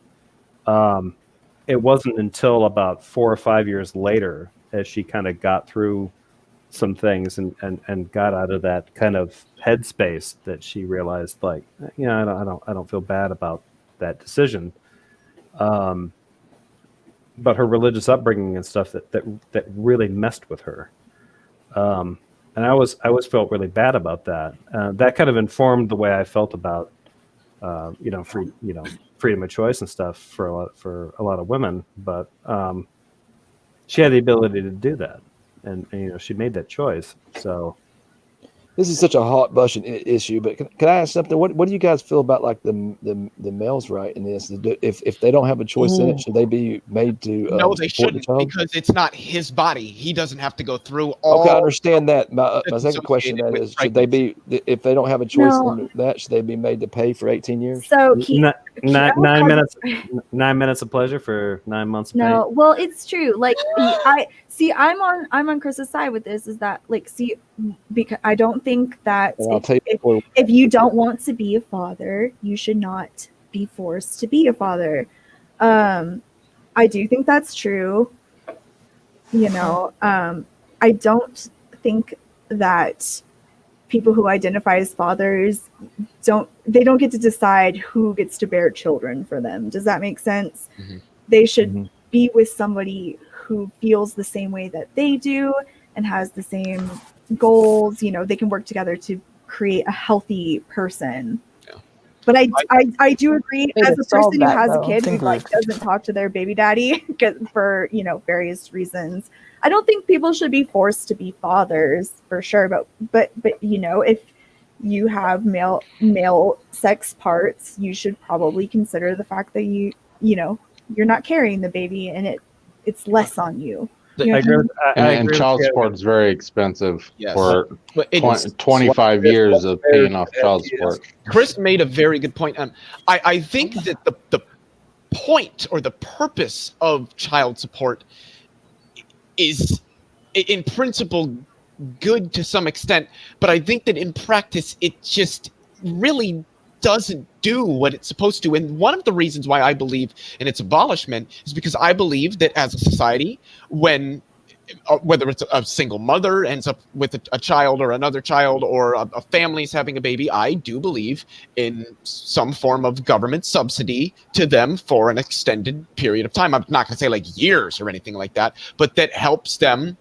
It wasn't until about 4 or 5 years later, as she kind of got through some things and got out of that kind of headspace, that she realized, like, I don't feel bad about that decision. But her religious upbringing and stuff that really messed with her. And I always felt really bad about that. That kind of informed the way I felt about freedom of choice and stuff for a lot of women. But she had the ability to do that, and she made that choice. So this is such a hot button issue. But can I ask something? What do you guys feel about like the male's right in this? If they don't have a choice in it, should they be made to No, they support the shouldn't, child? because it's not his body. He doesn't have to go through all. Okay, I understand that. My that's second question associated with is: should they be, if they don't have a choice No. in that, should they be made to pay for 18 years? So nine minutes, 9 minutes of pleasure for 9 months of pain. No, well, it's true. Like I'm on Chris's side with this. Is that like because I don't think that And I'll tell you, if you don't want to be a father, you should not be forced to be a father. I do think that's true. I don't think that people who identify as fathers don't get to decide who gets to bear children for them. Does that make sense? Mm-hmm. They should be with somebody who feels the same way that they do and has the same goals. They can work together to create a healthy person. Yeah. But I do agree, as a person who has a kid who doesn't talk to their baby daddy for various reasons. I don't think people should be forced to be fathers for sure, but if you have male sex parts, you should probably consider the fact that you're not carrying the baby and it's less on you. I agree. And child support is very expensive for But it is 25 years of paying off child support. Chris made a very good point. I think that the point or the purpose of child support is, in principle, good to some extent, but I think that in practice it just really doesn't do what it's supposed to. And one of the reasons why I believe in its abolishment is because I believe that as a society, when whether it's a single mother ends up with a child or another child, or a family's having a baby, I do believe in some form of government subsidy to them for an extended period of time. I'm not going to say like years or anything like that, but that helps them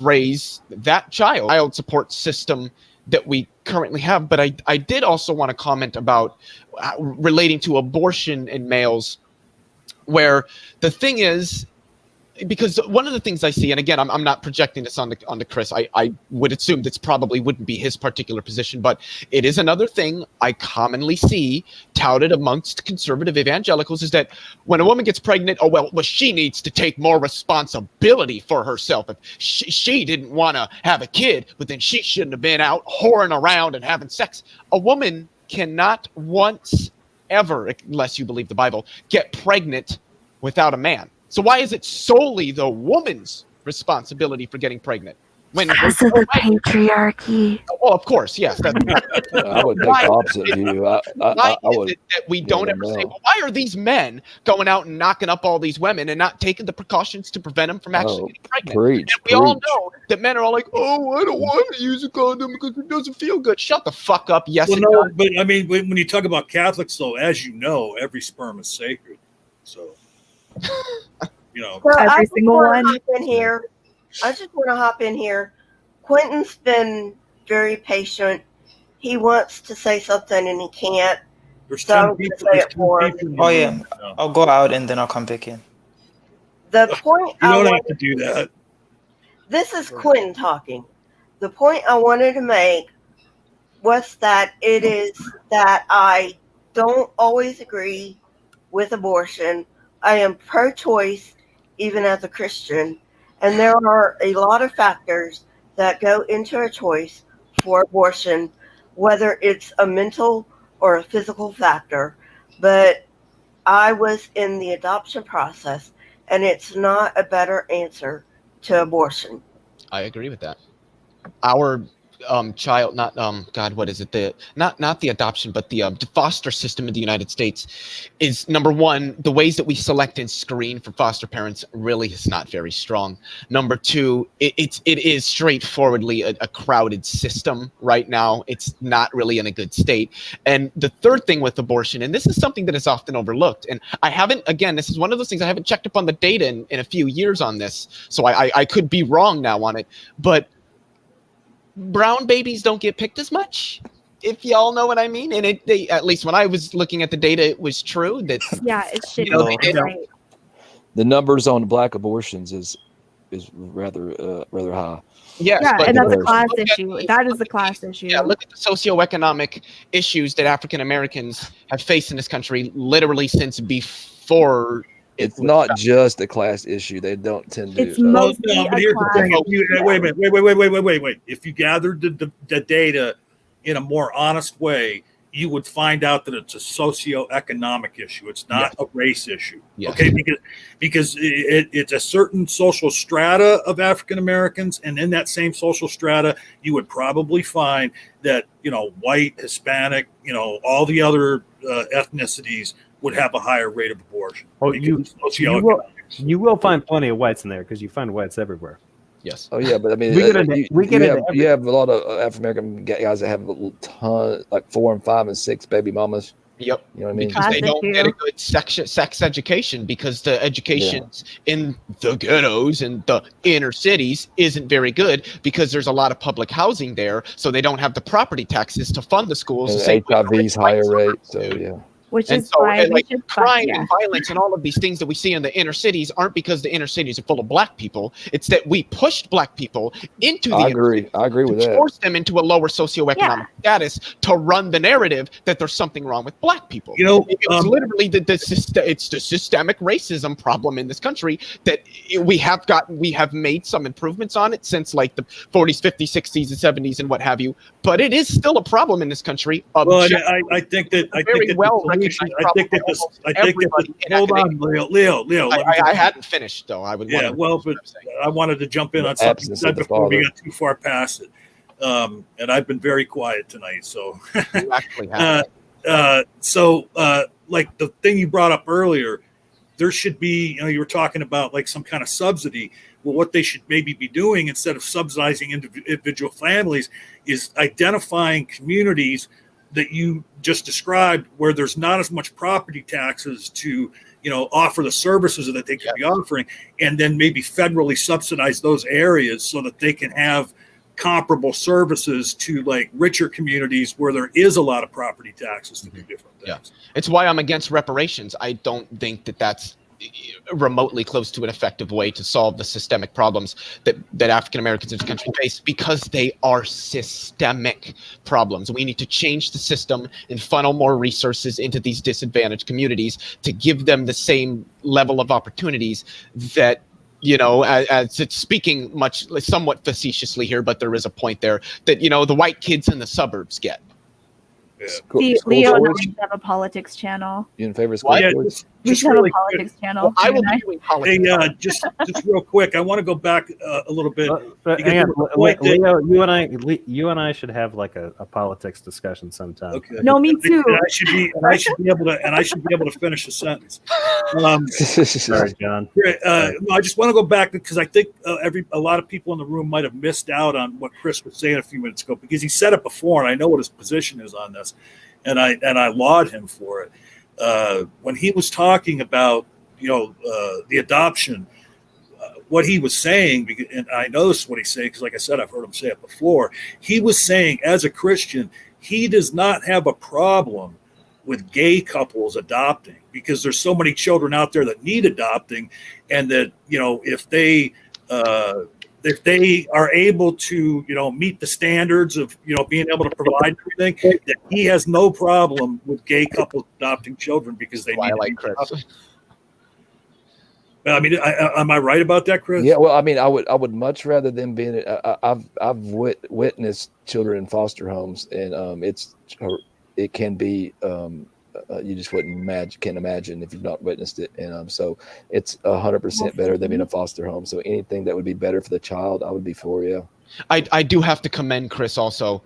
raise that child support system that we currently have. But I did also want to comment about relating to abortion in males, where the thing is, because one of the things I see, and again, I'm not projecting this onto Chris. I would assume this probably wouldn't be his particular position, but it is another thing I commonly see touted amongst conservative evangelicals, is that when a woman gets pregnant, well, she needs to take more responsibility for herself. If she didn't want to have a kid, but then she shouldn't have been out whoring around and having sex. A woman cannot once ever, unless you believe the Bible, get pregnant without a man. So why is it solely the woman's responsibility for getting pregnant? Because of the patriarchy. Well, of course, yes. I would take the opposite view. Why is it that we don't ever say, well, why are these men going out and knocking up all these women and not taking the precautions to prevent them from actually getting pregnant? And we all know that men are all like, oh, I don't want to use a condom because it doesn't feel good. Shut the fuck up. Yes, well, no, but I mean, when you talk about Catholics, though, as you know, every sperm is sacred. So, you know, So Every single one. I just want to hop in here. Quentin's been very patient. He wants to say something and he can't. there's So 10 I'm gonna people. say There's it 10 for him. people in Oh the yeah, room. No. I'll go out and then I'll come back in. The point You I don't have wanted, to do that. this is Quentin talking. The point I wanted to make was that it is that I don't always agree with abortion. I am pro-choice, even as a Christian, and there are a lot of factors that go into a choice for abortion, whether it's a mental or a physical factor. But I was in the adoption process, and it's not a better answer to abortion. I agree with that. Our child, not God, what is it? The not the adoption, but the foster system in the United States is, number one, the ways that we select and screen for foster parents really is not very strong. Number two, it is straightforwardly a crowded system right now. It's not really in a good state. And the third thing with abortion, and this is something that is often overlooked, and I haven't, again, this is one of those things I haven't checked up on the data in a few years on this, so I could be wrong now on it, but brown babies don't get picked as much, if y'all know what I mean. And they, at least when I was looking at the data, it was true that Yeah, it's shitty. You know, Right. The numbers on black abortions is rather high. yes, Yeah, but and that's a Look class at issue. the- That is a class issue. yeah, look at the socioeconomic issues that African Americans have faced in this country literally since before. It's not just a class issue. They don't tend to. It's mostly No, but a here's the class. thing. If you, wait a minute. Wait. If you gathered the data in a more honest way, you would find out that it's a socioeconomic issue. It's not a race issue. Yes. Okay, because it's a certain social strata of African Americans, and in that same social strata, you would probably find that, you know, white, Hispanic, you know, all the other ethnicities would have a higher rate of abortion. Oh, because you will find plenty of whites in there because you find whites everywhere. Yes. Oh yeah, but I mean, We get into you have a lot of African American guys that have a ton, like 4 and 5 and 6 baby mamas. Yep. You know what I mean? Because they Class don't issue. get a good sex education, because the educations in the ghettos and the inner cities isn't very good, because there's a lot of public housing there, so they don't have the property taxes to fund the schools. And the same way the HIV's rich white higher rate. suburbs So do. yeah. Which And is so, why and, we like, should crime yeah. and violence and all of these things that we see in the inner cities aren't because the inner cities are full of black people. It's that we pushed black people into the I inner agree. I agree with to that. force them into a lower socioeconomic status to run the narrative that there's something wrong with black people. You know, It's literally it's the systemic racism problem in this country that we have made some improvements on it since like the 40s, 50s, 60s, and 70s and what have you. But it is still a problem in this country. Well, and I think that hold on, Leo. I hadn't finished though. I would. Yeah, well, but I wanted to jump in on something you Absence said of the before we father. got too far past it. And I've been very quiet tonight, so You actually have. like the thing you brought up earlier, there should be, you were talking about like some kind of subsidy. Well, what they should maybe be doing instead of subsidizing individual families is identifying communities that you just described where there's not as much property taxes to, offer the services that they could be offering, and then maybe federally subsidize those areas so that they can have comparable services to like richer communities where there is a lot of property taxes to do different things. Yeah. It's why I'm against reparations. I don't think that that's remotely close to an effective way to solve the systemic problems that African Americans in this country face, because they are systemic problems. We need to change the system and funnel more resources into these disadvantaged communities to give them the same level of opportunities that, as it's speaking somewhat facetiously here, but there is a point there that, the white kids in the suburbs get. See, Leo and I should have a politics channel. You in favor of school boards? We should have a politics channel. Well, I will be doing politics. Hey, just real quick, I want to go back a little bit. Hang on, Leo, you and I should have like a politics discussion sometime. Okay. No, me too. And I should be able to finish the sentence. Sorry, John. No, I just want to go back because I think a lot of people in the room might have missed out on what Chris was saying a few minutes ago, because he said it before, and I know what his position is on this, and I laud him for it. When he was talking about, the adoption, what he was saying, and I noticed what he's saying because, like I said, I've heard him say it before. He was saying, as a Christian, he does not have a problem with gay couples adopting, because there's so many children out there that need adopting, and that, if they are able to, meet the standards of, being able to provide everything, that he has no problem with gay couples adopting children because they need. Like Chris. I mean, am I right about that, Chris? Yeah. Well, I mean, I would much rather than being. I've witnessed children in foster homes, and it can be. You just can't imagine if you've not witnessed it, and so it's 100% better than being a foster home. So anything that would be better for the child, I would be for. Yeah, I do have to commend Chris also.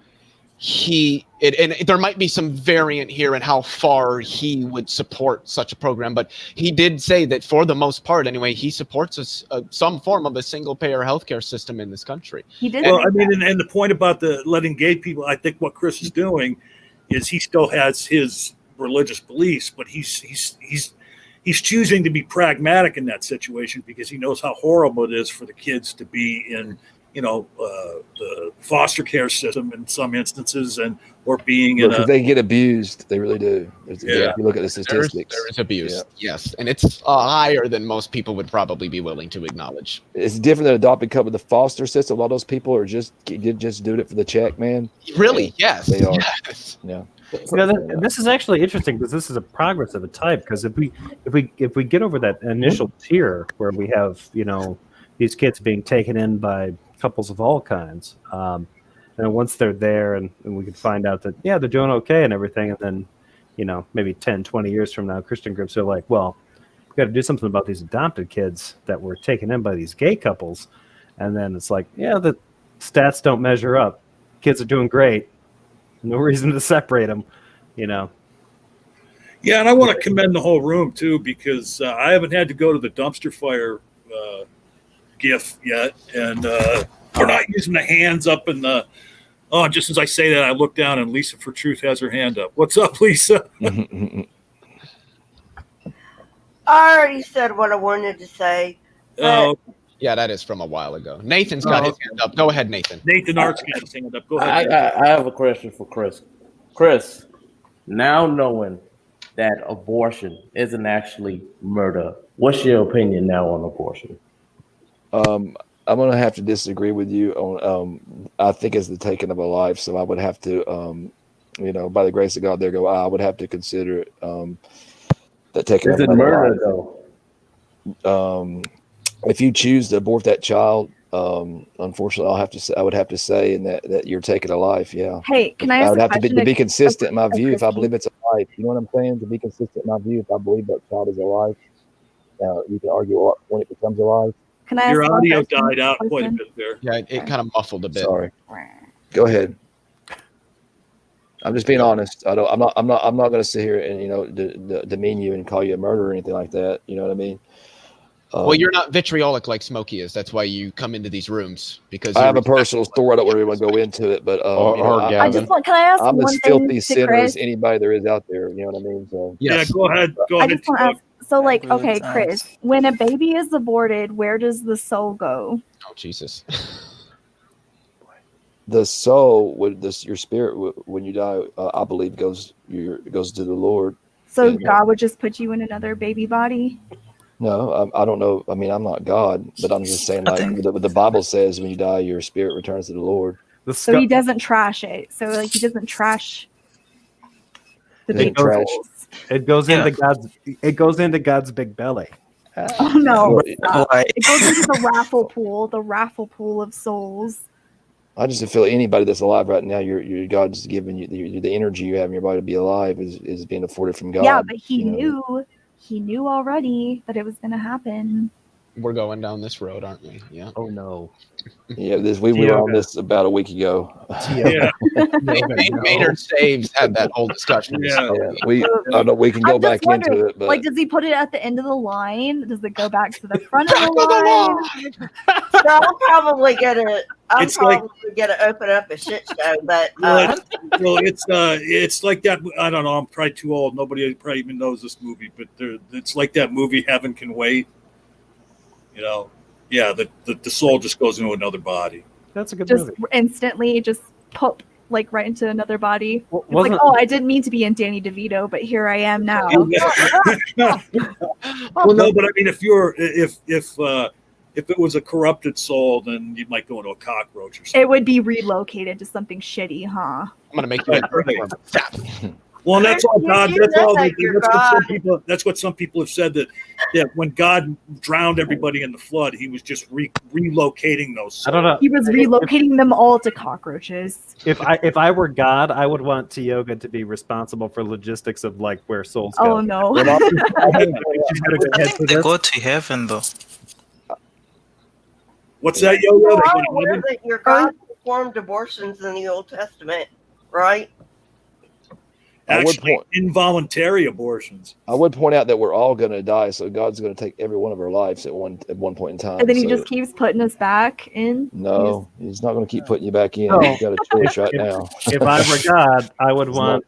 And there might be some variant here in how far he would support such a program, but he did say that for the most part, anyway, he supports some form of a single-payer healthcare system in this country. He did. Well, I mean, and the point about the letting gay people, I think what Chris is doing is he still has his religious beliefs, but he's choosing to be pragmatic in that situation because he knows how horrible it is for the kids to be in, the foster care system in some instances, or being they get abused. They really do. If you look at the statistics, there is abuse. Yeah. Yes, and it's higher than most people would probably be willing to acknowledge. It's different than adopted couple. The foster system, a lot of those people are just doing it for the check, man. Really? Yes. They are. Yes. Yeah. This is actually interesting because this is a progress of a type. Because if we get over that initial tier where we have these kids being taken in by couples of all kinds, and once they're there and we can find out that they're doing okay and everything, and then maybe 10, 20 years from now, Christian groups are like, well, we got to do something about these adopted kids that were taken in by these gay couples, and then it's like, the stats don't measure up. Kids are doing great. No reason to separate them, Yeah, and I want to commend the whole room too, because I haven't had to go to the dumpster fire GIF yet, and we're not using the hands up in the. Oh, just as I say that, I look down and Lisa for Truth has her hand up. What's up, Lisa? I already said what I wanted to say. Oh, yeah, that is from a while ago. Nathan's got his hand up. Go ahead, Nathan. Nathan Art's got his hand up. Go ahead. I have a question for Chris. Chris, now knowing that abortion isn't actually murder, what's your opinion now on abortion? I'm going to have to disagree with you on. I think it's the taking of a life, so I would have to, by the grace of God, I would have to consider it. That taking of a murder life. Though? If you choose to abort that child, unfortunately, I would have to say, that you're taking a life. Yeah. Hey, can I ask? I would have to be consistent in my view. If I believe it's a life, you know what I'm saying? To be consistent in my view, if I believe that child is a life, you can argue when it becomes a life. Can I ask your audio died out quite a bit there? Yeah, it kind of muffled a bit. Sorry. Go ahead. I'm just being honest. I'm not going to sit here and demean you and call you a murderer or anything like that. You know what I mean? Well, you're not vitriolic like Smokey is. That's why you come into these rooms because I have a personal story. I don't really want to go into it, but I just want. Can I ask I'm one as thing filthy to sinner Chris? as anybody there is out there. You know what I mean? So Yeah, go ahead. Go I ahead. just want to ask. So, like, Good okay, times. Chris, when a baby is aborted, where does the soul go? Oh Jesus. the soul, your spirit, when you die, I believe goes to the Lord. So And, God would just put you in another baby body? No, I don't know. I mean, I'm not God, but I'm just saying, like the Bible says, when you die, your spirit returns to the Lord. So he doesn't trash it. So like he doesn't trash the baby souls. It goes into God's big belly. Oh no! Well, It goes into the raffle pool of souls. I just feel anybody that's alive right now, your God's giving you the energy you have in your body to be alive is being afforded from God. Yeah, but he knew already that it was going to happen. We're going down this road, aren't we? Yeah. Oh no. Yeah, we were on this about a week ago. Yeah. Maynard Saves had that whole discussion. Yeah. We can go I'm back just wondering, into it, but like, does he put it at the end of the line? Does it go back to the front of the line? So I'll probably get it. I'm It's like- probably going to open up a shit show, but Well, it's like that. I don't know. I'm probably too old. Nobody probably even knows this movie, but it's like that movie Heaven Can Wait. You know, yeah. The soul just goes into another body. That's a good Just movie. instantly, just pop like right into another body. It's like, wasn't- oh, I didn't mean to be in Danny DeVito, but here I am now. Well, no, but I mean, if it was a corrupted soul, then you might go into a cockroach or something. It would be relocated to something shitty, huh? I'm gonna make you. Well, and that's all God. You That's know all. that you're That's what some people have said that when God drowned everybody in the flood, He was just relocating those souls. I don't know. He was relocating them all to cockroaches. If I were God, I would want Tioga to be responsible for logistics of like where souls go. Oh no! She's gonna go I ahead think for they this. go to heaven though. What's that, you Yo-Yo? They are go to aware heaven? that your God performed abortions in the Old Testament, right? I would Actually, point- involuntary abortions. I would point out that we're all going to die, so God's going to take every one of our lives at one point in time. And then he so- just keeps putting us back in. No, he's not going to keep putting you back in. No. You got a choice right now. If I were God, I would It's want.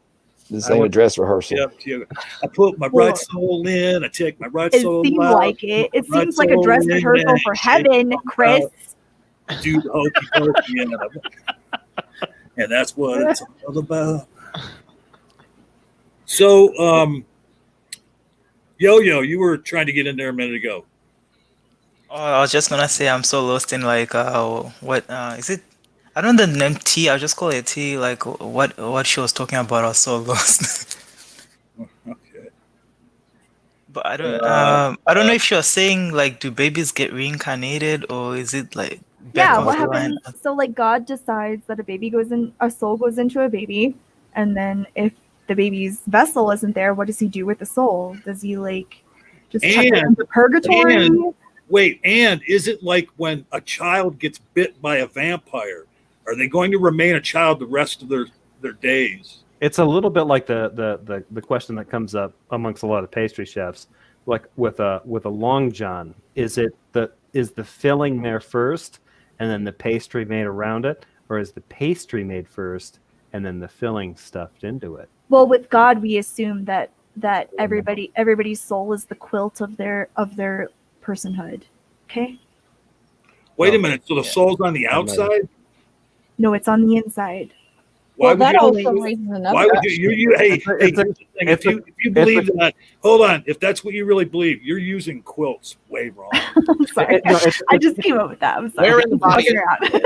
This I ain't a would- dress rehearsal. Yep, I put my right soul in. I take my right It soul seems out. like it. It Right seems like a dress soul in rehearsal and for shake heaven, my Chris. mouth. Do the hokey pokey, and that's what it's all about. So, Yo-Yo, you were trying to get in there a minute ago. Oh, I was just gonna say I'm so lost in like what is it? I don't know the name T. I'll just call it T. Like what she was talking about. I was so lost. Okay. But I don't know if she was saying like do babies get reincarnated or is it like back Yeah, on what the line? happens? So like God decides that a soul goes into a baby, and then if the baby's vessel isn't there, what does he do with the soul? Does he like just chuck it And- into purgatory? And is it like when a child gets bit by a vampire? Are they going to remain a child the rest of their days? It's a little bit like the question that comes up amongst a lot of pastry chefs, like with a long john. Is the filling there first, and then the pastry made around it, or is the pastry made first and then the filling stuffed into it? Well, with God, we assume that everybody's soul is the quilt of their personhood. Okay? Wait a minute. So the soul's on the outside? No, it's on the inside. Why Well, that would you? also raises another Why would question. you? Hey, It's a- here's the thing. If you believe that, hold on. If that's what you really believe, you're using quilts way wrong. I'm sorry. I just came up with that. I'm sorry. Where in the body? Figure it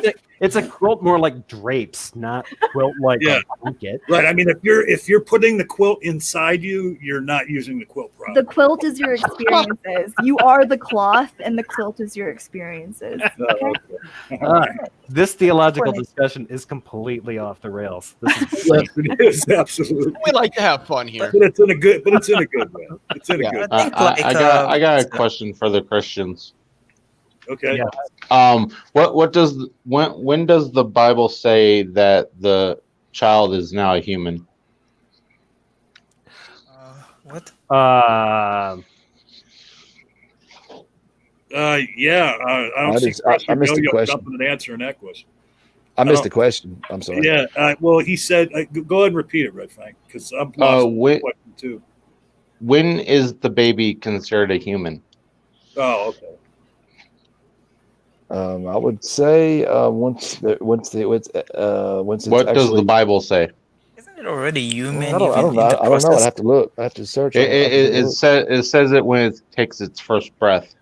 out. It's a quilt more like drapes, not quilt like Yeah. a blanket. Right. I mean, if you're putting the quilt inside you, you're not using the quilt properly. The quilt is your experiences. You are the cloth, and the quilt is your experiences. Okay? This theological Funny. discussion is completely off the rails. This is Yes, it is absolutely. We like to have fun here. But it's in a good way. It's in a Yeah. good. I think, I got a question for the Christians. Okay. Yeah. What does when does the Bible say that the child is now a human. What? Yeah, I don't I see just- Chris I missed the Yo-Yo question. jumping and answering that question. I missed Oh. the question. I'm sorry. Yeah, well, he said, go ahead and repeat it, Red Fang, because I'm lost in the When, question too. when is the baby considered a human? Oh, okay. I would say once it's What actually, does the Bible say? Isn't it already human? I don't even know. in the I don't know. I'd process? have to look. I have to search. It, I'll have to it, it, look. says it when it takes its first breath.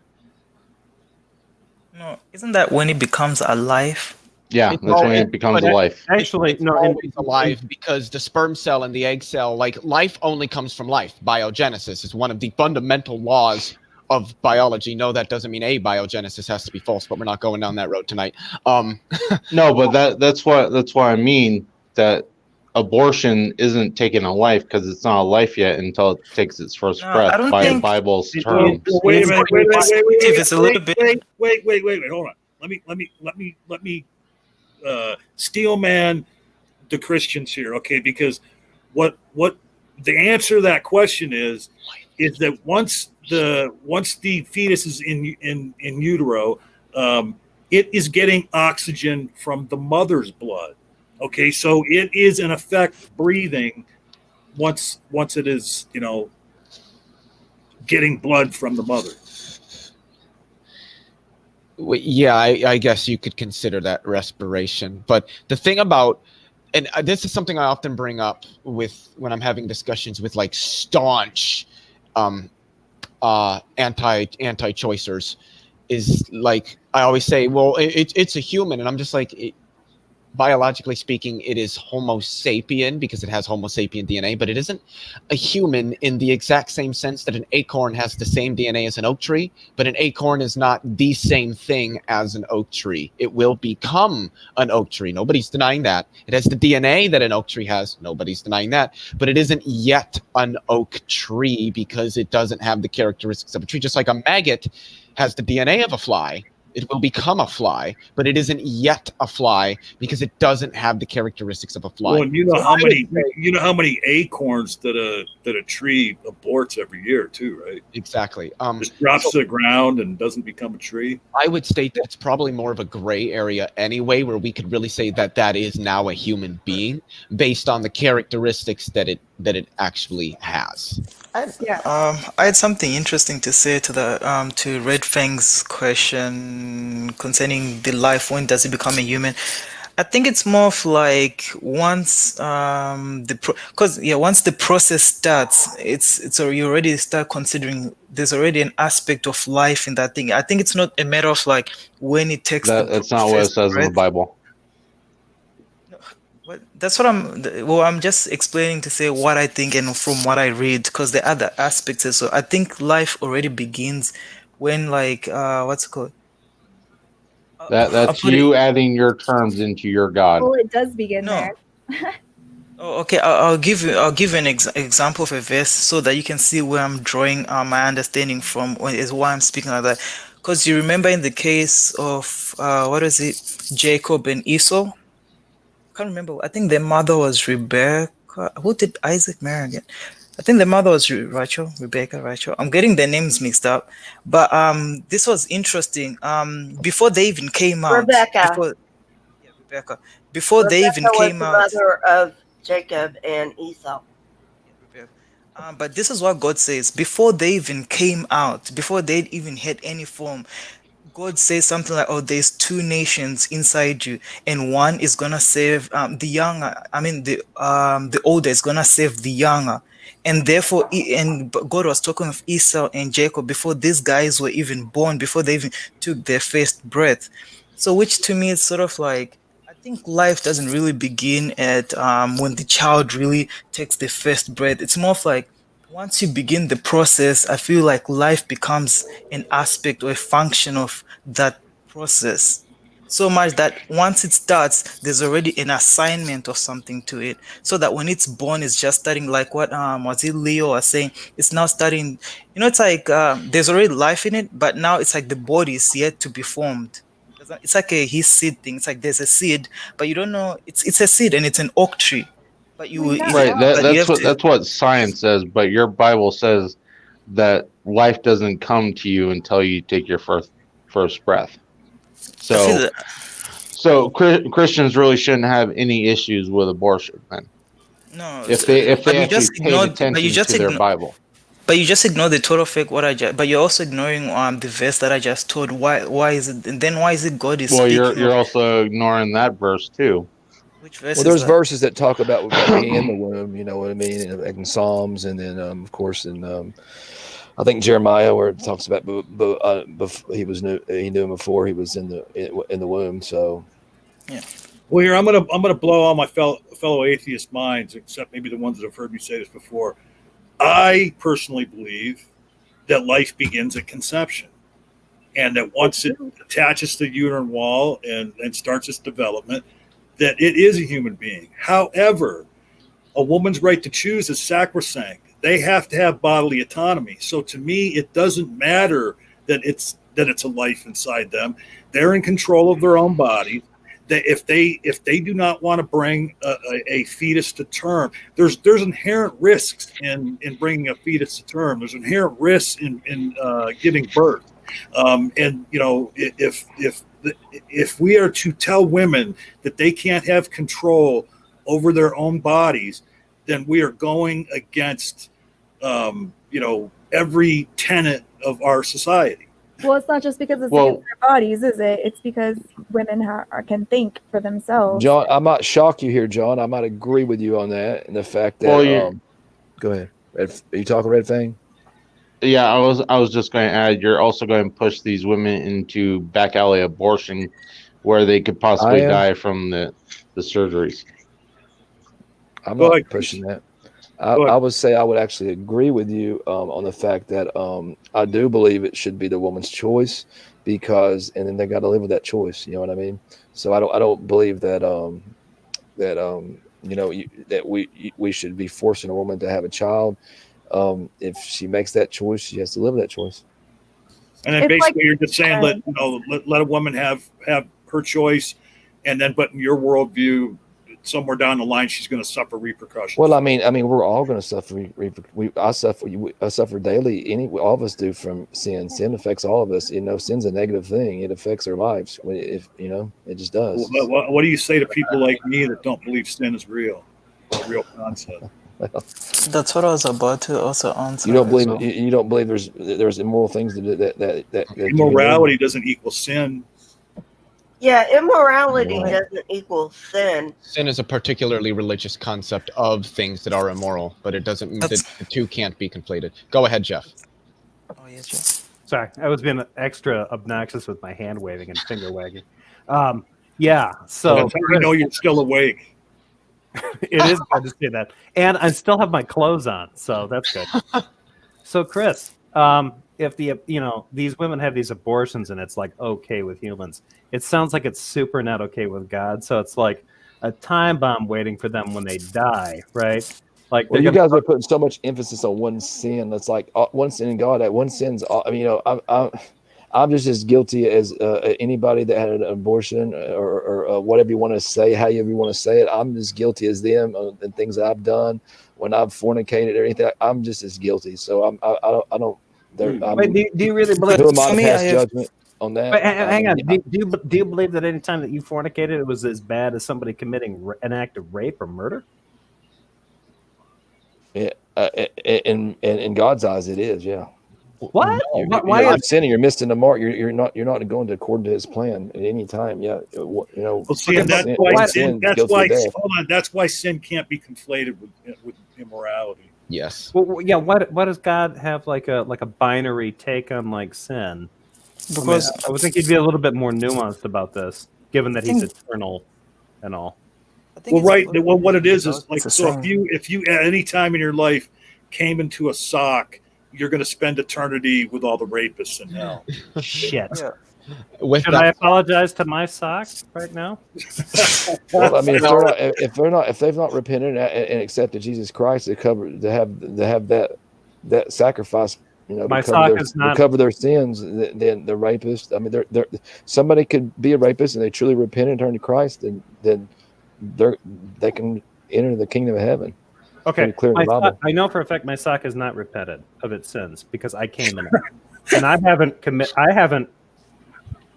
No, isn't that when it becomes alive? Yeah, It's that's when always- it becomes but life. Actually, It's no. always alive because the sperm cell and the egg cell, like life only comes from life. Biogenesis is one of the fundamental laws of biology. No, that doesn't mean abiogenesis has to be false, but we're not going down that road tonight. No, but that's why I mean that abortion isn't taking a life because it's not a life yet until it takes its first No, breath I don't by think- Bible's Well, terms. wait a minute, wait, It's a little bit. wait, hold on. Let me steel man the Christians here, okay? Because what the answer to that question is that once the fetus is in utero, it is getting oxygen from the mother's blood. Okay, so it is in effect breathing once it is, getting blood from the mother. Yeah, I guess you could consider that respiration. But the thing about, and this is something I often bring up with when I'm having discussions with like staunch anti-choicers, is like I always say, well, it's a human, and I'm just like, biologically speaking, it is Homo sapien because it has Homo sapien DNA, but it isn't a human in the exact same sense that an acorn has the same DNA as an oak tree, but an acorn is not the same thing as an oak tree. It will become an oak tree. Nobody's denying that. It has the DNA that an oak tree has. Nobody's denying that, but it isn't yet an oak tree because it doesn't have the characteristics of a tree. Just like a maggot has the DNA of a fly, it will become a fly, but it isn't yet a fly because it doesn't have the characteristics of a fly. Well, and you know how many acorns that a tree aborts every year too, right? Exactly. Just drops to the ground and doesn't become a tree. I would state that it's probably more of a gray area anyway, where we could really say that is now a human being based on the characteristics that it actually has. I had something interesting to say to the to Red Fang's question concerning the life. When does it become a human? I think it's more of like once once the process starts, it's you already start considering there's already an aspect of life in that thing. I think it's not a matter of like when it takes. That's not what it says in the Bible. That's what I'm just explaining to say what I think and from what I read, because there are other aspects. So I think life already begins when like what's it called? That's you adding your terms into your God. Well, it does begin there. Oh, okay. I'll give an example of a verse so that you can see where I'm drawing my understanding from, is why I'm speaking like that. Because you remember in the case of what is it, Jacob and Esau? I can't remember. I think their mother was Rebecca. Who did Isaac marry again? I think the mother was Rachel. I'm getting their names mixed up. But this was interesting. Before they even came out. Rebecca. Before they even Rebecca came was out. the mother of Jacob and Esau. But this is what God says. Before they even came out, before they even had any form, God says something like, "Oh, there's two nations inside you, and one is gonna save the younger. I mean, the older is gonna save the younger." And therefore, and God was talking of Esau and Jacob before these guys were even born, before they even took their first breath. So, which to me is sort of like, I think life doesn't really begin at when the child really takes the first breath. It's more of like, once you begin the process, I feel like life becomes an aspect or a function of that process. So much that once it starts, there's already an assignment or something to it. So that when it's born, it's just starting, like what was it Leo was saying, it's now starting, it's like there's already life in it, but now it's like the body is yet to be formed. It's like a his seed thing. It's like there's a seed, but you don't know it's a seed and it's an oak tree. But you Well, yeah. Right. but you have to, That's what science says, but your Bible says that life doesn't come to you until you take your first breath. I feel So that, Christians really shouldn't have any issues with abortion, then, no, if they but you actually just paid ignored, but attention you just to their ignore, Bible. but you just ignore the total fake what I just. But you're also ignoring the verse that I just told. Why is it? And then why is it God is Well, speaking? you're also ignoring that verse too. Which verse Well, is there's that? verses that talk about being in the womb. You know what I mean? In Psalms, and then of course in I think Jeremiah, where it talks about he knew him before he was in the womb. So Well, here I'm gonna blow all my fellow atheist minds, except maybe the ones that have heard me say this before. I personally believe that life begins at conception, and that once it attaches to the uterine wall and starts its development, that it is a human being. However, a woman's right to choose is sacrosanct. They have to have bodily autonomy. So to me, it doesn't matter that it's a life inside them. They're in control of their own bodies. That if they do not want to bring a fetus to term, there's inherent risks in bringing a fetus to term. There's inherent risks in giving birth. And you know, if we are to tell women that they can't have control over their own bodies, then we are going against every tenet of our society. Well, it's not just because it's against their bodies, is it? It's because women can think for themselves. John, I might shock you here, John. I might agree with you on that, and the fact that. Go ahead. Are you talking Red Fang? Yeah, I was just going to add, you're also going to push these women into back alley abortion, where they could possibly die from the surgeries. I'm not pushing that. I would say I would actually agree with you on the fact that I do believe it should be the woman's choice, and then they got to live with that choice. You know what I mean? So I don't believe that that we should be forcing a woman to have a child. If she makes that choice, she has to live with that choice. And then basically, you're just saying let a woman have her choice, and then but in your worldview, somewhere down the line, she's going to suffer repercussions. Well, I mean, we're all going to suffer. I suffer daily. All of us do from sin. Sin affects all of us. You know, sin's a negative thing. It affects our lives. It just does. What do you say to people like me that don't believe sin is real, a real concept? That's what I was about to also answer. You don't believe you don't believe there's immoral things that immorality doesn't equal sin. Yeah, immorality doesn't equal sin. Sin is a particularly religious concept of things that are immoral, but it doesn't mean that the two can't be conflated. Go ahead, Jeff. Oh, yes, Jeff. Sorry, I was being extra obnoxious with my hand waving and finger wagging. Yeah, so that's how you know you're still awake. It is good to see that, and I still have my clothes on, so that's good. So, Chris, if these women have these abortions and it's like okay with humans, it sounds like it's super not okay with God. So it's like a time bomb waiting for them when they die, right? Like, well, you guys are putting so much emphasis on one sin. That's like one sin in God. That one sin's. I mean, I'm just as guilty as anybody that had an abortion or whatever you want to say, however you want to say it. I'm as guilty as them and things that I've done when I've fornicated or anything. I'm just as guilty. So I don't. Wait, do you really believe? Who am I to pass judgment on that? Wait, hang on. Do you believe that any time that you fornicated, it was as bad as somebody committing an act of rape or murder? Yeah, in God's eyes, it is. Yeah. What? Why are you sinning? You're missing the mark. You're not going according to His plan at any time. Yeah. Well, see, and that's why sin. That's why sin can't be conflated with immorality. Yes. Well, yeah. Why does God have like a binary take on like sin? Because I would think he'd be a little bit more nuanced about this, given that he's eternal and all. Well, right. Well, what it is like, so if you at any time in your life came into a sock, you're going to spend eternity with all the rapists in hell. Shit. Yeah. Should I apologize to my socks right now? Well, I mean, if they've not repented and accepted Jesus Christ, to have that sacrifice you know, My sock is not. cover their sins, then the rapist. I mean, they're somebody could be a rapist and they truly repent and turn to Christ, and then they can enter the kingdom of heaven. Okay, Clear in the Bible. I know for a fact my sock has not repented of its sins because I came in it, and I haven't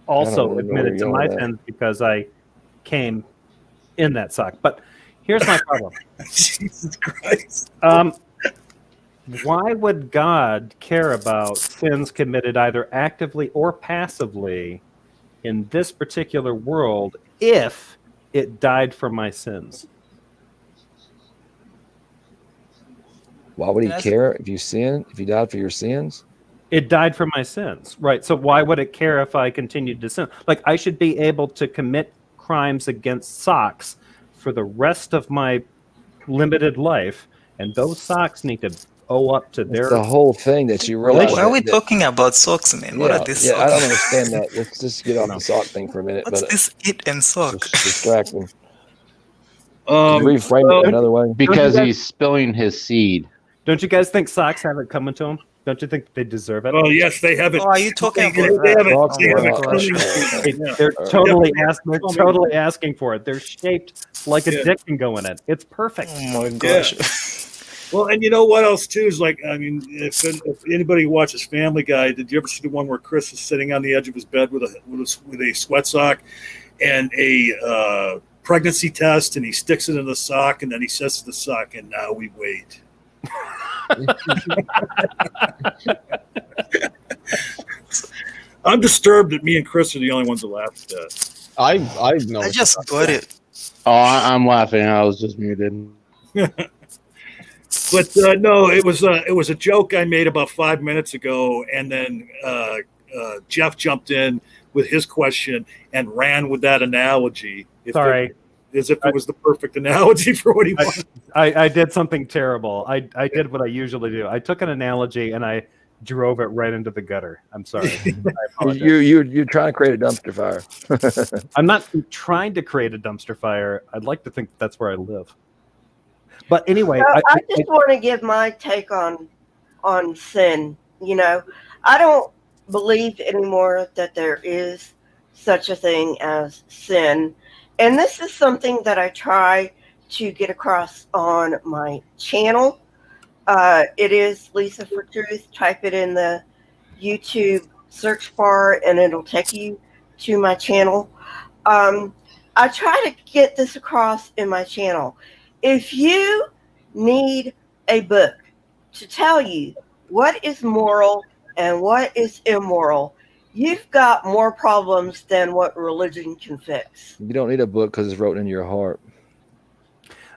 also really know admitted to where my you're going sins because I came in that sock. But here's my problem. Jesus Christ. Why would God care about sins committed either actively or passively in this particular world if it died for my sins? Why would he That's- care if you sin? If you died for your sins? It died for my sins, right? So why would it care if I continued to sin? Like, I should be able to commit crimes against socks for the rest of my limited life, and those socks need to owe up to It's their. the whole thing that you realize. Why are we that- talking about socks, man? What are these yeah, I don't socks? understand that. Let's just get off the sock thing for a minute. What's but this it and sock? It's distracting. Um, Reframe it another way. Because he's spilling his seed. Don't you guys think socks have it coming to them? Don't you think they deserve it? oh yes, they have it. Oh, are you talking They about have that? it. Socks They are have it not- coming. Hey, they're totally asking for it. They're shaped like a Yeah. dick can go in it. It's perfect. Oh my gosh. Well, and you know what else too is like, I mean, if anybody watches Family Guy, did you ever see the one where Chris is sitting on the edge of his bed with a sweat sock and a pregnancy test, and he sticks it in the sock, and then he says to the sock, "And now we wait." I'm disturbed that me and Chris are the only ones that laughed at that. I know. I just got it. Oh, I'm laughing. I was just muted. But no, it was a joke I made about 5 minutes ago, and then Jeff jumped in with his question and ran with that analogy. Sorry. As if it was the perfect analogy for what he wanted. I did something terrible. I did what I usually do. I took an analogy and I drove it right into the gutter. I'm sorry. I apologize. You're trying to create a dumpster fire. I'm not trying to create a dumpster fire. I'd like to think that's where I live. But anyway, So I just want to give my take on sin. You know, I don't believe anymore that there is such a thing as sin. And this is something that I try to get across on my channel. It is Lisa for Truth. Type it in the YouTube search bar and it'll take you to my channel. I try to get this across in my channel. If you need a book to tell you what is moral and what is immoral, you've got more problems than what religion can fix. You don't need a book because it's written in your heart.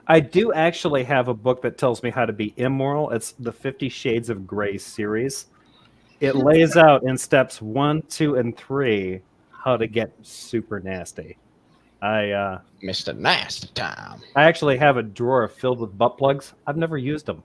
I do actually have a book that tells me how to be immoral. It's the 50 Shades of Grey series. It lays out in steps 1, 2, and 3 how to get super nasty. Mr. Nasty Time. I actually have a drawer filled with butt plugs. I've never used them.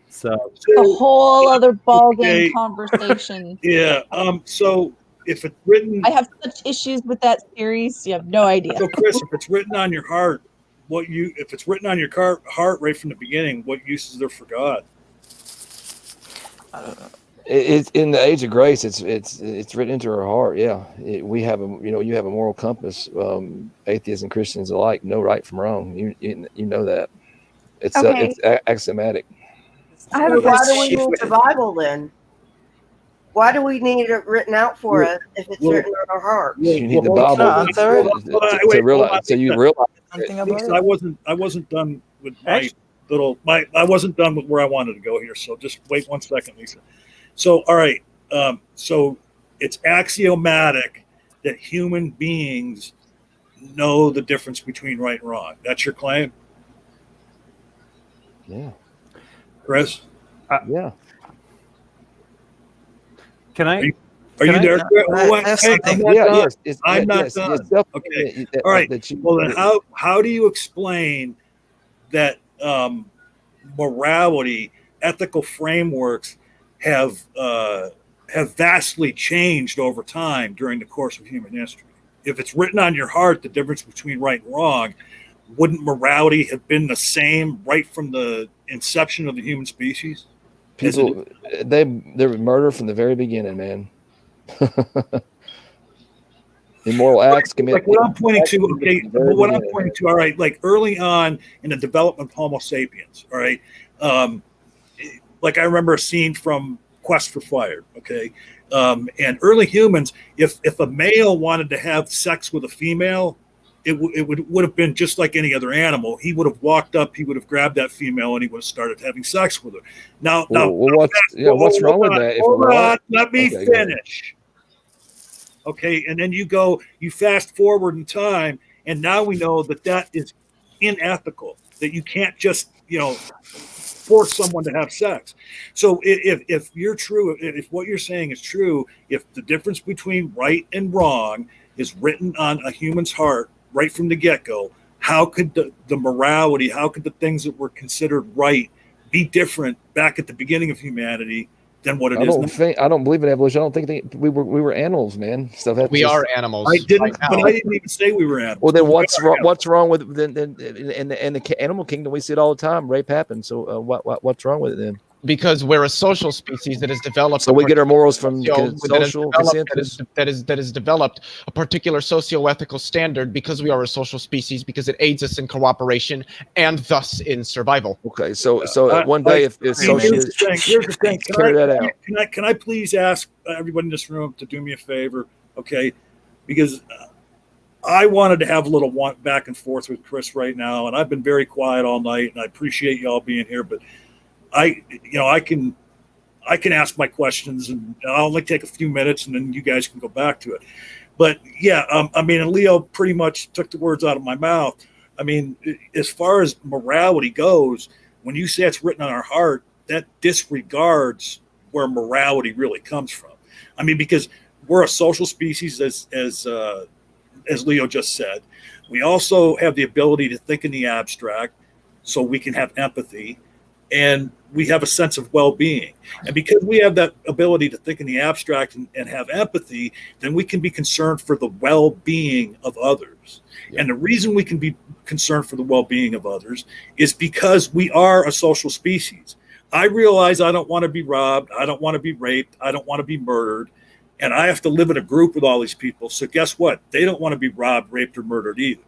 So A whole other ballgame Okay. conversation. Yeah. So if it's written, I have such issues with that series. You have no idea. so Chris, if it's written on your heart, if it's written on your heart right from the beginning, what use is there for God? It's in the age of grace. It's written into our heart. Yeah, we have you have a moral compass. Atheists and Christians alike know right from wrong. You know that. It's Okay. it's axiomatic. I have a Why do question. we need the Bible then? Why do we need it written out for us if it's written on our hearts? You need the Well, Bible answer it. to realize. So you realize. Something about Lisa, it? I wasn't done with Actually- I wasn't done with where I wanted to go here. So just wait 1 second, Lisa. So all right. So it's axiomatic that human beings know the difference between right and wrong. That's your claim, Yeah. Chris? Yeah. can I? Are you Can I- there? I have Hey, something. I'm not Yeah. done. Yes. It's, I'm not yes, done. it's definitely Okay. that- All right. that you- Well, then how do you explain that morality, ethical frameworks have vastly changed over time during the course of human history? If it's written on your heart, the difference between right and wrong, wouldn't morality have been the same right from the inception of the human species? People, they were murder from the very beginning, man. Immoral acts commit. Like what I'm pointing to, okay, what I'm pointing to, all right, like early on in the development of Homo sapiens, all right, like I remember a scene from Quest for Fire, okay, and early humans, if a male wanted to have sex with a female, it would have been just like any other animal. He would have walked up, he would have grabbed that female, and he would have started having sex with her. Now, what's wrong with that? Hold on, let me finish. Okay, and then you fast forward in time, and now we know that is unethical, that you can't just, force someone to have sex. So if you're true, if what you're saying is true, if the difference between right and wrong is written on a human's heart right from the get-go, how could the morality, how could the things that were considered right be different back at the beginning of humanity than what it is now? I don't believe in evolution. I don't think we were animals, man. We are animals. I didn't even say we were animals. Well, then what's wrong with then in the animal kingdom? We see it all the time. Rape happens. So what's wrong with it then? Because we're a social species that has developed. So we get our morals from social consensus. That has developed a particular socio-ethical standard because we are a social species, because it aids us in cooperation and thus in survival. Okay, so one day if social, here's the thing. Can I please ask everybody in this room to do me a favor, okay? Because I wanted to have a little back and forth with Chris right now, and I've been very quiet all night, and I appreciate y'all being here, but I can ask my questions, and I'll only take a few minutes, and then you guys can go back to it. But yeah, and Leo pretty much took the words out of my mouth. I mean, as far as morality goes, when you say it's written on our heart, that disregards where morality really comes from. I mean, because we're a social species, as Leo just said. We also have the ability to think in the abstract, so we can have empathy. And we have a sense of well-being. And because we have that ability to think in the abstract and have empathy, then we can be concerned for the well-being of others. Yeah. And the reason we can be concerned for the well-being of others is because we are a social species. I realize I don't want to be robbed. I don't want to be raped. I don't want to be murdered. And I have to live in a group with all these people. So guess what? They don't want to be robbed, raped, or murdered either.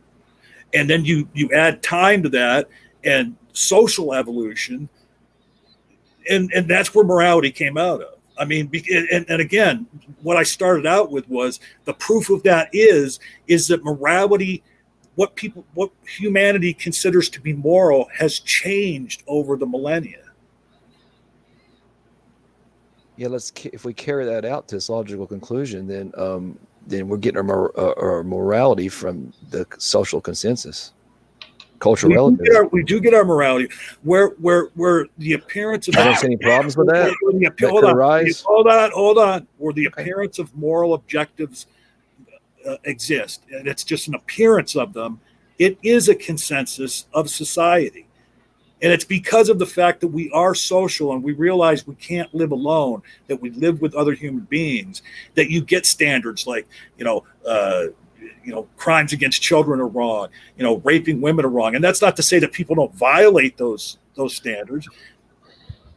And then you add time to that and social evolution, and that's where morality came out of. I mean, and again, what I started out with was the proof of that is that morality, what humanity considers to be moral, has changed over the millennia. Yeah, if we carry that out to its logical conclusion, then we're getting our morality from the social consensus. Cultural relativism. We do get our morality where the appearance of I don't see any problems with that. Hold on. Where the appearance of moral objectives exist, and it's just an appearance of them. It is a consensus of society, and it's because of the fact that we are social and we realize we can't live alone, that we live with other human beings, that you get standards like crimes against children are wrong, raping women are wrong. And that's not to say that people don't violate those standards,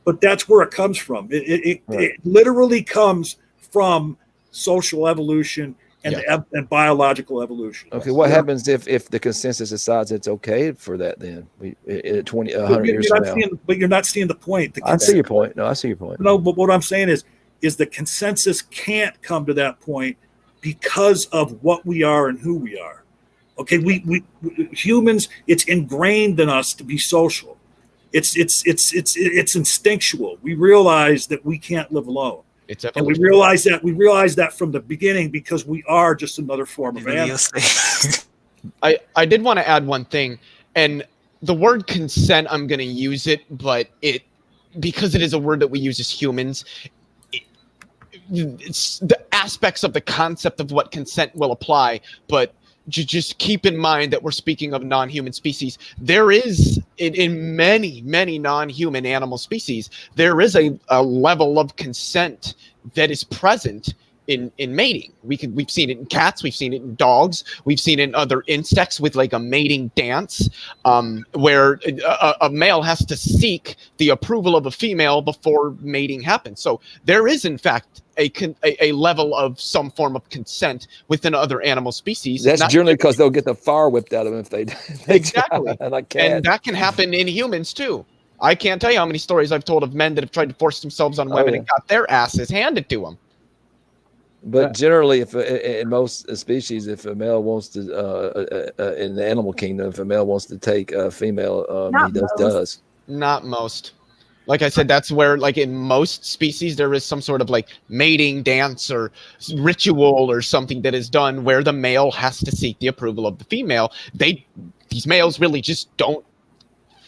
but that's where it comes from. It literally comes from social evolution and biological evolution. Okay, what happens if the consensus decides it's okay for that then? 100 years from now. But you're not seeing the point. I see your point. No, I see your point. No, but what I'm saying is the consensus can't come to that point because of what we are and who we are. Okay, we humans, it's ingrained in us to be social. It's instinctual. We realize that we can't live alone. And we realize that from the beginning because we are just another form of animal. I did want to add one thing, and the word consent, I'm going to use it, but because it is a word that we use as humans, it's the aspects of the concept of what consent will apply, but just keep in mind that we're speaking of non-human species. There is, in many non-human animal species, there is a level of consent that is present in mating. We've seen it in cats, we've seen it in dogs, we've seen it in other insects with like a mating dance, where a male has to seek the approval of a female before mating happens. So there is in fact a level of some form of consent within other animal species. That's generally because they'll get the fire whipped out of them if they exactly like cats. And that can happen in humans too. I can't tell you how many stories I've told of men that have tried to force themselves on women and got their asses handed to them. But generally, if in most species, if a male wants to, in the animal kingdom, if a male wants to take a female, he does. Not most. Like I said, that's where, like in most species, there is some sort of like mating dance or ritual or something that is done where the male has to seek the approval of the female. These males really just don't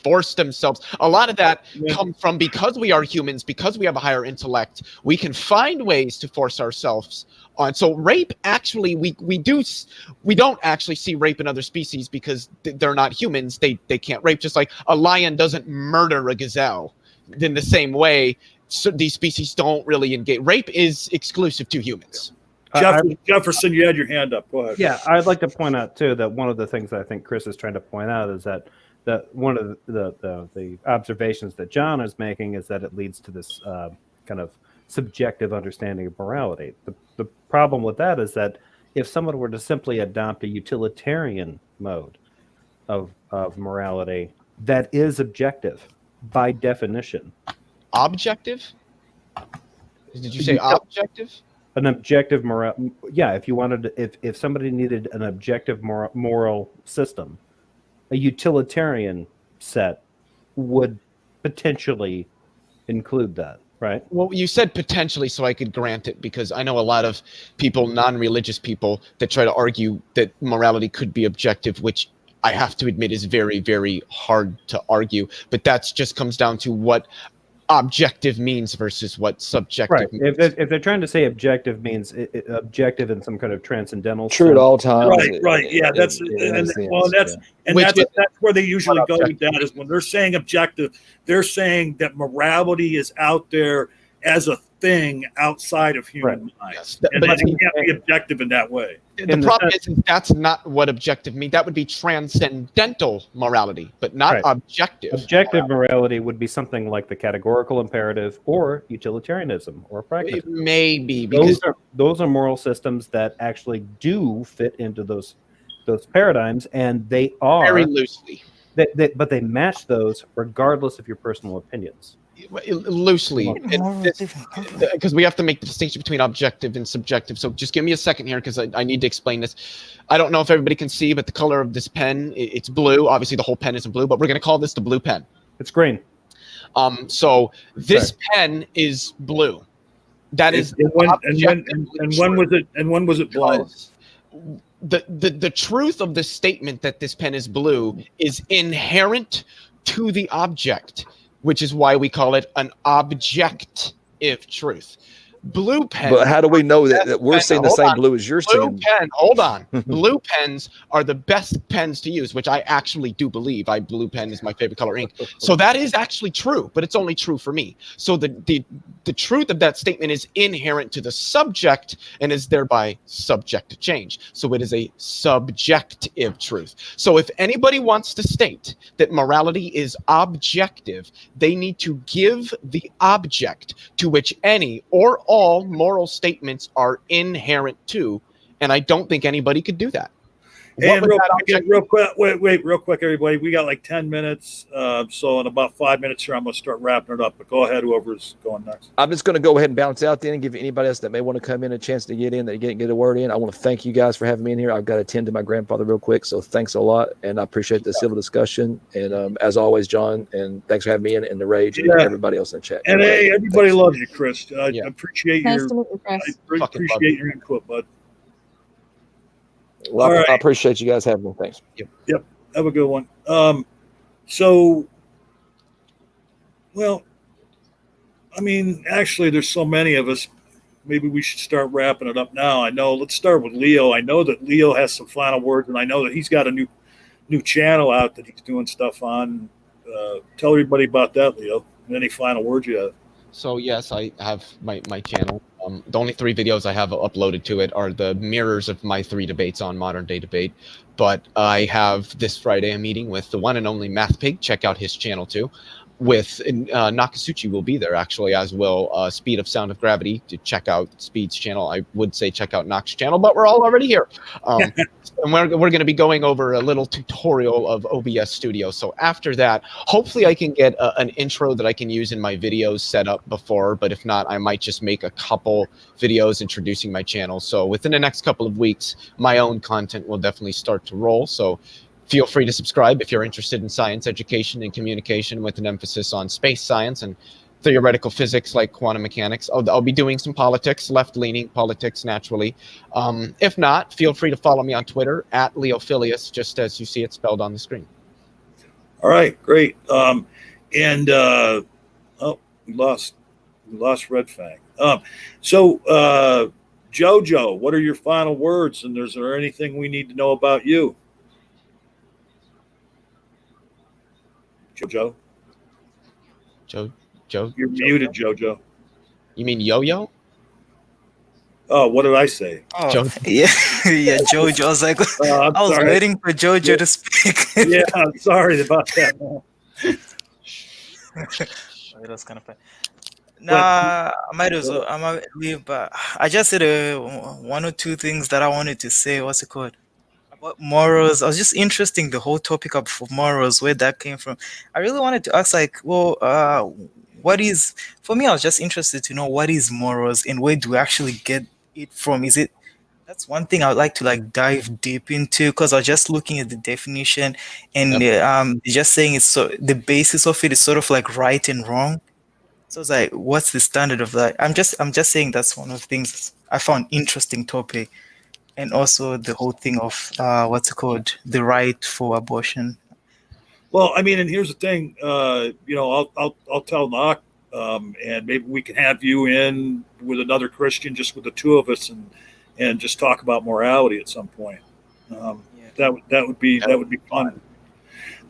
force themselves. A lot of that comes from, because we are humans, because we have a higher intellect, we can find ways to force ourselves on. So rape, actually, we don't actually see rape in other species because they're not humans. They can't rape, just like a lion doesn't murder a gazelle. In the same way, so these species don't really engage. Rape is exclusive to humans. Jefferson, you had your hand up. Go ahead. Yeah, I'd like to point out too that one of the things that I think Chris is trying to point out is that one of the observations that John is making is that it leads to this kind of subjective understanding of morality. The problem with that is that if someone were to simply adopt a utilitarian mode of morality, that is objective by definition. Objective? Did you say objective? An objective moral. Yeah, if you wanted to, if somebody needed an objective moral system, a utilitarian set would potentially include that, right? Well, you said potentially, so I could grant it, because I know a lot of people, non-religious people, that try to argue that morality could be objective, which I have to admit is very, very hard to argue. But that just comes down to what objective means versus what subjective means. If they're trying to say objective means objective in some kind of transcendental true sense. at all times. Right. Yeah, that's where they usually go with that, is when they're saying objective, they're saying that morality is out there as a thing outside of human minds, and that it can't be objective in that way. The problem is that's not what objective means. That would be transcendental morality, but not objective. Objective morality would be something like the categorical imperative or utilitarianism or pragmatism. It may be, because those are moral systems that actually do fit into those paradigms, and they are very loosely. But they match those regardless of your personal opinions. Loosely, because we have to make the distinction between objective and subjective. So just give me a second here, because I need to explain this. I don't know if everybody can see, but the color of this pen, it's blue. Obviously, the whole pen isn't blue, but we're going to call this the blue pen. It's green. So this pen is blue. That is when was it blue? The truth of the statement that this pen is blue is inherent to the object, which is why we call it an objective truth. Blue pen. But how do we know that we're seeing the same blue as you're seeing? Hold on. Blue pens are the best pens to use, which I actually do believe. Blue pen is my favorite color ink. So that is actually true, but it's only true for me. So the truth of that statement is inherent to the subject and is thereby subject to change. So it is a subjective truth. So if anybody wants to state that morality is objective, they need to give the object to which any or all moral statements are inherent to, and I don't think anybody could do that. And real quick, everybody, we got like 10 minutes, so in about 5 minutes here, I'm going to start wrapping it up, but go ahead, whoever's going next. I'm just going to go ahead and bounce out then and give anybody else that may want to come in a chance to get in, that get a word in. I want to thank you guys for having me in here. I've got to attend to my grandfather real quick, so thanks a lot, and I appreciate the civil discussion, and as always, John, and thanks for having me in, and the Rage, and everybody else in the chat. And hey, everybody loves you, Chris. I appreciate Nice to meet you, Chris. I appreciate your input, bud. Well, I appreciate you guys having me. Thanks. Yep. Have a good one. So, well, I mean, actually, there's so many of us. Maybe we should start wrapping it up now. Let's start with Leo. I know that Leo has some final words, and I know that he's got a new channel out that he's doing stuff on. Tell everybody about that, Leo. Any final words you have? So yes, I have my channel. The only 3 videos I have uploaded to it are the mirrors of my 3 debates on Modern Day Debate. But I have this Friday a meeting with the one and only Math Pig. Check out his channel too. With Nakasuchi will be there actually, as will Speed of Sound of Gravity. To check out Speed's channel, I would say check out Nox's channel, but we're all already here. And we're going to be going over a little tutorial of OBS Studio. So after that, hopefully I can get an intro that I can use in my videos set up before. But if not, I might just make a couple videos introducing my channel. So within the next couple of weeks, my own content will definitely start to roll. So feel free to subscribe if you're interested in science education and communication with an emphasis on space science and theoretical physics like quantum mechanics. I'll be doing some politics, left-leaning politics naturally. If not, feel free to follow me on Twitter at Leophilius, just as you see it spelled on the screen. All right, great. We lost Red Fang. So Jojo, what are your final words? And is there anything we need to know about you? Jojo? Joe? You're muted, Jojo. You mean Yo-Yo? Oh, what did I say? Oh, Joe. yeah, yeah, Jojo. I was like, I was sorry. waiting for Jojo to speak. Yeah, I'm sorry about that. It was kind of fun. Nah, I might leave, but I just said 1 or 2 things that I wanted to say. What's it called? About morals. I was just interested in the whole topic of morals, where that came from. I really wanted to ask, like, well, what is, for me, I was just interested to know what is morals and where do we actually get it from? Is it, that's one thing I would like to like dive deep into, because I was just looking at the definition and just saying it's so the basis of it is sort of like right and wrong. So it's like, what's the standard of that? I'm just saying that's one of the things I found interesting topic, and also the whole thing of what's it called, the right for abortion. Well, I mean, and here's the thing. I'll tell Knock, and maybe we can have you in with another Christian, just with the 2 of us, and just talk about morality at some point. That would be fun.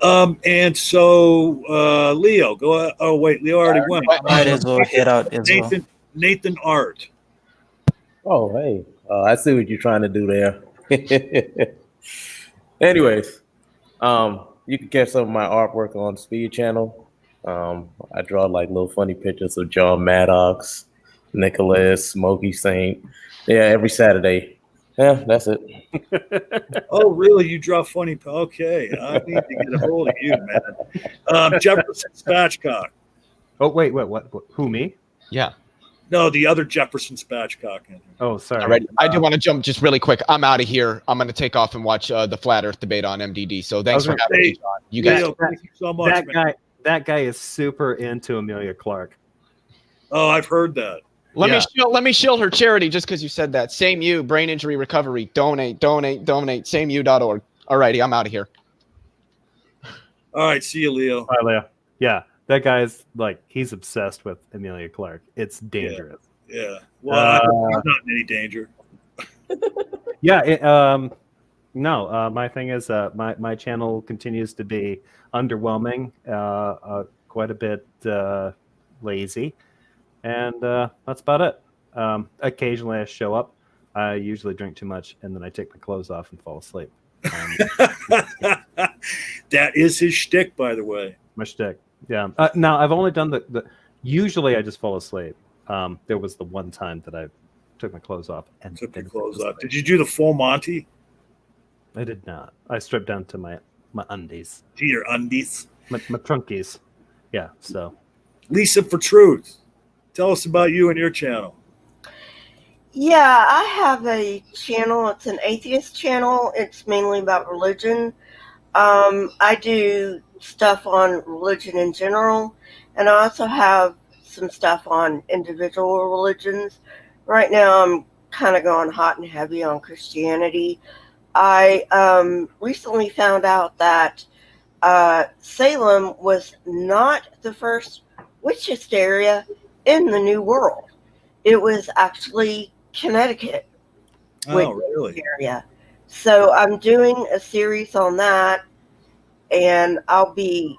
And so Leo, go. Oh wait, Leo already went. Might as well head out as well. Nathan Art. Oh, hey, I see what you're trying to do there. Anyways, you can catch some of my artwork on Speed Channel. I draw like little funny pictures of John Maddox, Nicholas, Smokey Saint. Yeah, every Saturday. Yeah, that's it. Oh, really? You draw funny? Okay, I need to get a hold of you, man. Jefferson Spatchcock. Oh, wait, what? Who, me? Yeah. No, the other Jefferson Spatchcock. Oh, sorry. All right. I do want to jump just really quick. I'm out of here. I'm going to take off and watch the Flat Earth debate on MDD. So thanks for having me, John. You guys. Leo, thank you so much, That guy is super into Amelia Clark. Oh, I've heard that. Let me shield her charity just because you said that. Same you, brain injury recovery. Donate. SameYou.org. All righty, I'm out of here. All right, see you, Leo. Bye, Leo. Yeah, that guy's like, he's obsessed with Amelia Clark. It's dangerous. Yeah. Well, I'm not in any danger. Yeah. My thing is, my channel continues to be underwhelming, quite a bit lazy. And that's about it. Occasionally I show up. I usually drink too much, and then I take my clothes off and fall asleep. That is his shtick, by the way. My shtick, yeah. Now, I've only done the usually I just fall asleep. There was the one time that I took my clothes off. And took your clothes off. Did you do the full Monty? I did not. I stripped down to my undies. To your undies? My trunkies. Yeah, so. Lisa for Truth. Tell us about you and your channel. Yeah, I have a channel. It's an atheist channel. It's mainly about religion. I do stuff on religion in general, and I also have some stuff on individual religions. Right now, I'm kind of going hot and heavy on Christianity. I recently found out that Salem was not the first witch hysteria in the New World. It was actually Connecticut. Oh, really? Area. So I'm doing a series on that, and I'll be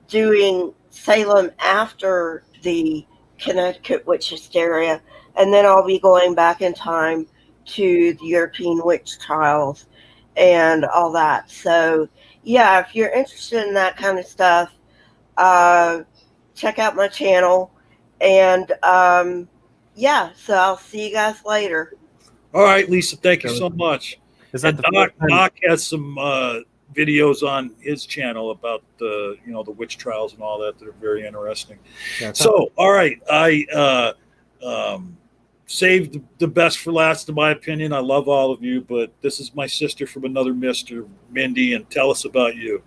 doing Salem after the Connecticut witch hysteria, and then I'll be going back in time to the European witch trials and all that. So yeah, if you're interested in that kind of stuff, check out my channel. And yeah, so I'll see you guys later. All right, Lisa, thank you so much. Is that And the Doc has some videos on his channel about the witch trials and all that are very interesting. Yeah, So, all right, I saved the best for last, in my opinion. I love all of you, but this is my sister from another mister, Mindy, and tell us about you.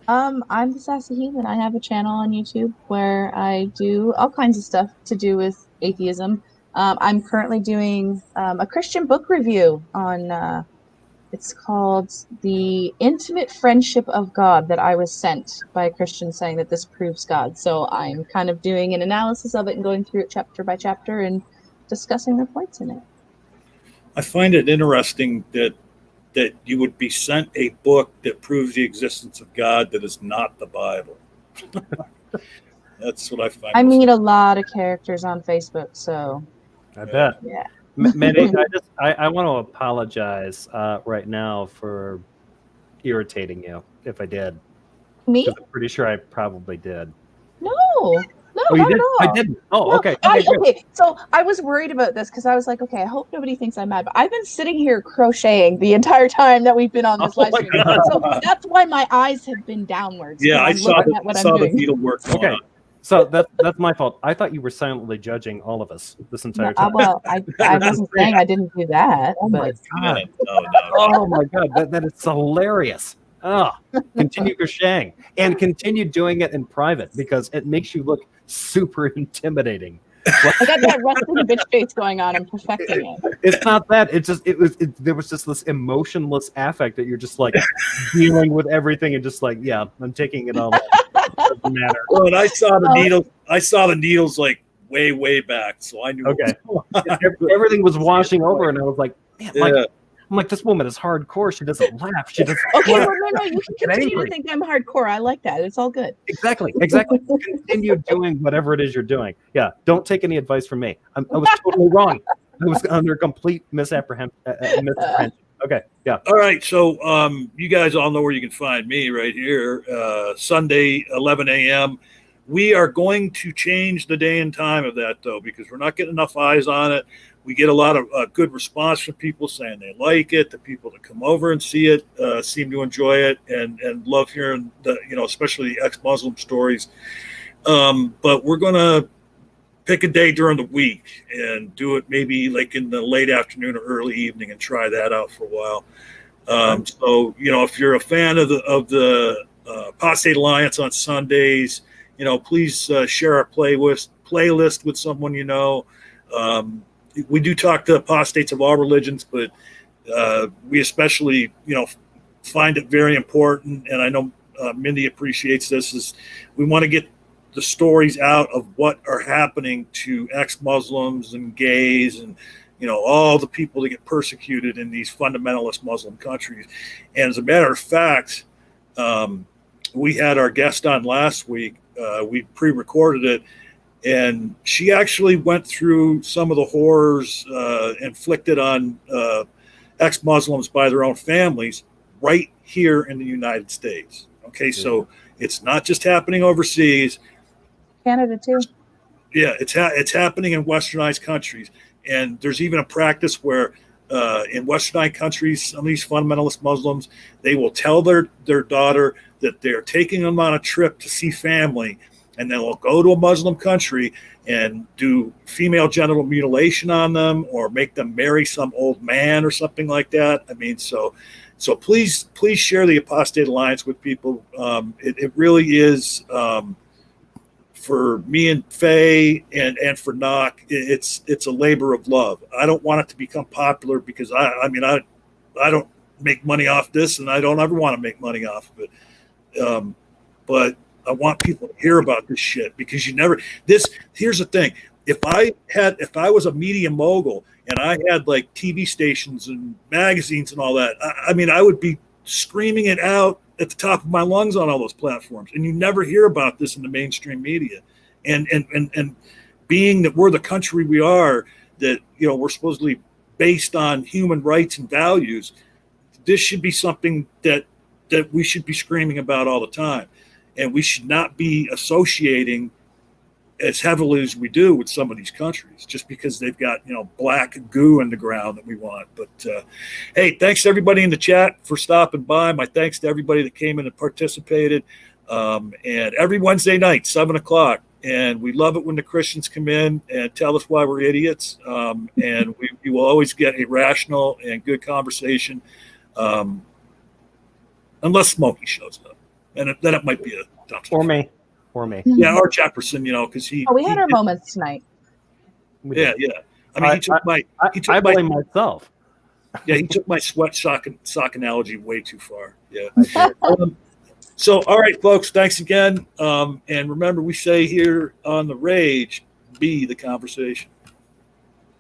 I'm the Sassy Heathen. I have a channel on YouTube where I do all kinds of stuff to do with atheism. I'm currently doing a Christian book review on, it's called The Intimate Friendship of God, that I was sent by a Christian saying that this proves God. So I'm kind of doing an analysis of it and going through it chapter by chapter and discussing the points in it. I find it interesting that you would be sent a book that proves the existence of God that is not the Bible. That's what I find. I meet a lot of characters on Facebook, so I bet. yeah. Mindy, I want to apologize right now for irritating you if I did. Me? 'Cause I'm pretty sure I probably did. No, Oh, you not did? at all. I didn't. Oh, No, okay. Okay, good. okay, so I was worried about this because I was like, okay, I hope nobody thinks I'm mad. But I've been sitting here crocheting the entire time that we've been on this Oh live my stream. God. So that's why my eyes have been downwards. Yeah, I I'm saw looking at what I'm the doing. needlework going Okay. on. So that's my fault. I thought you were silently judging all of us this entire time. Well, I wasn't saying I didn't do that. Oh my but God. No. Oh my God, that is hilarious. Oh, continue crocheting and continue doing it in private because it makes you look super intimidating. I got that resting bitch face going on. I'm perfecting it. It's not that. It's just there was just this emotionless affect that you're just like dealing with everything and just like, yeah, I'm taking it all. Doesn't matter. Well, and I saw the needles. I saw the needles like way back, so I knew. Okay. Everything was washing over, and I was like, man, Yeah. I'm like, this woman is hardcore. She doesn't laugh. She doesn't. Okay, well, no, you can Get continue angry. to think I'm hardcore. I like that. It's all good. Exactly. Continue doing whatever it is you're doing. Yeah. Don't take any advice from me. I was totally wrong. I was under complete misapprehension. Okay. Yeah. All right, so you guys all know where you can find me right here. Sunday, 11 a.m. We are going to change the day and time of that though, because we're not getting enough eyes on it. We get a lot of good response from people saying they like it. The people that come over and see it seem to enjoy it and love hearing the, especially the ex-Muslim stories. But we're going to pick a day during the week and do it maybe like in the late afternoon or early evening and try that out for a while. So, if you're a fan of the Apostate Alliance on Sundays, please share our playlist with someone you know. We do talk to apostates of all religions, but we especially, find it very important. And I know Mindy appreciates this. Is we want to get the stories out of what are happening to ex-Muslims and gays and all the people that get persecuted in these fundamentalist Muslim countries. And as a matter of fact, we had our guest on last week. We pre-recorded it. And she actually went through some of the horrors inflicted on ex-Muslims by their own families right here in the United States. Okay, so it's not just happening overseas. Canada too. Yeah, it's happening in westernized countries. And there's even a practice where in westernized countries, some of these fundamentalist Muslims, they will tell their daughter that they're taking them on a trip to see family, and then they'll go to a Muslim country and do female genital mutilation on them or make them marry some old man or something like that. I mean, so please share the Apostate Alliance with people. It really is, for me and Faye and for Knock, it's a labor of love. I don't want it to become popular because I don't make money off this, and I don't ever want to make money off of it. But I want people to hear about this shit because here's the thing. If I was a media mogul and I had like TV stations and magazines and all that, I would be screaming it out at the top of my lungs on all those platforms. And you never hear about this in the mainstream media. And being that we're the country we are, that, you know, we're supposedly based on human rights and values, this should be something that we should be screaming about all the time. And we should not be associating as heavily as we do with some of these countries just because they've got, you know, black goo in the ground that we want. But hey, thanks to everybody in the chat for stopping by. My thanks to everybody that came in and participated. And every Wednesday night, 7:00. And we love it when the Christians come in and tell us why we're idiots. And we will always get a rational and good conversation, unless Smokey shows up. And then it might be a dumpster. Or me. Yeah, or Jefferson, you know, because we had our moments tonight. Yeah. I mean, I blame myself. Yeah, he took my sweat sock analogy way too far. Yeah. So, all right, folks, thanks again. And remember, we say here on The Rage, be the conversation.